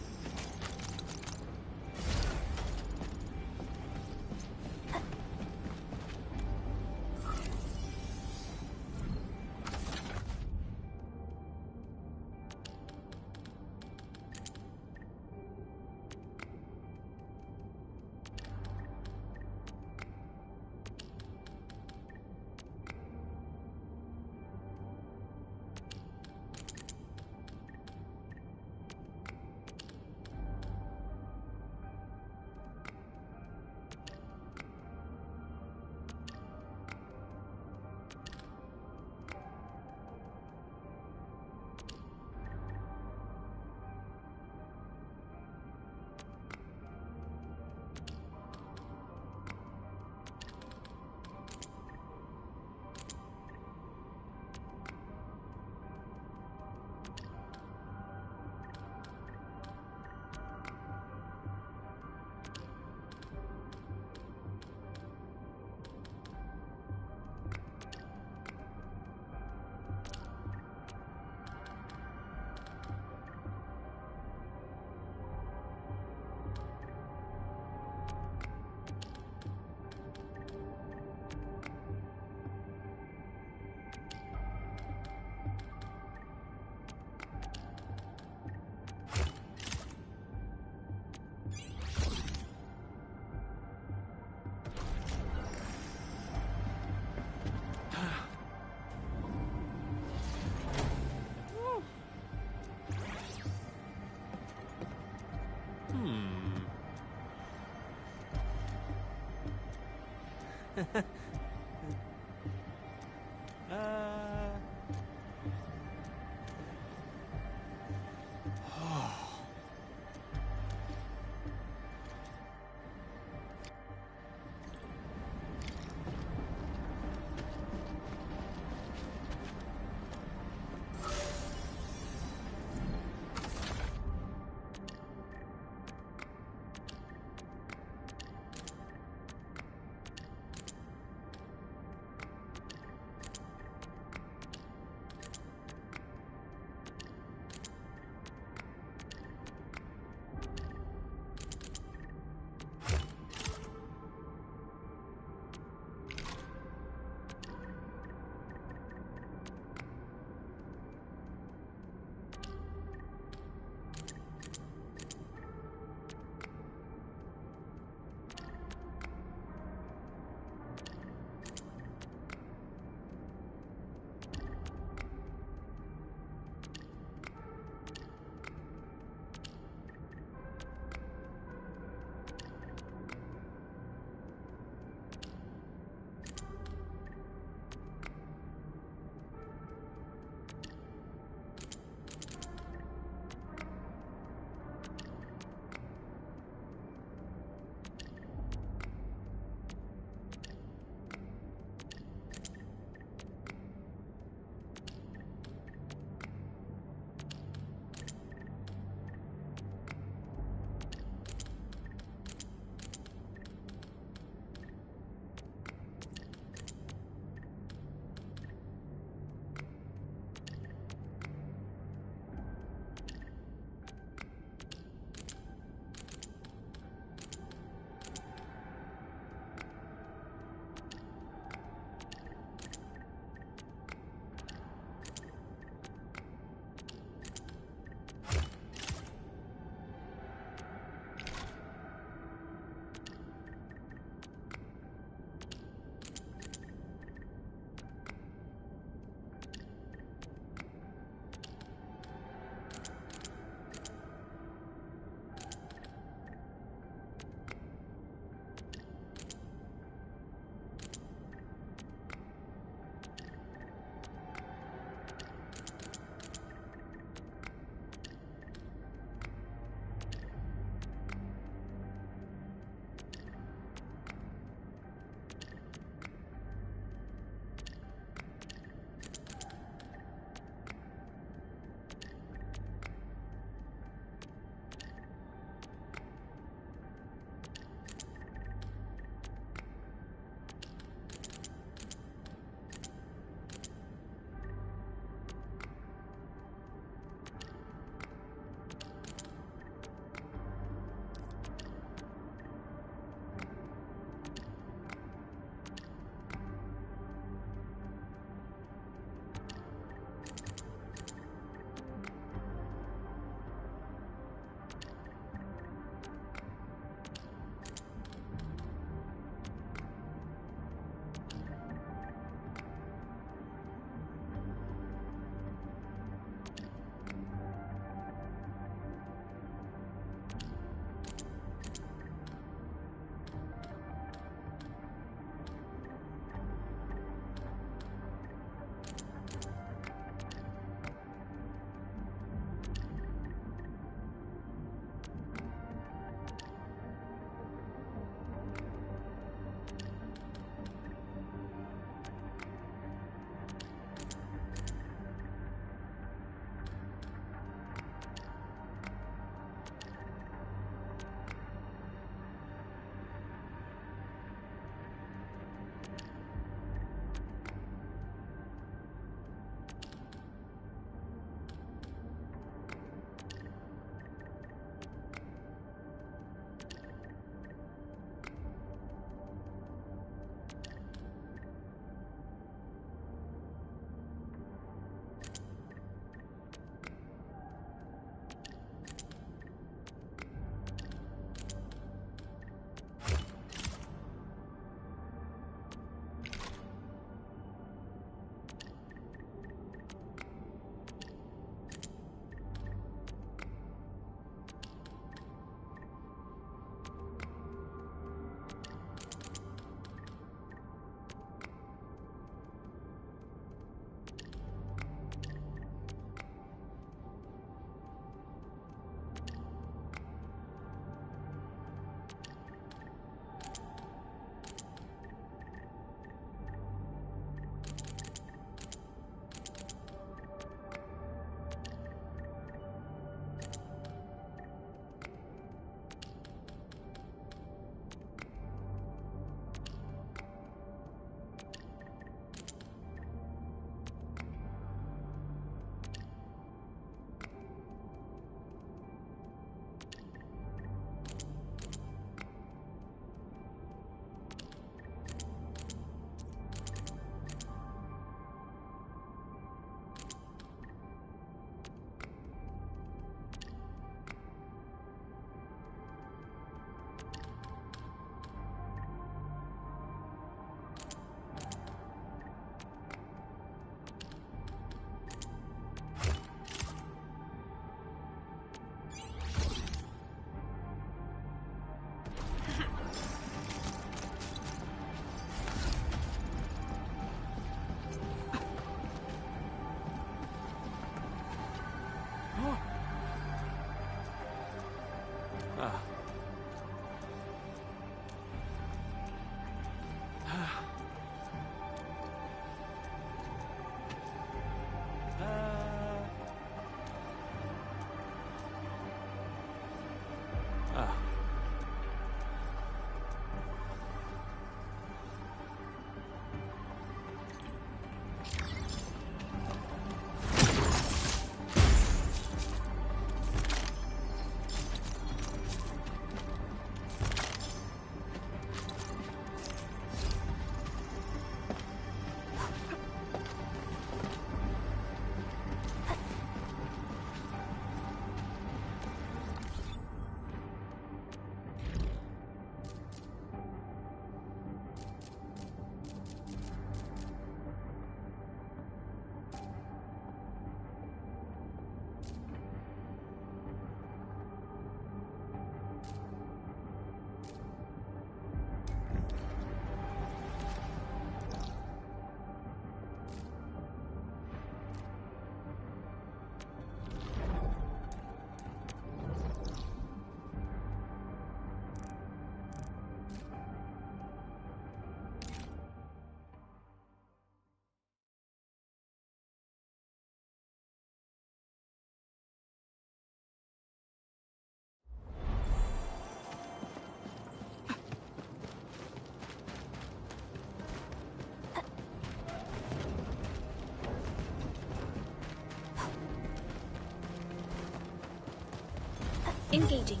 Engaging.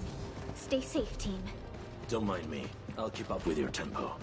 Stay safe, team. Don't mind me. I'll keep up with your tempo.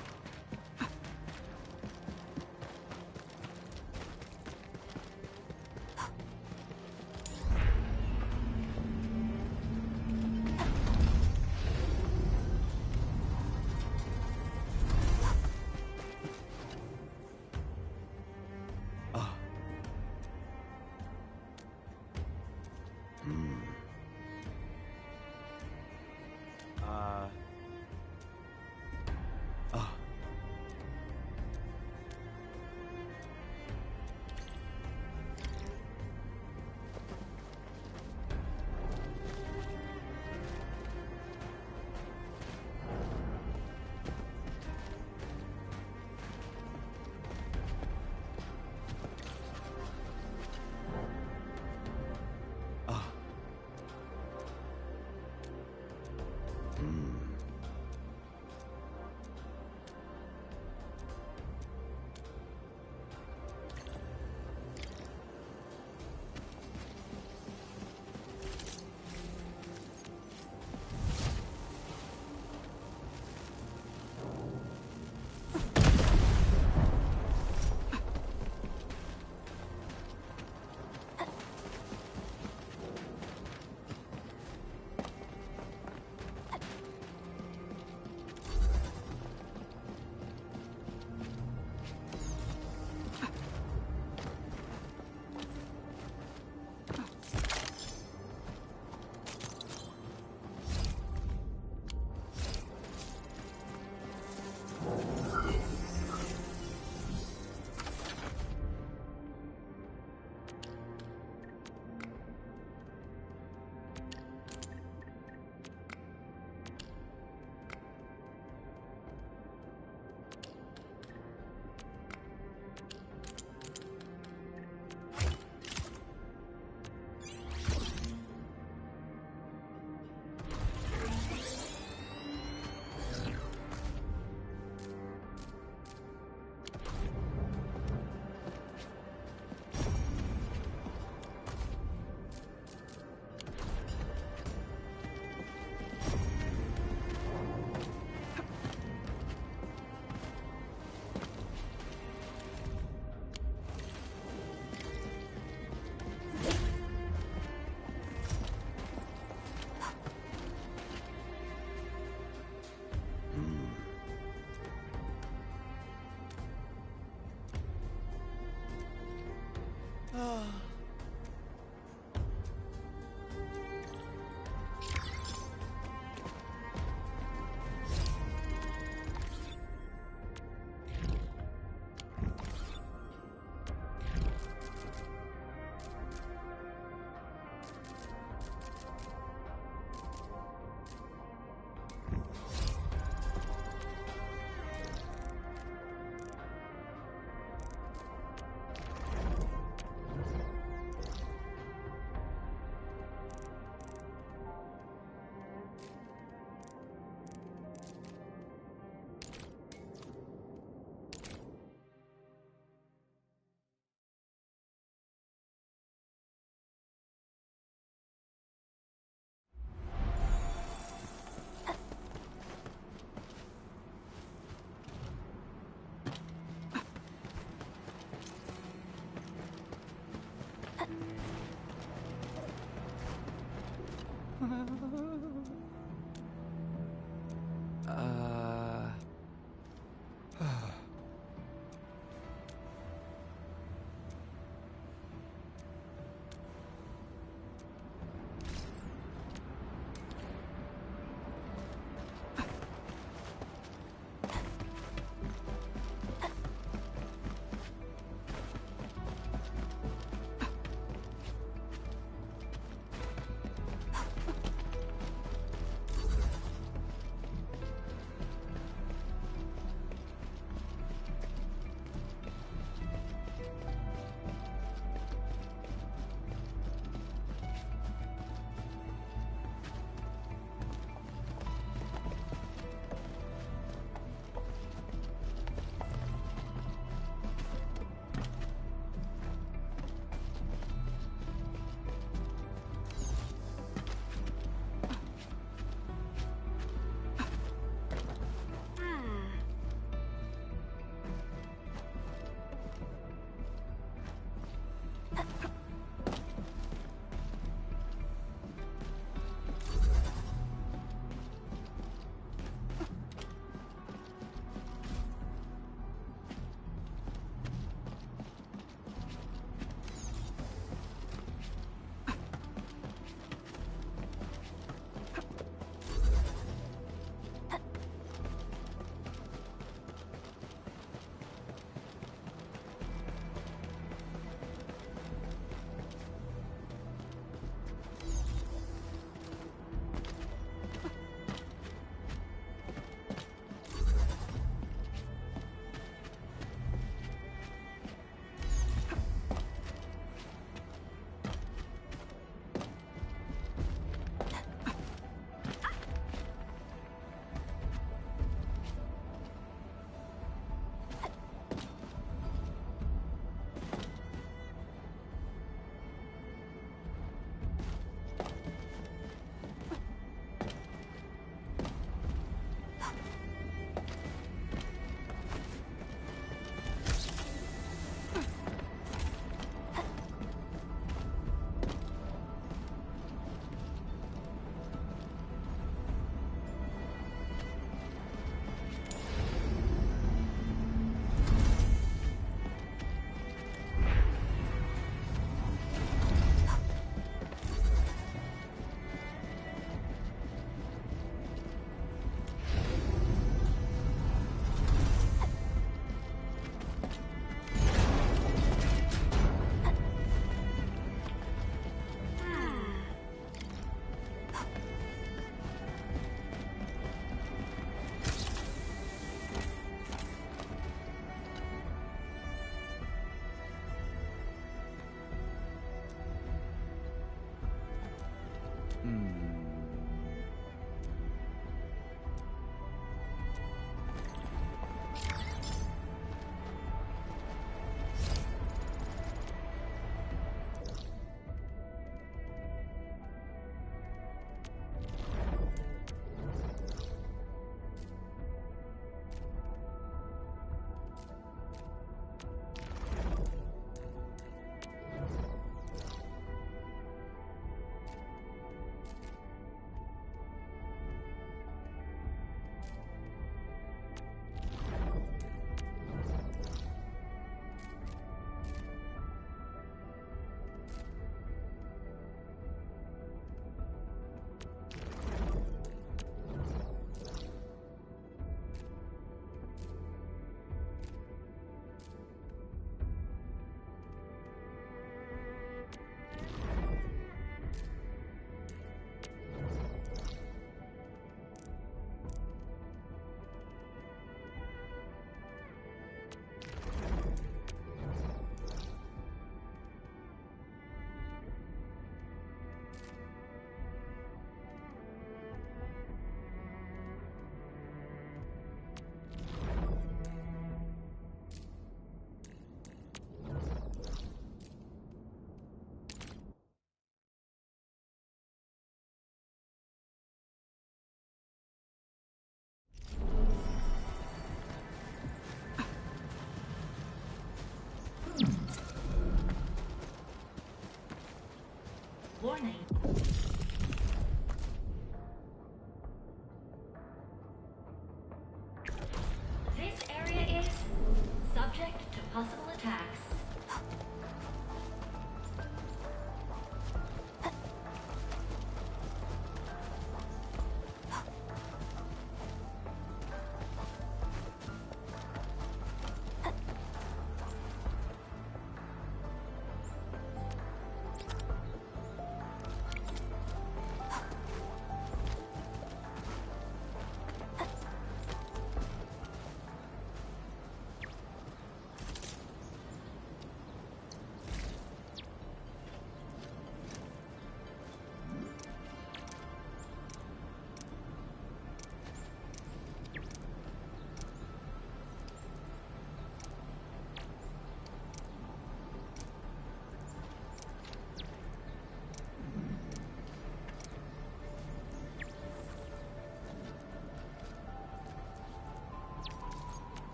possible attacks.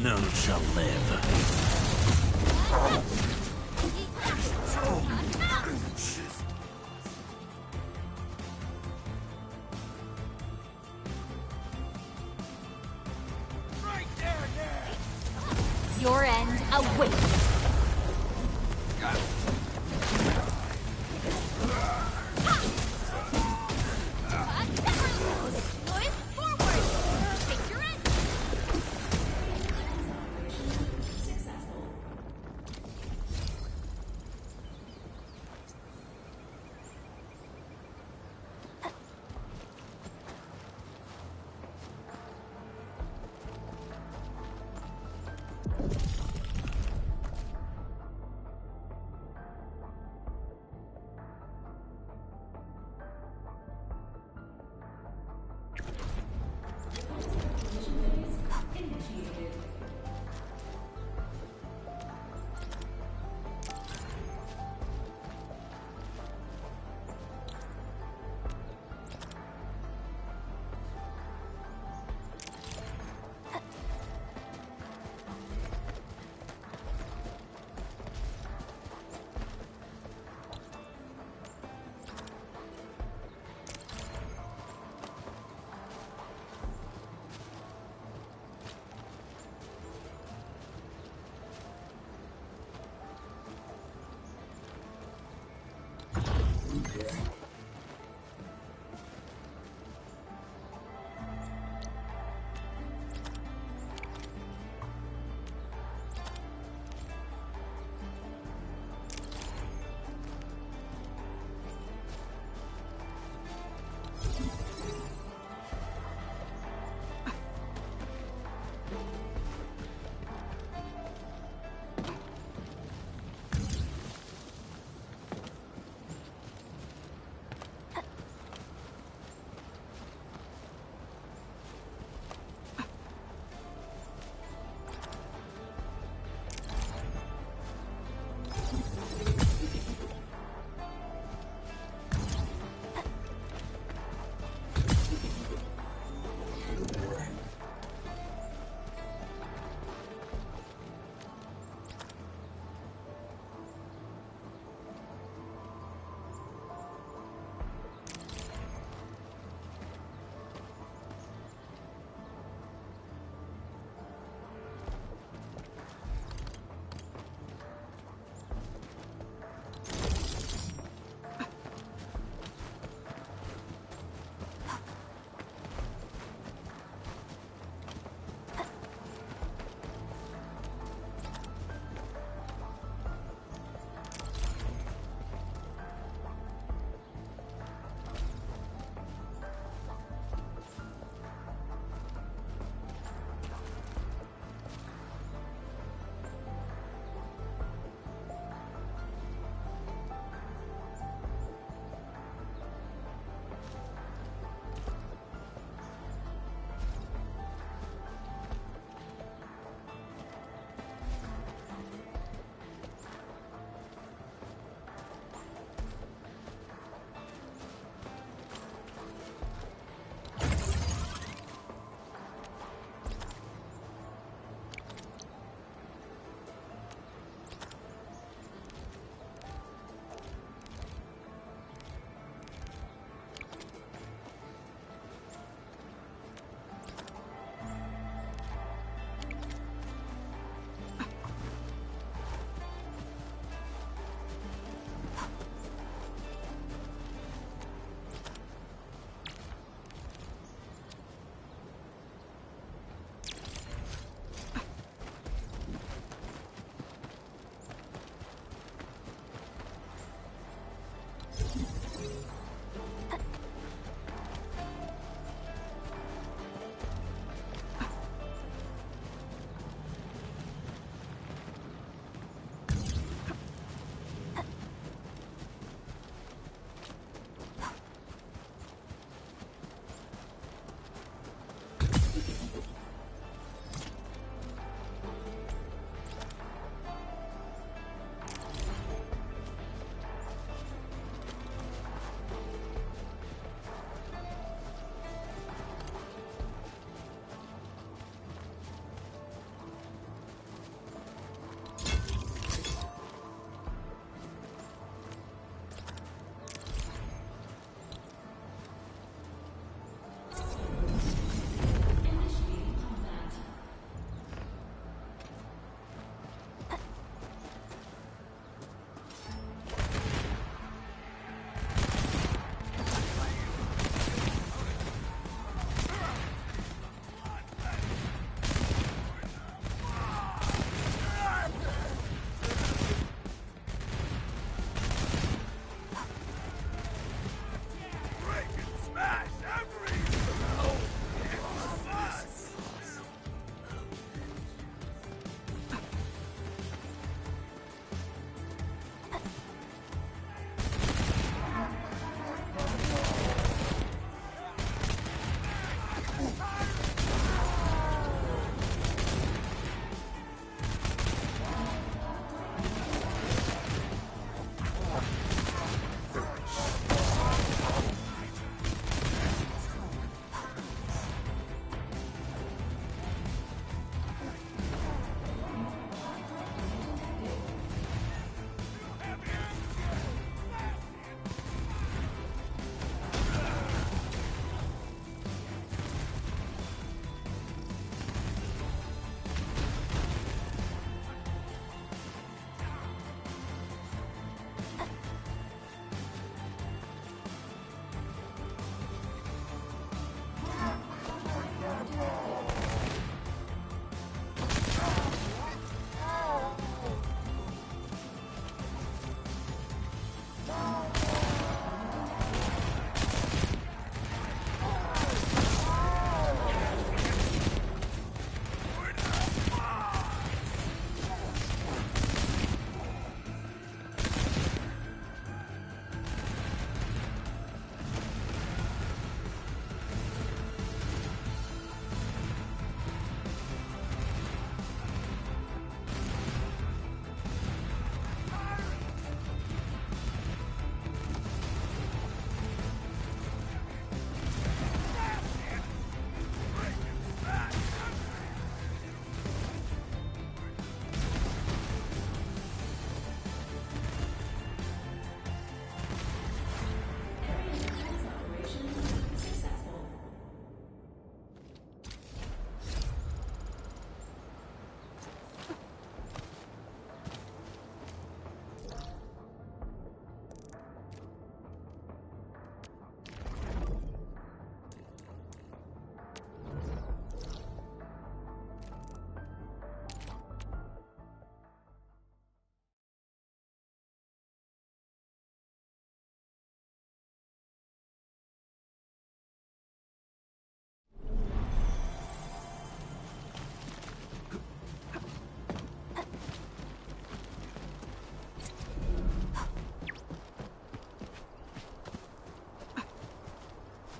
None shall live. awaits.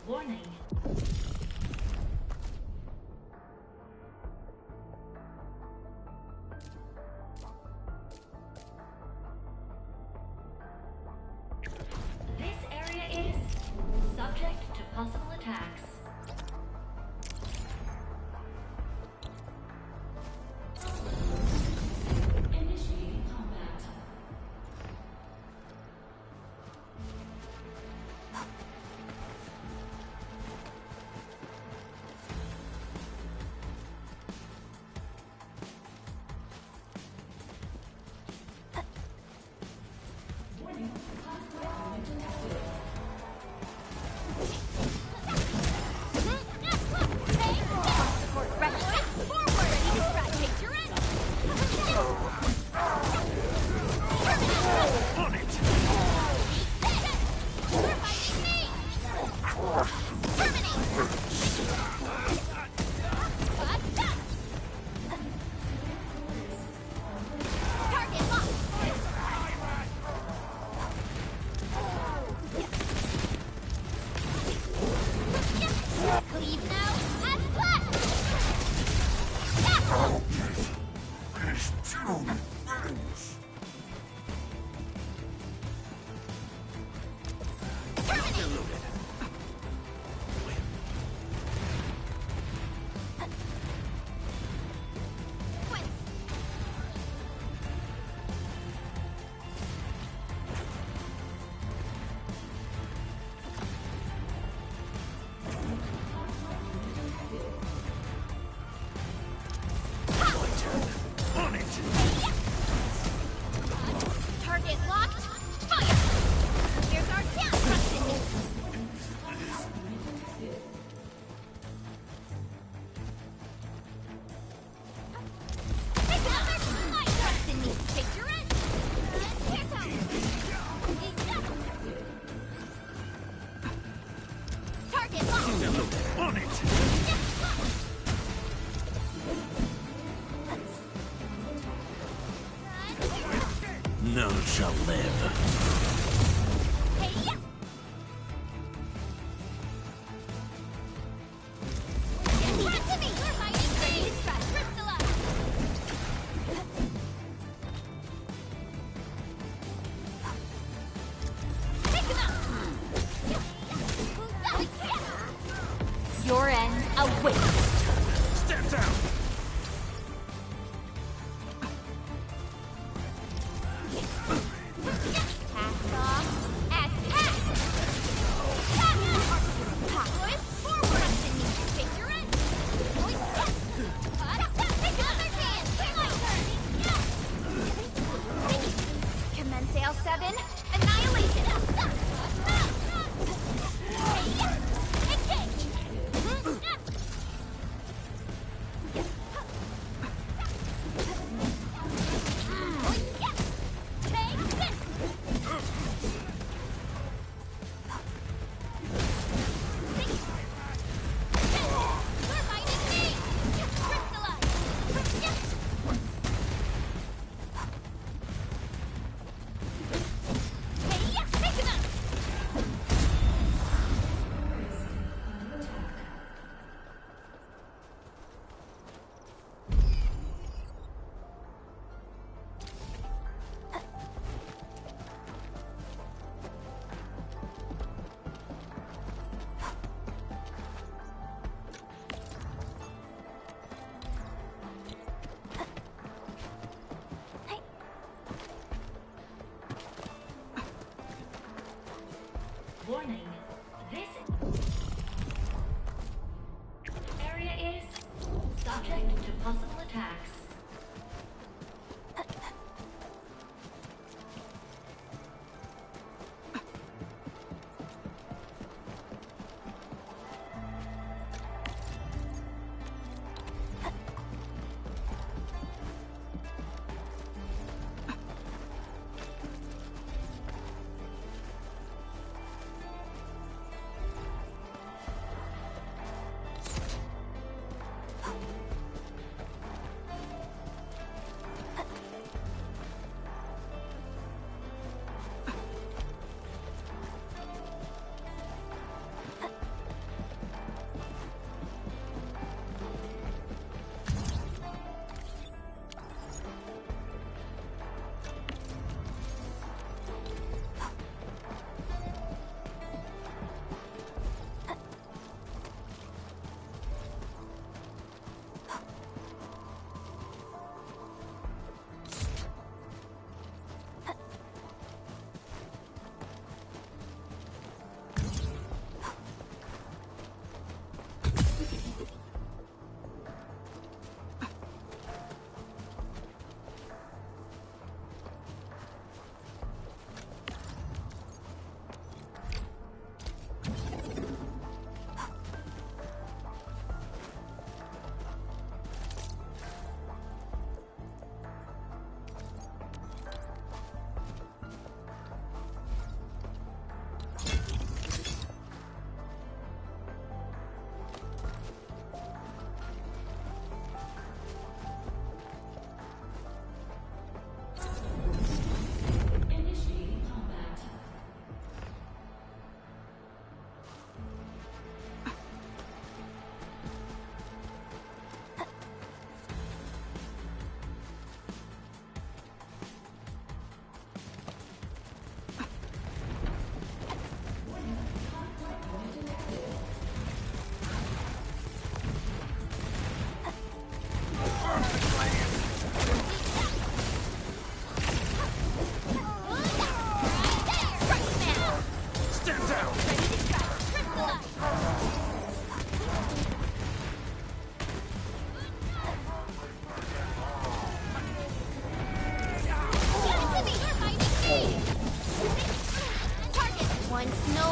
Warning. This area is subject to possible attacks. Initiating combat. None shall live. Your end awaits. Step down! Warning. This area is subject to possible attacks.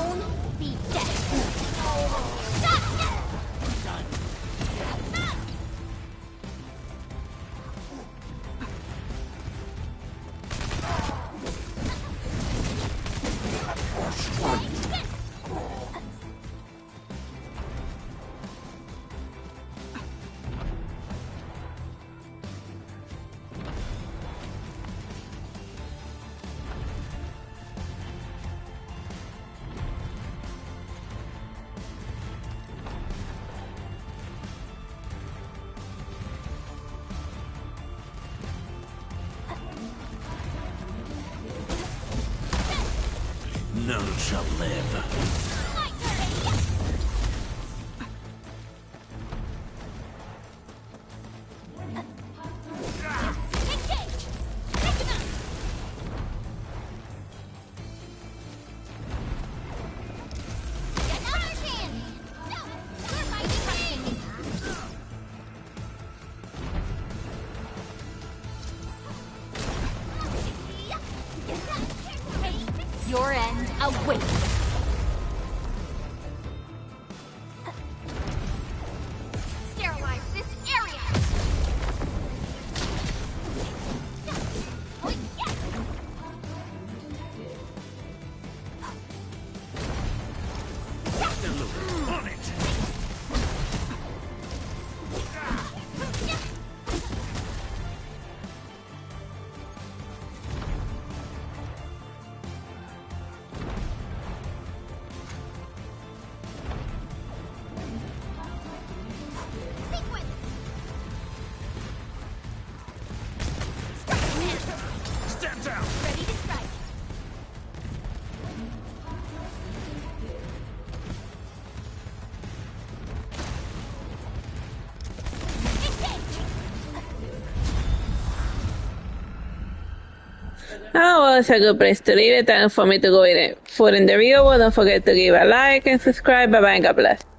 alone, be dead. None shall live. Your end awaits. Sterilize this area. On it. Stand down. Ready to strike. Well, that's a good place to leave it. Thanks for me to go in it. For in the video, don't forget to give a like and subscribe. Bye bye and God bless.